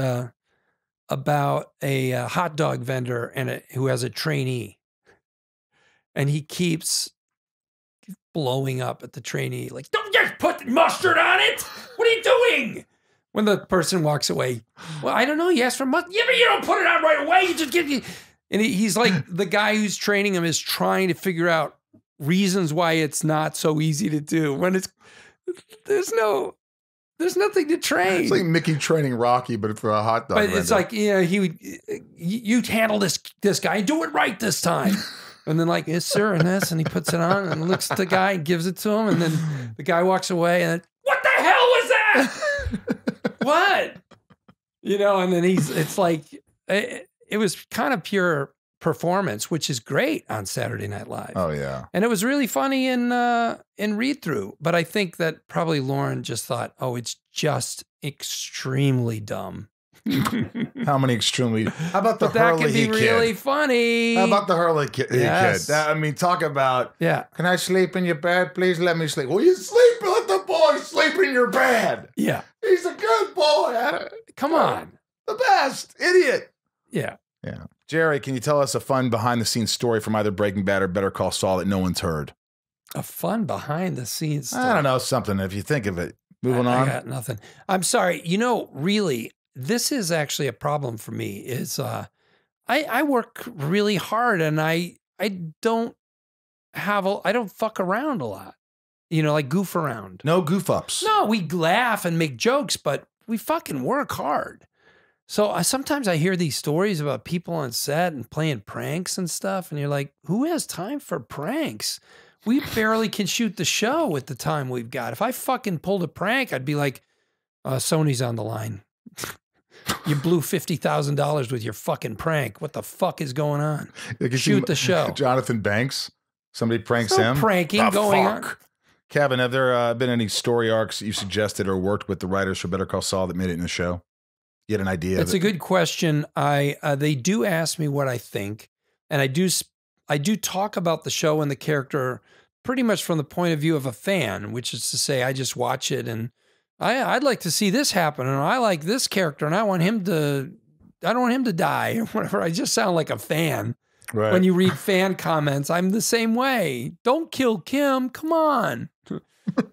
[SPEAKER 2] about a hot dog vendor who has a trainee. And he keeps blowing up at the trainee, like, don't just put mustard on it. What are you doing? When the person walks away, well, I don't know. You asked for mustard. Yeah, but you don't put it on right away. You just give you. And he's like, the guy who's training him is trying to figure out reasons why it's not so easy to do when there's nothing to train.
[SPEAKER 1] It's like Mickey training Rocky, but for a hot dog.
[SPEAKER 2] But it's like, you'd handle this guy and do it right this time. And then like, yes, sir, and this, and he puts it on and looks at the guy and gives it to him. And then the guy walks away and then, what the hell was that? What? You know, and then it's like, it was kind of pure performance, which is great on Saturday Night Live.
[SPEAKER 1] Oh yeah.
[SPEAKER 2] And it was really funny in read through. But I think that probably Lauren just thought, oh, it's just extremely dumb.
[SPEAKER 1] How many extremely? How about the
[SPEAKER 2] But that
[SPEAKER 1] Hurley
[SPEAKER 2] can be
[SPEAKER 1] kid?
[SPEAKER 2] really funny.
[SPEAKER 1] How about the Hurley kid?
[SPEAKER 2] Yes.
[SPEAKER 1] I mean, talk about.
[SPEAKER 2] Yeah.
[SPEAKER 1] Can I sleep in your bed? Please let me sleep. Will you sleep? Let the boy sleep in your bed.
[SPEAKER 2] Yeah.
[SPEAKER 1] He's a good boy.
[SPEAKER 2] Come on.
[SPEAKER 1] The best idiot.
[SPEAKER 2] Yeah.
[SPEAKER 1] Yeah. Jerry, can you tell us a fun behind-the-scenes story from either Breaking Bad or Better Call Saul that no one's heard?
[SPEAKER 2] A fun behind the scenes story.
[SPEAKER 1] I don't know, something if you think of it. Moving on.
[SPEAKER 2] I got nothing. I'm sorry. You know, really, this is actually a problem for me is I work really hard and I don't I don't fuck around a lot. You know, like goof around.
[SPEAKER 1] No goof ups.
[SPEAKER 2] No, we laugh and make jokes, but we fucking work hard. So sometimes I hear these stories about people on set and playing pranks and stuff. And you're like, who has time for pranks? We barely can shoot the show with the time we've got. If I fucking pulled a prank, I'd be like, Sony's on the line. You blew $50,000 with your fucking prank. What the fuck is going on? Shoot the show.
[SPEAKER 1] Jonathan Banks. Somebody pranks him.
[SPEAKER 2] Pranking going on.
[SPEAKER 1] Kevin, have there been any story arcs you suggested or worked with the writers for Better Call Saul that made it in the show? You had an idea?
[SPEAKER 2] That's a good question. They do ask me what I think, and I do talk about the show and the character pretty much from the point of view of a fan, which is to say, I just watch it and I'd like to see this happen, and I like this character, and I don't want him to die or whatever. I just sound like a fan.
[SPEAKER 1] Right.
[SPEAKER 2] When you read fan comments, I'm the same way. Don't kill Kim. Come on.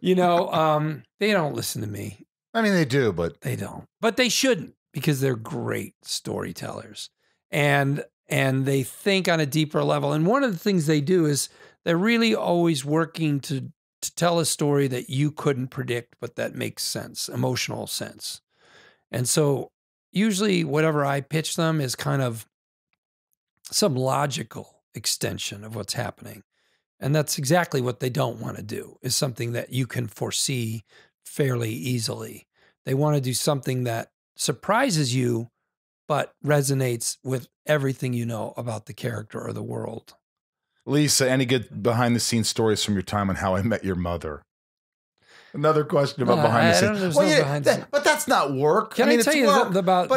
[SPEAKER 2] You know, they don't listen to me.
[SPEAKER 1] I mean, they do, but
[SPEAKER 2] they don't. But they shouldn't, because they're great storytellers. And they think on a deeper level. And one of the things they do is they're really always working to tell a story that you couldn't predict, but that makes sense, emotional sense. And so usually whatever I pitch them is kind of some logical extension of what's happening. And that's exactly what they don't want to do, is something that you can foresee fairly easily. They want to do something that surprises you, but resonates with everything you know about the character or the world.
[SPEAKER 1] Lisa, any good behind-the-scenes stories from your time on How I Met Your Mother? Another question about behind the scenes. But that's not work.
[SPEAKER 2] Can I tell you something about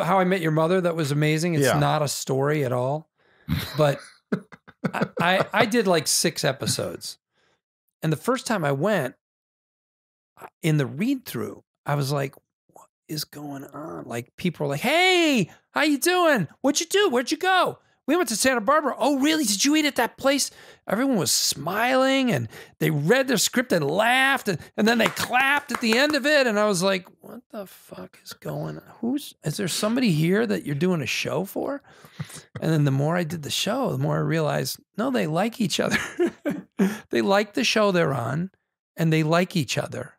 [SPEAKER 2] How I Met Your Mother that was amazing? It's not a story at all. But I did like 6 episodes. And the first time I went, in the read-through, I was like, what is going on? Like, people were like, hey, how you doing? What'd you do? Where'd you go? We went to Santa Barbara. Oh, really? Did you eat at that place? Everyone was smiling, and they read their script and laughed, and then they clapped at the end of it. And I was like, what the fuck is going on? Is there somebody here that you're doing a show for? And then the more I did the show, the more I realized, no, they like each other. They like the show they're on, and they like each other.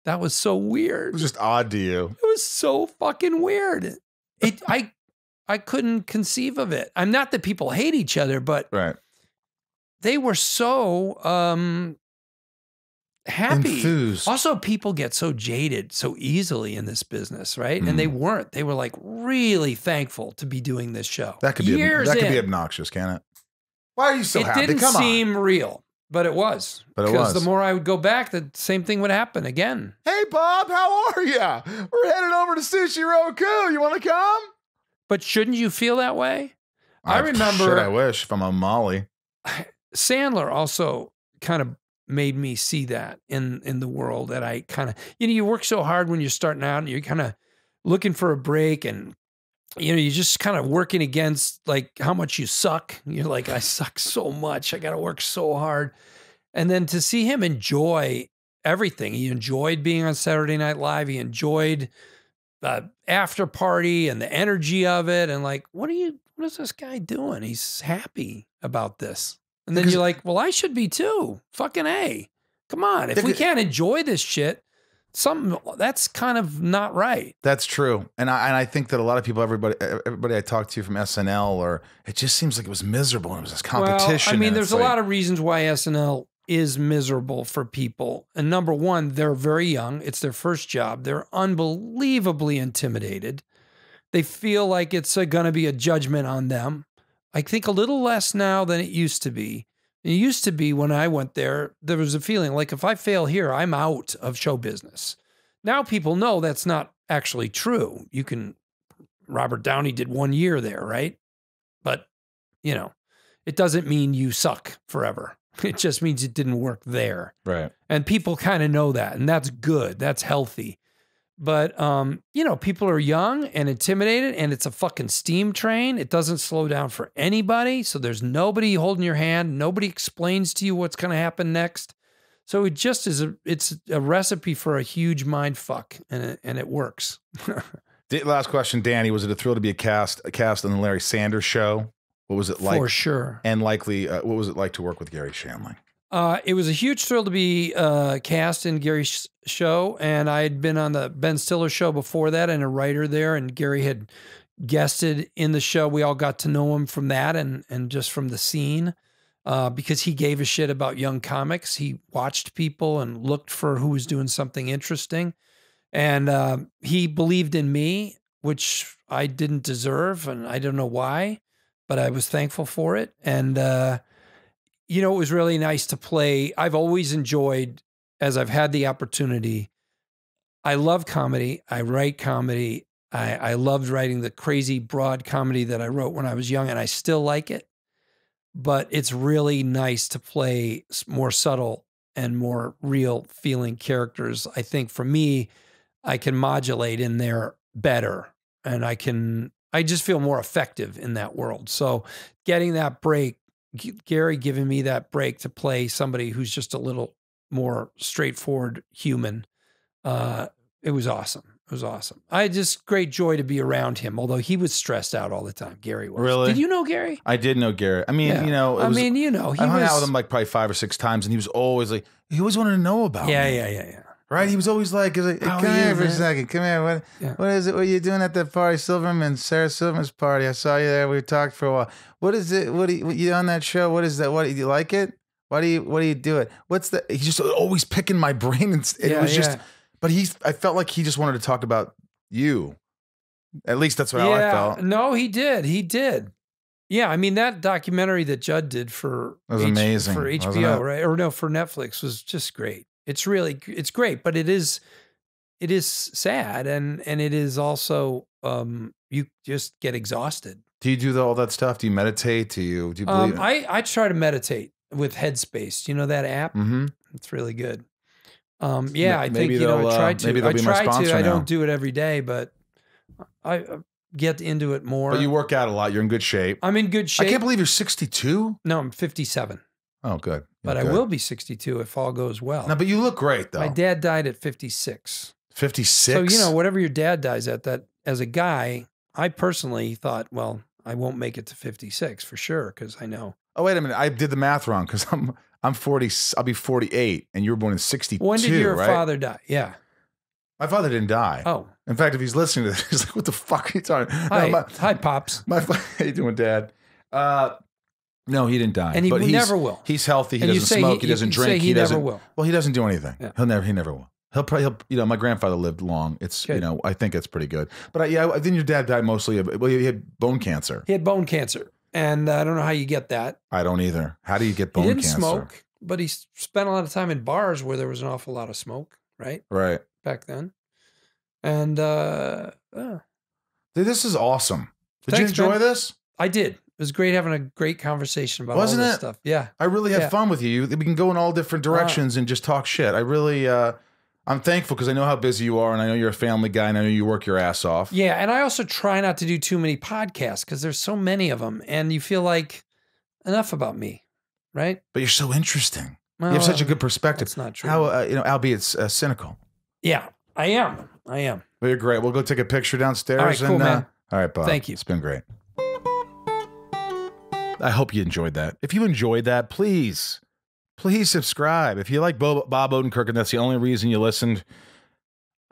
[SPEAKER 2] That was so weird.
[SPEAKER 1] It was just odd to you.
[SPEAKER 2] It was so fucking weird. I couldn't conceive of it. I'm not that people hate each other, but they were so happy.
[SPEAKER 1] Enthused.
[SPEAKER 2] Also, people get so jaded so easily in this business, right? And they weren't. They were like really thankful to be doing this show.
[SPEAKER 1] That could be obnoxious, can't it? Why are you so happy?
[SPEAKER 2] It didn't seem real. But it was. Because the more I would go back, the same thing would happen again.
[SPEAKER 1] Hey, Bob, how are you? We're headed over to Sushi Roku. You want to come?
[SPEAKER 2] But shouldn't you feel that way? I remember.
[SPEAKER 1] Shit, I wish, if I'm on Molly.
[SPEAKER 2] Sandler also kind of made me see that in the world, that I kind of, you work so hard when you're starting out and you're kind of looking for a break, and you're just kind of working against like how much you suck. You're like, I suck so much. I got to work so hard. And then to see him enjoy everything. He enjoyed being on Saturday Night Live. He enjoyed the after party and the energy of it. And like, what is this guy doing? He's happy about this. And then you're like, well, I should be too. Fucking A. Come on. If we can't enjoy this shit, something that's kind of not right.
[SPEAKER 1] That's true, and I think that a lot of people, everybody I talked to from SNL, or it just seems like it was miserable. And it was this competition.
[SPEAKER 2] Well, I mean,
[SPEAKER 1] and
[SPEAKER 2] there's a lot of reasons why SNL is miserable for people. And number one, they're very young. It's their first job. They're unbelievably intimidated. They feel like it's going to be a judgment on them. I think a little less now than it used to be. It used to be when I went there, there was a feeling like if I fail here, I'm out of show business. Now people know that's not actually true. Robert Downey did 1 year there, right? But, you know, it doesn't mean you suck forever. It just means it didn't work there.
[SPEAKER 1] Right.
[SPEAKER 2] And people kind of know that, and that's good. That's healthy. But, you know, people are young and intimidated, and it's a fucking steam train. It doesn't slow down for anybody. So there's nobody holding your hand. Nobody explains to you what's going to happen next. So it just is it's a recipe for a huge mind fuck, and it works.
[SPEAKER 1] Last question, Danny. Was it a thrill to be cast on the Larry Sanders Show? What was it like?
[SPEAKER 2] For sure.
[SPEAKER 1] And likely, what was it like to work with Garry Shandling?
[SPEAKER 2] It was a huge thrill to be cast in Gary's show, and I had been on the Ben Stiller show before that and a writer there, and Garry had guested in the show. We all got to know him from that and just from the scene because he gave a shit about young comics. He watched people and looked for who was doing something interesting, and he believed in me, which I didn't deserve, and I don't know why, but I was thankful for it. And you know, it was really nice to play. I've always enjoyed, as I've had the opportunity, I love comedy. I write comedy. I loved writing the crazy broad comedy that I wrote when I was young, and I still like it. But it's really nice to play more subtle and more real feeling characters. I think for me, I can modulate in there better, and I just feel more effective in that world. So getting that break, Garry giving me that break to play somebody who's just a little more straightforward human. It was awesome. It was awesome. I had just great joy to be around him, although he was stressed out all the time. Garry was.
[SPEAKER 1] Really?
[SPEAKER 2] Did you know Garry?
[SPEAKER 1] I did know Garry. I mean,
[SPEAKER 2] Yeah.
[SPEAKER 1] you know,
[SPEAKER 2] I mean, you know,
[SPEAKER 1] I hung out with him like probably 5 or 6 times, and he was always like, he always wanted to know about me.
[SPEAKER 2] Yeah.
[SPEAKER 1] Right? He was always like, hey,
[SPEAKER 2] How
[SPEAKER 1] come
[SPEAKER 2] are
[SPEAKER 1] here
[SPEAKER 2] you,
[SPEAKER 1] for a
[SPEAKER 2] man?
[SPEAKER 1] second. Come here.
[SPEAKER 2] Yeah.
[SPEAKER 1] What is it? What are you doing at that party? Sarah Silverman's party. I saw you there. We talked for a while. What is it? What you on that show? What is that? What do you like it? What do you do it? What's the? He's just always picking my brain, and it was just. But I felt like he just wanted to talk about you. At least that's how I felt.
[SPEAKER 2] No, he did. He did. Yeah, I mean that documentary that Judd did for
[SPEAKER 1] amazing
[SPEAKER 2] for HBO, right? Or no, for Netflix was just great. It's great, but it is sad, and it is also you just get exhausted.
[SPEAKER 1] Do you do all that stuff? Do you meditate? Do you believe?
[SPEAKER 2] I try to meditate with Headspace. You know that app?
[SPEAKER 1] Mm-hmm.
[SPEAKER 2] It's really good. Yeah, I think
[SPEAKER 1] maybe
[SPEAKER 2] I try to.
[SPEAKER 1] Maybe they'll
[SPEAKER 2] I
[SPEAKER 1] be my
[SPEAKER 2] try
[SPEAKER 1] sponsor
[SPEAKER 2] to. I
[SPEAKER 1] now.
[SPEAKER 2] don't do it every day, but I get into it more.
[SPEAKER 1] But you work out a lot. You're in good shape.
[SPEAKER 2] I'm in good shape.
[SPEAKER 1] I can't believe you're 62.
[SPEAKER 2] No, I'm 57.
[SPEAKER 1] Oh, good.
[SPEAKER 2] But I will be 62 if all goes well.
[SPEAKER 1] No, but you look great though.
[SPEAKER 2] My dad died at 56.
[SPEAKER 1] 56.
[SPEAKER 2] So, you know, whatever your dad dies at, that as a guy, I personally thought, well, I won't make it to 56 for sure, because I know.
[SPEAKER 1] Oh, wait a minute. I did the math wrong, because I'm 40. I'll be 48, and you were born in 62.
[SPEAKER 2] When did your
[SPEAKER 1] right?
[SPEAKER 2] father die? Yeah.
[SPEAKER 1] My father didn't die.
[SPEAKER 2] Oh.
[SPEAKER 1] In fact, if he's listening to this, he's like, what the fuck are you talking
[SPEAKER 2] Hi, hi, Pops.
[SPEAKER 1] How you doing, Dad? No, he didn't die.
[SPEAKER 2] And he
[SPEAKER 1] but
[SPEAKER 2] never will.
[SPEAKER 1] He's healthy. He
[SPEAKER 2] And you
[SPEAKER 1] doesn't
[SPEAKER 2] say
[SPEAKER 1] smoke. He doesn't drink.
[SPEAKER 2] He
[SPEAKER 1] doesn't.
[SPEAKER 2] never will.
[SPEAKER 1] Well, he doesn't do anything.
[SPEAKER 2] Yeah.
[SPEAKER 1] He never will. You know, my grandfather lived long. It's,
[SPEAKER 2] Good.
[SPEAKER 1] you know, I think it's pretty good. But I think your dad died mostly of, well, he had bone cancer.
[SPEAKER 2] He had bone cancer. And I don't know how you get that.
[SPEAKER 1] I don't either. How do you get bone
[SPEAKER 2] He didn't
[SPEAKER 1] cancer?
[SPEAKER 2] smoke, but he spent a lot of time in bars where there was an awful lot of smoke, right?
[SPEAKER 1] Right.
[SPEAKER 2] Back then. And
[SPEAKER 1] Dude, this is awesome. Did
[SPEAKER 2] Thanks,
[SPEAKER 1] you enjoy
[SPEAKER 2] man.
[SPEAKER 1] this?
[SPEAKER 2] I did. It was great having a great conversation about
[SPEAKER 1] Wasn't
[SPEAKER 2] all this
[SPEAKER 1] it?
[SPEAKER 2] stuff. Yeah.
[SPEAKER 1] I really had
[SPEAKER 2] Yeah.
[SPEAKER 1] fun with you. We can go in all different directions and just talk shit. I really, I'm thankful because I know how busy you are, and I know you're a family guy, and I know you work your ass off.
[SPEAKER 2] Yeah, and I also try not to do too many podcasts because there's so many of them, and you feel like enough about me, right?
[SPEAKER 1] But you're so interesting.
[SPEAKER 2] Well,
[SPEAKER 1] you have such a good perspective.
[SPEAKER 2] That's not true.
[SPEAKER 1] How, you know, albeit cynical.
[SPEAKER 2] Yeah, I am.
[SPEAKER 1] But you're great. We'll go take a picture downstairs.
[SPEAKER 2] All right, cool, man.
[SPEAKER 1] All right, Bob.
[SPEAKER 2] Thank you.
[SPEAKER 1] It's been great. I hope you enjoyed that. If you enjoyed that, please subscribe. If you like Bob Odenkirk and that's the only reason you listened,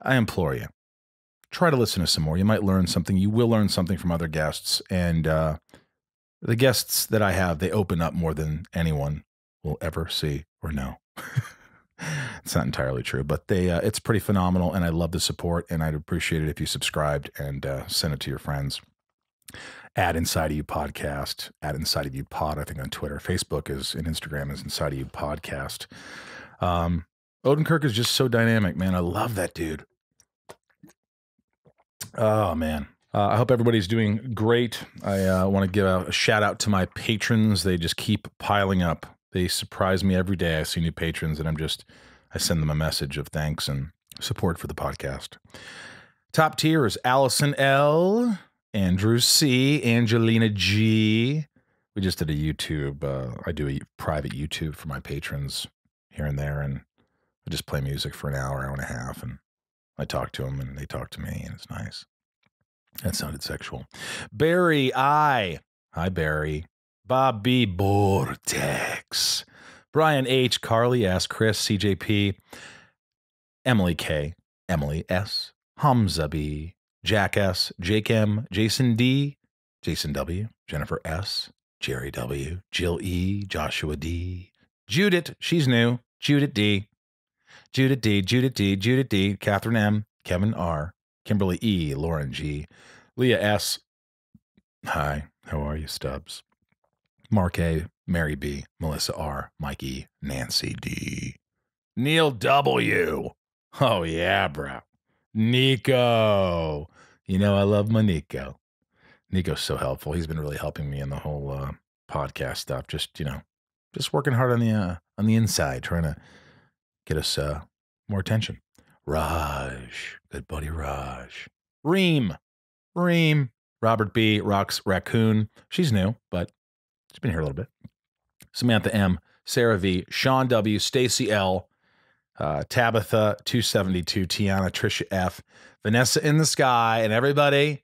[SPEAKER 1] I implore you, try to listen to some more. You might learn something. You will learn something from other guests. And the guests that I have, they open up more than anyone will ever see or know. It's not entirely true, but it's pretty phenomenal, and I love the support, and I'd appreciate it if you subscribed and send it to your friends. At Inside of You Podcast, at Inside of You Pod, I think on Twitter. Facebook is, and Instagram is Inside of You Podcast. Odenkirk is just so dynamic, man. I love that dude. Oh, man. I hope everybody's doing great. I want to give a shout out to my patrons. They just keep piling up. They surprise me every day. I see new patrons, and I send them a message of thanks and support for the podcast. Top tier is Allison L., Andrew C., Angelina G. We just did a YouTube. I do a private YouTube for my patrons here and there, and I just play music for an hour and a half, and I talk to them, and they talk to me, and it's nice. That sounded sexual. Barry I. Hi, Barry. Bob B. Vortex. Brian H. Carly S. Chris CJP. Emily K. Emily S. Hamza B. Jack S. Jake M. Jason D. Jason W. Jennifer S. Jerry W. Jill E. Joshua D. Judith. She's new. Judith D. Judith D. Judith D. Judith D. Catherine M. Kevin R. Kimberly E. Lauren G. Leah S. Hi. How are you, Stubbs? Mark A. Mary B. Melissa R. Mike E. Nancy D. Neil W. Oh, yeah, bro. Nico. You know, I love my Nico. Nico's so helpful. He's been really helping me in the whole podcast stuff. Just working hard on the inside, trying to get us more attention. Raj. Good buddy, Raj. Reem. Robert B. Rocks Raccoon. She's new, but she's been here a little bit. Samantha M. Sarah V. Sean W. Stacy L. Tabitha 272. Tiana. Trisha F. Vanessa in the Sky. And everybody,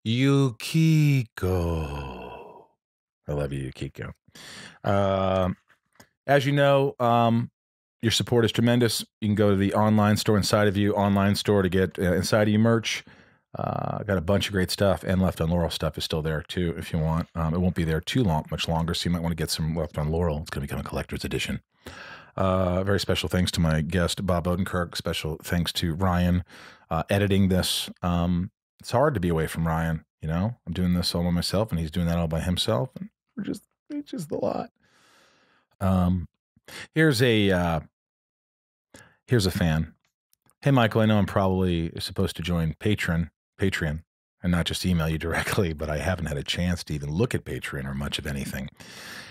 [SPEAKER 1] Yukiko. I love you, Yukiko. As you know, your support is tremendous. You can go to the online store, Inside of You online store, to get Inside of You merch. Got a bunch of great stuff, and Left on Laurel stuff is still there too if you want. It won't be there much longer, so you might want to get some Left on Laurel. It's going to become a collector's edition. Very special thanks to my guest, Bob Odenkirk. Special thanks to Ryan editing this. It's hard to be away from Ryan. You know, I'm doing this all by myself, and he's doing that all by himself, and it's just a lot. Here's a fan. Hey, Michael, I know I'm probably supposed to join Patreon, and not just email you directly, but I haven't had a chance to even look at Patreon or much of anything.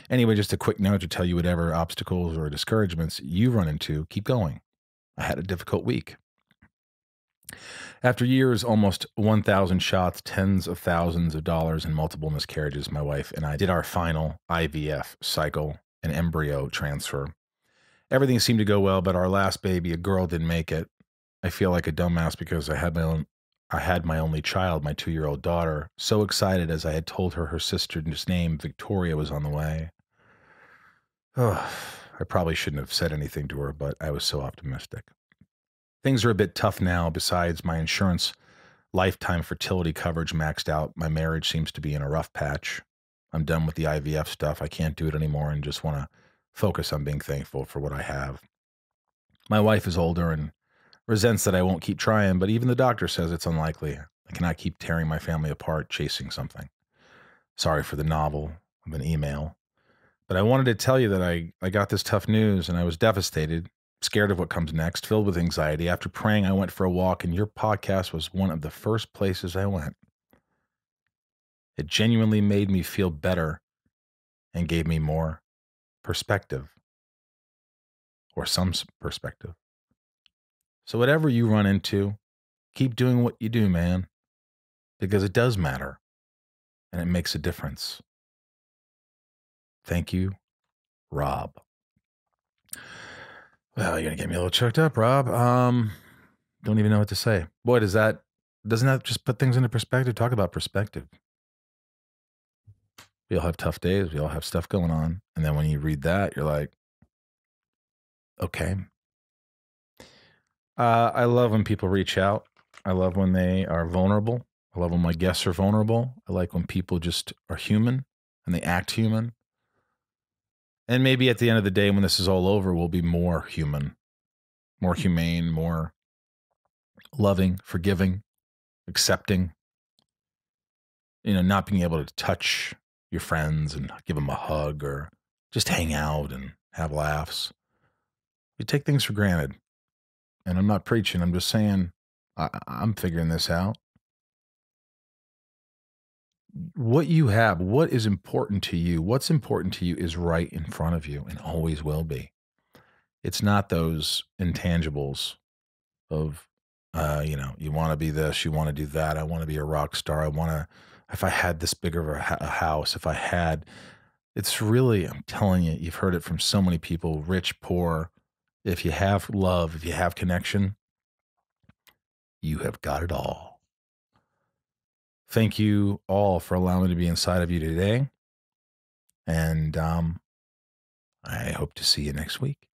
[SPEAKER 1] Anyway, just a quick note to tell you whatever obstacles or discouragements you run into, keep going. I had a difficult week. After years, almost 1,000 shots, tens of thousands of dollars, and multiple miscarriages, my wife and I did our final IVF cycle and embryo transfer. Everything seemed to go well, but our last baby, a girl, didn't make it. I feel like a dumbass because I had my only child, my 2-year-old daughter, so excited as I had told her sister's name, Victoria, was on the way. Oh, I probably shouldn't have said anything to her, but I was so optimistic. Things are a bit tough now. Besides my insurance lifetime fertility coverage maxed out, my marriage seems to be in a rough patch. I'm done with the IVF stuff. I can't do it anymore and just want to focus on being thankful for what I have. My wife is older and resents that I won't keep trying, but even the doctor says it's unlikely. I cannot keep tearing my family apart chasing something. Sorry for the novel of an email, but I wanted to tell you that I got this tough news and I was devastated, scared of what comes next, filled with anxiety. After praying, I went for a walk, and your podcast was one of the first places I went. It genuinely made me feel better and gave me more perspective, or some perspective. So whatever you run into, keep doing what you do, man, because it does matter and it makes a difference. Thank you, Rob. Well, you're going to get me a little choked up, Rob. Don't even know what to say. Boy, doesn't that just put things into perspective? Talk about perspective. We all have tough days. We all have stuff going on. And then when you read that, you're like, okay. I love when people reach out. I love when they are vulnerable. I love when my guests are vulnerable. I like when people just are human and they act human. And maybe at the end of the day, when this is all over, we'll be more human, more humane, more loving, forgiving, accepting. You know, not being able to touch your friends and give them a hug or just hang out and have laughs. We take things for granted. And I'm not preaching. I'm just saying I'm figuring this out. What you have, what is important to you, what's important to you is right in front of you and always will be. It's not those intangibles of, you want to be this, you want to do that. I want to be a rock star. If I had this big of a house, it's really, I'm telling you, you've heard it from so many people, rich, poor. If you have love, if you have connection, you have got it all. Thank you all for allowing me to be inside of you today. And I hope to see you next week.